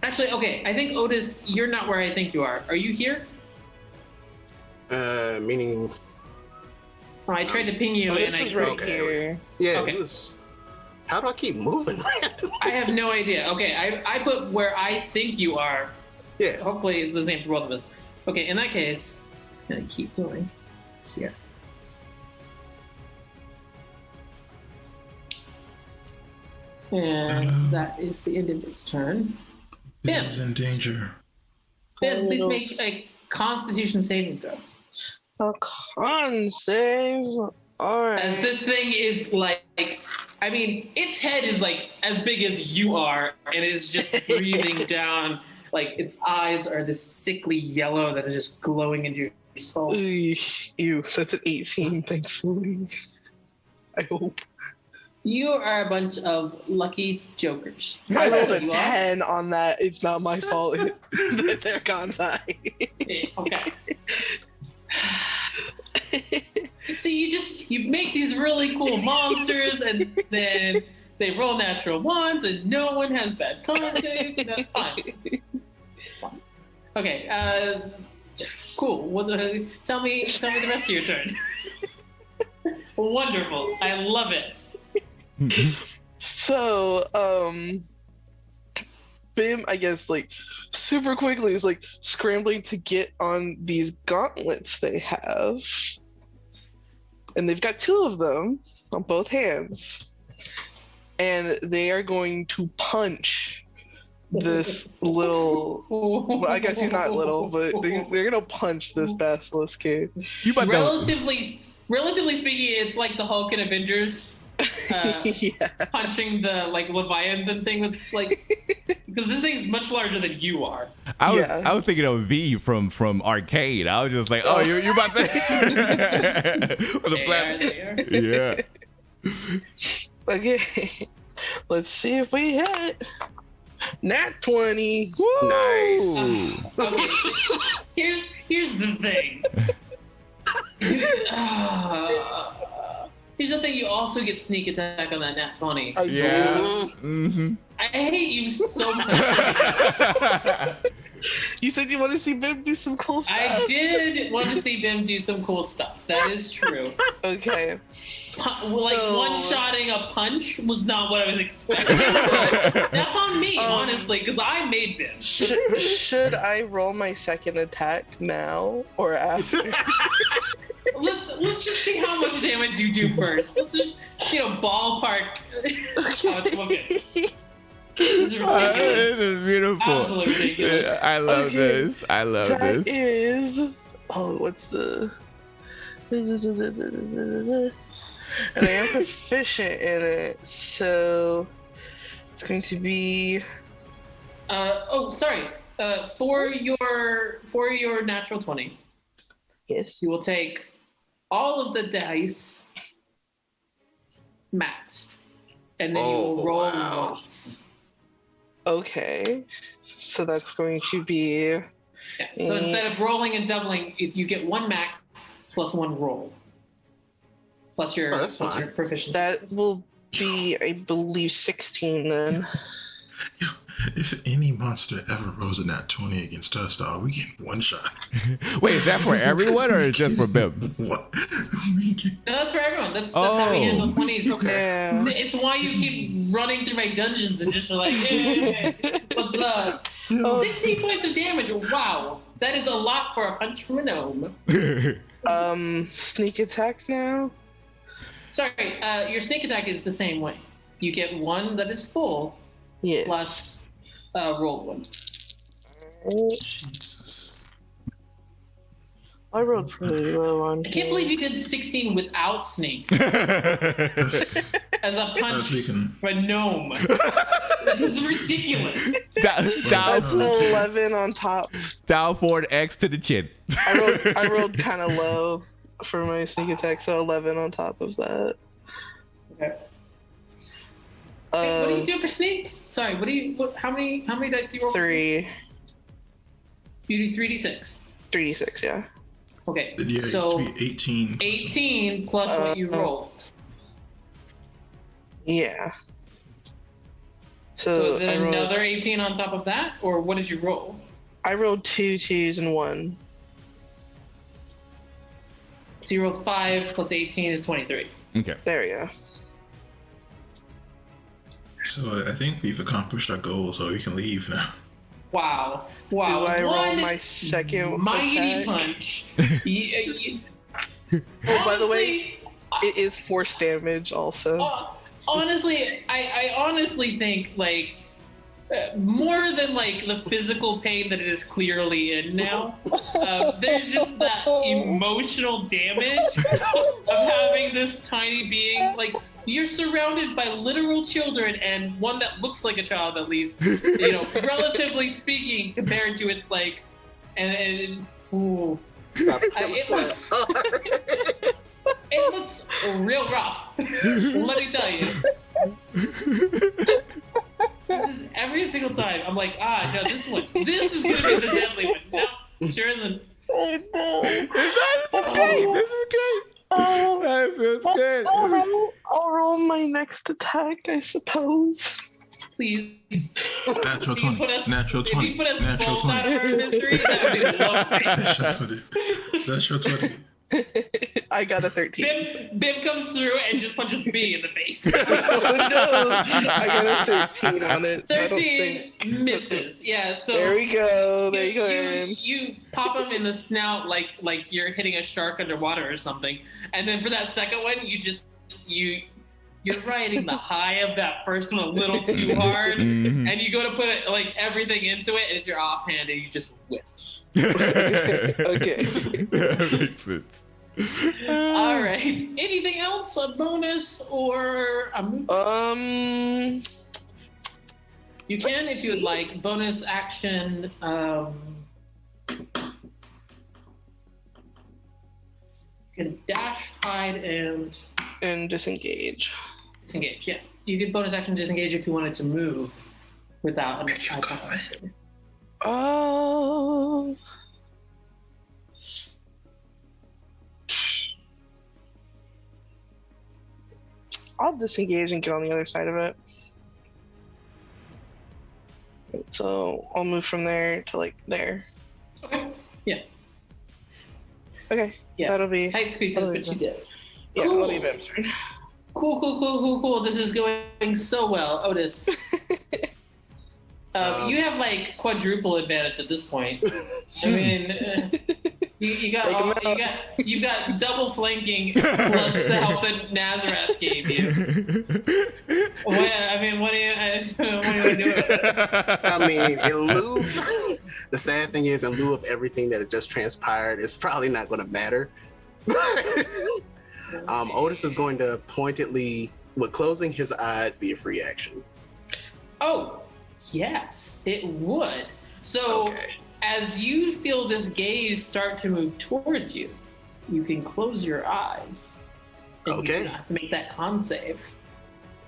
Actually, okay. I think Otis, you're not where I think you are. Are you here? Meaning. Oh, I tried to ping you, and I right here. Yeah, Okay. it was. How do I keep moving randomly? I have no idea. Okay, I put where I think you are. Yeah. Hopefully, it's the same for both of us. Okay, in that case, it's gonna keep going here. And that is the end of its turn. Bim. It's in danger. Ben, please make a Constitution saving throw. A con save. Alright. As this thing is like, I mean, its head is like as big as you are, and it is just breathing down. Like its eyes are this sickly yellow that is just glowing into your skull. Ew, that's an 18, thankfully. I hope. You are a bunch of lucky jokers. I rolled a You are? 10 on that. It's not my fault that they're Kansai. Okay. See, you make these really cool monsters, and then they roll natural ones, and no one has bad con saves, and that's fine. It's fine. Okay. Cool. Tell me the rest of your turn. Wonderful. I love it. So, Bim, I guess, like, super quickly is, like, scrambling to get on these gauntlets they have. And they've got 2 of them on both hands. And they are going to punch this little... Well, I guess he's not little, but they're going to punch this basilisk kid. You about Relatively speaking, it's like the Hulk in Avengers. Yeah. Punching the like Leviathan thing that's like because this thing's much larger than you are. I was thinking of V from Arcade. I was just like, oh, you're about to They are. Yeah. Okay. Let's see if we hit. Nat 20. Woo! Nice. Okay, so here's the thing. Here's the thing, you also get sneak attack on that nat 20. Yeah. Mm-hmm. I hate you so much. You said you want to see Bim do some cool stuff. I did want to see Bim do some cool stuff. That is true. Okay. One-shotting a punch was not what I was expecting. That's on me, honestly, because I made Bim. Should I roll my second attack now or after? Let's just see how much damage you do first. Let's just, ballpark how it's looking. This is ridiculous. This is beautiful. Absolutely ridiculous. I love this. I love That this. is... Oh, what's the... And I am proficient in it, so... It's going to be... Sorry. For your natural 20, Yes. you will take all of the dice maxed, and then you will roll once. Okay. So that's going to be... Yeah. So instead of rolling and doubling, you get 1 max plus 1 roll. Plus your proficiency. That will be, I believe, 16 then. Yo, if any monster ever rolls a nat 20 against us, dog, we get 1 shot. Wait, is that for everyone or is just for Bim? What? No, that's for everyone. That's how we handle 20s. Yeah. It's why you keep running through my dungeons and just like, hey, what's up? 16 points of damage. Wow. That is a lot for a punch from a gnome. Sneak attack now? Sorry, your sneak attack is the same way. You get 1 that is full, Yes. plus rolled 1. Jesus. I rolled pretty low on I can't believe you did 16 without sneak That's, as a punch freaking... for a gnome. This is ridiculous. That's 11 on top. Down forward X to the chin. I rolled kind of low for my sneak attack, so 11 on top of that. Okay. Wait, what do you do for sneak? Sorry, how many dice do you roll? 3. You do 3d6. 3d6, yeah. Okay, Yeah, so it should be 18. 18 plus what you rolled. Yeah. So is it I rolled- another 18 on top of that, or what did you roll? I rolled 2 2s and 1. So you rolled 5 plus 18 is 23. Okay. There we go. So I think we've accomplished our goal, so we can leave now. Wow. Do I roll One my second mighty attack? punch. By the way, it is force damage also. Honestly, I honestly think like more than like the physical pain that it is clearly in now. There's just that emotional damage of having this tiny being. Like you're surrounded by literal children and one that looks like a child, at least, relatively speaking, compared to its like, ooh. It looks real rough. Let me tell you. This is every single time. I'm like, no, this is gonna be the deadly one. No, sure isn't. Oh no! This is great. This is great. That feels good. I'll roll my next attack, I suppose. Please. Natural 20. Natural If 20. you put us Natural both out 20. of our misery, that would be lovely. Natural 20. Natural 20. I got a 13. Bim comes through and just punches B in the face. Oh no! I got a 13 on it. 13 misses. Yeah, so there we go. There you go, Aaron. You pop him in the snout like you're hitting a shark underwater or something, and then for that second one, you're riding the high of that first one a little too hard, and you go to put it like everything into it, and it's your offhand, and you just whiff. Okay. That makes sense. All right. Anything else? A bonus or a move? You can, if you would like, bonus action. You can dash, hide, and disengage. Disengage, yeah. You could bonus action disengage if you wanted to move without an attack. Oh. I'll disengage and get on the other side of it. So I'll move from there to like there. Okay. Yeah. Okay. Yeah. That'll be tight squeezes, but you did. Yeah, Cool. that'll be Bim's turn. Cool. This is going so well, Otis. You have like quadruple advantage at this point. I mean, you've got double flanking plus the help that Nazareth gave you. What are you doing? I mean, in lieu, the sad thing is, in lieu of everything that has just transpired, it's probably not going to matter. Otis is going to pointedly, with closing his eyes, be a free action. Oh, yes, it would. So, as you feel this gaze start to move towards you, you can close your eyes. And you have to make that con save.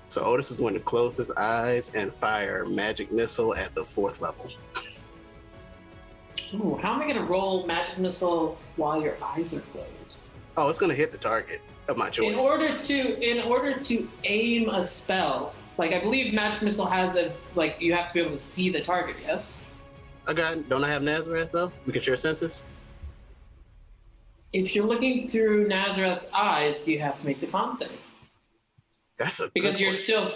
So Otis is going to close his eyes and fire magic missile at the 4th level. Ooh, how am I going to roll magic missile while your eyes are closed? Oh, it's going to hit the target of my choice. In order to aim a spell, like I believe magic missile has you have to be able to see the target. Yes. Don't I have Nazareth though? We can share senses. If you're looking through Nazareth's eyes, do you have to make the con save? That's a because you're still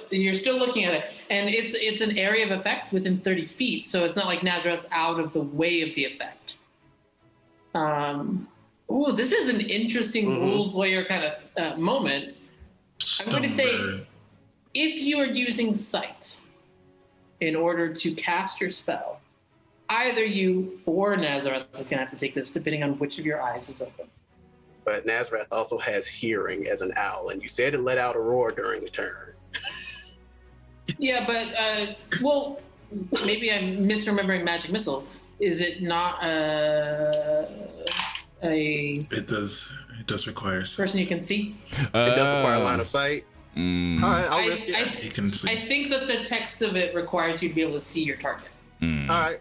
looking at it, and it's an area of effect within 30 feet, so it's not like Nazareth's out of the way of the effect. This is an interesting rules lawyer kind of moment. I'm going to say, if you are using sight in order to cast your spell, either you or Nazareth is going to have to take this, depending on which of your eyes is open. But Nazareth also has hearing as an owl, and you said it let out a roar during the turn. Yeah, but, maybe I'm misremembering Magic Missile. Is it not It does require person you can see? It does require line of sight. All right, I'll risk it. You can see. I think that the text of it requires you to be able to see your target. All right.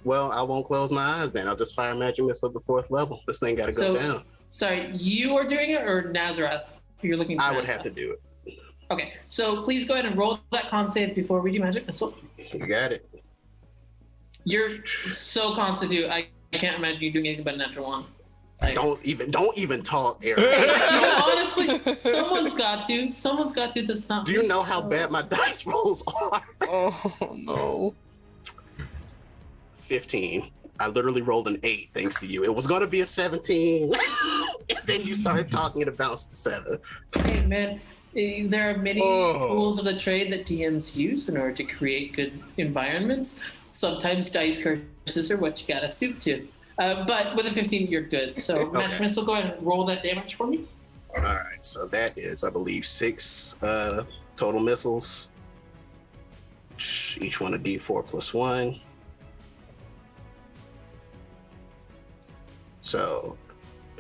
Well, I won't close my eyes then. I'll just fire magic missile at the 4th level. This thing got to go down. Sorry, you are doing it or Nazareth? You're looking for I would Nazareth? have to do it. Okay, so please go ahead and roll that con save before we do magic missile. You got it. You're so constitute. I can't imagine you doing anything but a natural one. Like, don't even talk, Eric. Honestly, someone's got to stop. Do you know how bad my dice rolls are? Oh no. 15. I literally rolled an 8 thanks to you. It was going to be a 17. And then you started talking and it bounced to 7. Hey man, there are many rules of the trade that DMs use in order to create good environments. Sometimes dice curses are what you gotta stoop to. But with a 15, you're good. So Magic Missile, go ahead and roll that damage for me. All right, so that is, I believe, 6 total missiles. Each one a D4 plus 1. So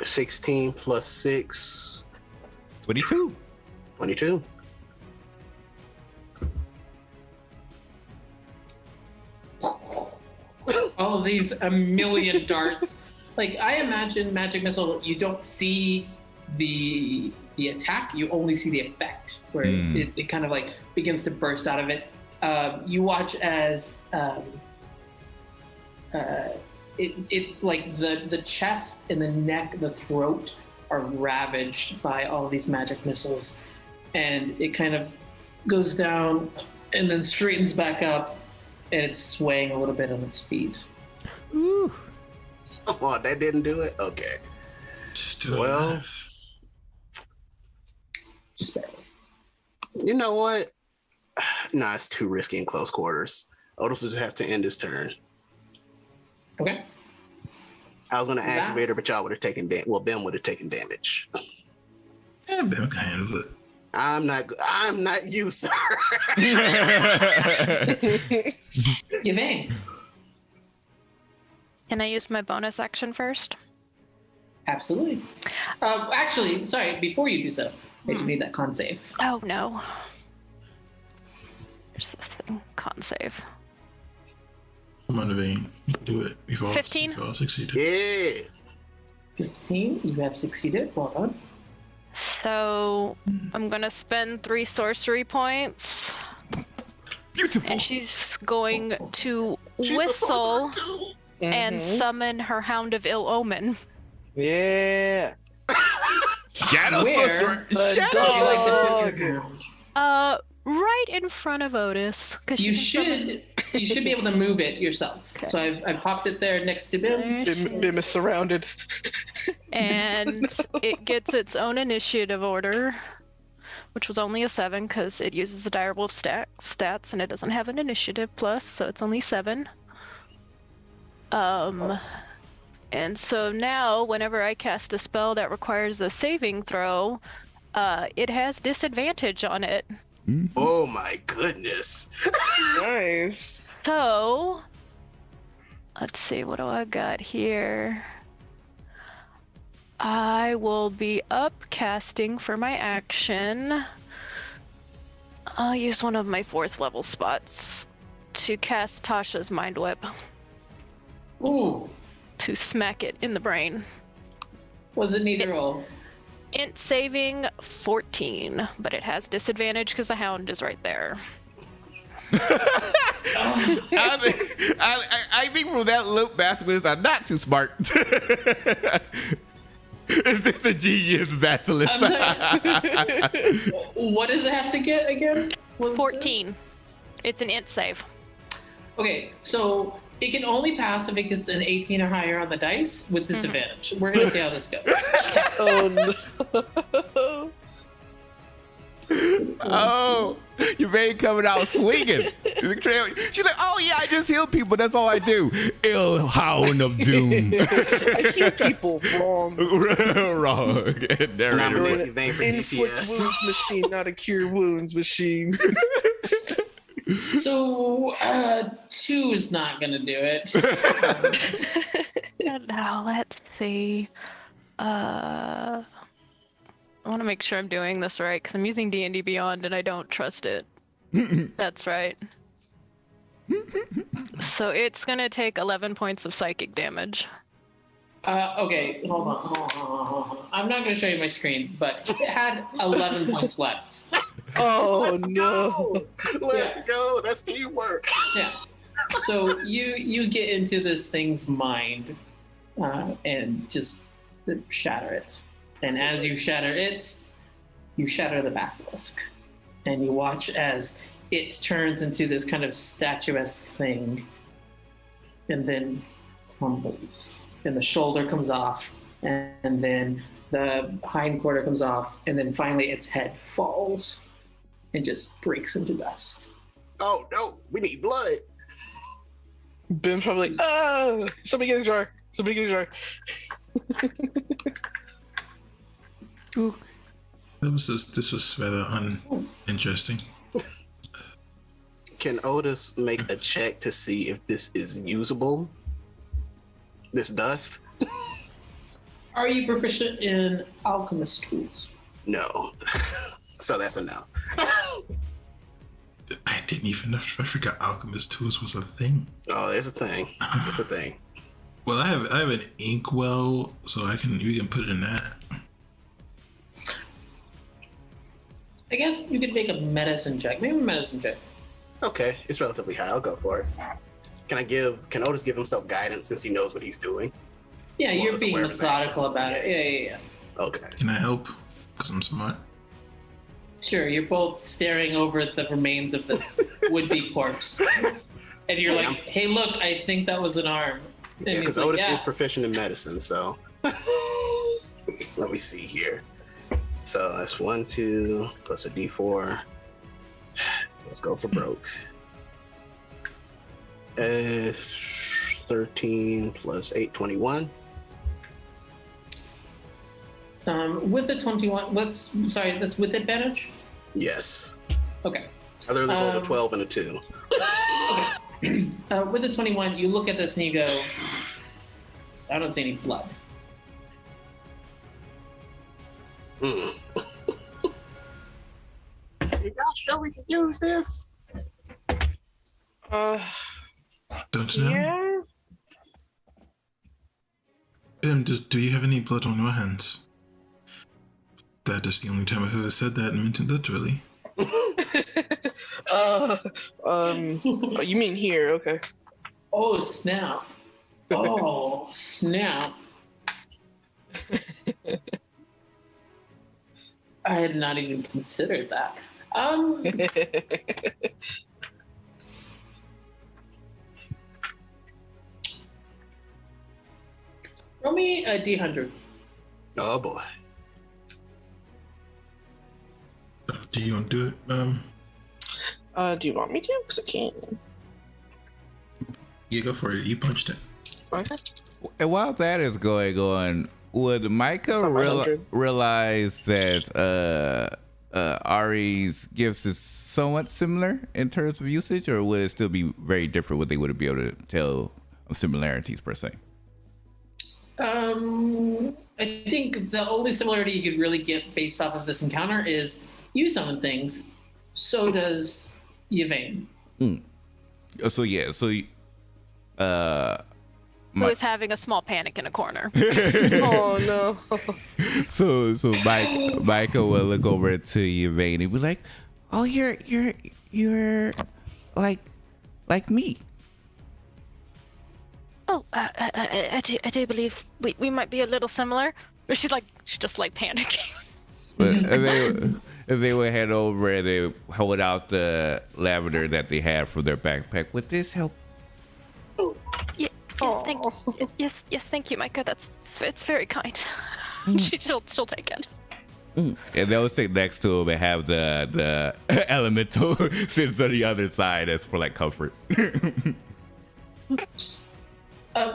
16 plus 6. 22. 22. All of these a million darts. Like I imagine Magic Missile, you don't see the attack, you only see the effect where it kind of like begins to burst out of it. You watch as it's like the chest and the neck, the throat are ravaged by all of these magic missiles, and it kind of goes down and then straightens back up, and it's swaying a little bit on its feet. Ooh. Oh, that didn't do it? Okay. Still Well, alive. Just barely. you know what? Nah, it's too risky in close quarters. Otis will just have to end his turn. Okay. I was going to That- activate her, but y'all would have taken damage. Well, Ben would have taken damage. Yeah, Ben can handle it. I'm not you, sir. Yvain. Can I use my bonus action first? Absolutely. Actually, sorry, before you do so, I do need that con save. Oh no. There's this thing. Con save. Come on, Vein. You can do it. We've all 15? We've all succeeded. Yeah. 15, you have succeeded. Well done. So I'm gonna spend 3 sorcery points. Beautiful. And she's going to She's a whistle sorcerer too. and Mhm. summon her Hound of Ill Omen. Yeah. Shadow Where? sorcerer. The Would you like to put dog. your hand? Right in front of Otis. 'Cause You she can summon- should be able to move it yourself. Okay. So I've popped it there next to Bim. Bim is surrounded. And it gets its own initiative order, which was only a 7 because it uses the direwolf stats and it doesn't have an initiative plus, so it's only 7. And so now whenever I cast a spell that requires a saving throw, it has disadvantage on it. Oh my goodness. Nice. So let's see, what do I got here? I will be upcasting for my action. I'll use one of my 4th level spots to cast Tasha's Mind Whip Ooh. to smack it in the brain. Was it need to roll? Int saving 14, but it has disadvantage because the hound is right there. I think from that loop, basilisks are not too smart. Is this a genius basilisk? I'm sorry. What does it have to get again? What was it? 14. It's an int save. Okay, so it can only pass if it gets an 18 or higher on the dice with disadvantage. We're gonna see how this goes. Oh no. Oh, you may coming out swinging. She's like, oh yeah, I just heal people. That's all I do. Ill hound of doom. I hear people wrong. Wrong. Narrator. Nominate Yvain for Inflict DPS. wounds machine, not a cure wounds machine. So 2 is not gonna do it. Now let's see. I want to make sure I'm doing this right because I'm using D&D Beyond and I don't trust it. That's right. So it's gonna take 11 points of psychic damage. Okay, hold on. I'm not gonna show you my screen, but it had 11 points left. Oh Let's no. go. Let's go. That's teamwork. Yeah. So you get into this thing's mind and just shatter it. And as you shatter it, you shatter the basilisk. And you watch as it turns into this kind of statuesque thing and then crumbles. And the shoulder comes off, and then the hind quarter comes off, and then finally its head falls and just breaks into dust. Oh no, we need blood. Ben's probably like, ah! Somebody get a jar. Somebody get a jar. This was rather uninteresting. Can Otis make a check to see if this is usable? This dust? Are you proficient in alchemist tools? No. So that's a no. I didn't even know. I forgot alchemist tools was a thing. Oh, there's a thing. It's a thing. Well, I have an inkwell, so you can put it in that. I guess you could make a medicine check. Maybe a medicine check. Okay, it's relatively high. I'll go for it. Can Otis give himself guidance since he knows what he's doing? Yeah, Well, you're it's being aware of his methodical action. about it. Yeah. Okay. Can I help? Because I'm smart. Sure, you're both staring over at the remains of this would-be corpse. And you're like, hey, look, I think that was an arm. Yeah, because like, Otis is proficient in medicine, so let me see here. So that's 1, 2, plus a D4. Let's go for broke. 13 plus 8, 21. With the 21, that's with advantage? Yes. Okay. Other than roll a 12 and a 2. Okay. With the 21, you look at this and you go, I don't see any blood. You guys sure we can use this? Don't you know? Yeah. Bim, do you have any blood on your hands? That is the only time I've ever said that and meant it literally. You mean here? Okay. Oh, snap. Oh, snap. I had not even considered that. Roll me a D100. Oh boy. Do you want to do it? Do you want me to? Because I can. Yeah, go for it. You punched it. Okay. And while that is going on, would Micah It's not 100. realize that Ari's gifts is somewhat similar in terms of usage, or would it still be very different? What they would be able to tell of similarities per se? I think the only similarity you could really get based off of this encounter is you summon things, so does Yvain. So yeah, Who is having a small panic in a corner. Oh no. so Micah will look over to Yvain and be like, "Oh, you're like me." Oh, I do believe we might be a little similar. But she's just like panicking. But if they would head over and they hold out the lavender that they have from their backpack, would this help? Yes, thank you, Micah. It's very kind. She'll take it. And they'll sit next to him and have the elemental sits on the other side as for like comfort.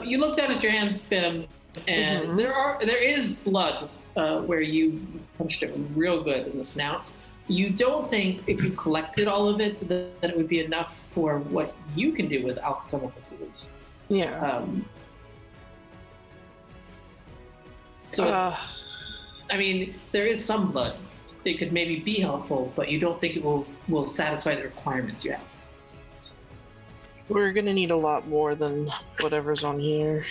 You look down at your hands, Bim, and there is blood where you punched it real good in the snout. You don't think if you collected all of it that it would be enough for what you can do with alchemical tools. Yeah. I mean, there is some blood. It could maybe be helpful, but you don't think it will satisfy the requirements you have. We're gonna need a lot more than whatever's on here.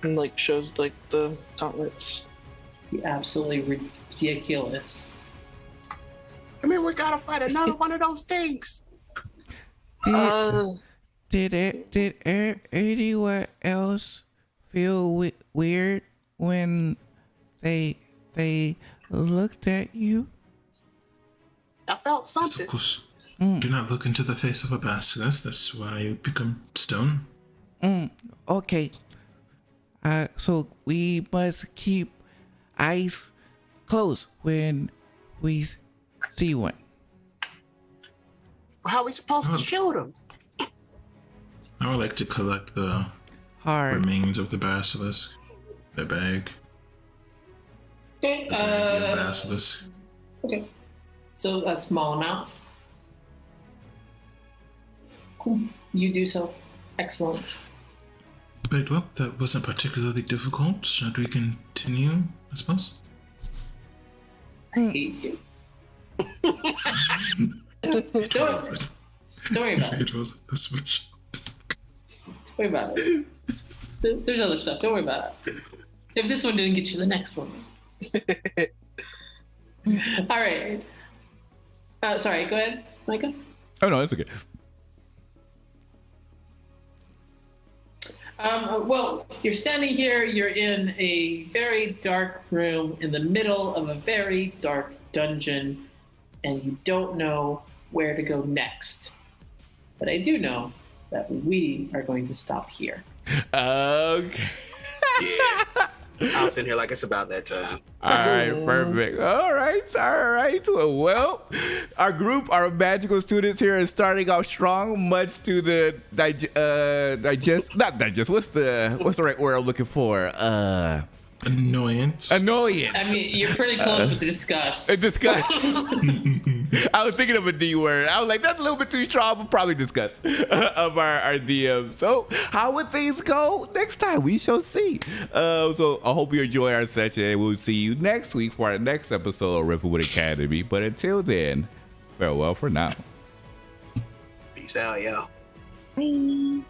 And shows the gauntlets. Be absolutely ridiculous. I mean, we gotta fight another one of those things. Did anyone else feel weird when they looked at you? I felt Yes, something. of course. Do not look into the face of a basilisk. That's why you become stone. Okay. So we must keep eyes closed when we see one. How are we supposed to shoot him? I would like to collect the remains of the basilisk. The bag. Okay. The bag of basilisk. Okay. So a small amount. Cool. You do so. Excellent. Right, well, that wasn't particularly difficult. Should we continue, I suppose? I hate you. Don't worry about it. It wasn't this much. Don't worry about it. There's other stuff. Don't worry about it. If this one didn't get you, the next one. All right. Sorry, go ahead, Micah. Oh no, it's okay. Well, you're standing here. You're in a very dark room in the middle of a very dark dungeon, and you don't know where to go next. But I do know that we are going to stop here. Okay. Yeah. I'll sit here like it's about that time. All right, perfect. All right. Well, our magical students here is starting out strong, much to the what's the right word I'm looking for? Annoyance. I mean, you're pretty close with the disgust. Disgust. I was thinking of a D word. I was like, that's a little bit too strong, but probably disgust of our DM. So how would things go next time? We shall see. So I hope you enjoy our session. We'll see you next week for our next episode of Rivenwood Academy. But until then, farewell for now. Peace out, y'all. Bye.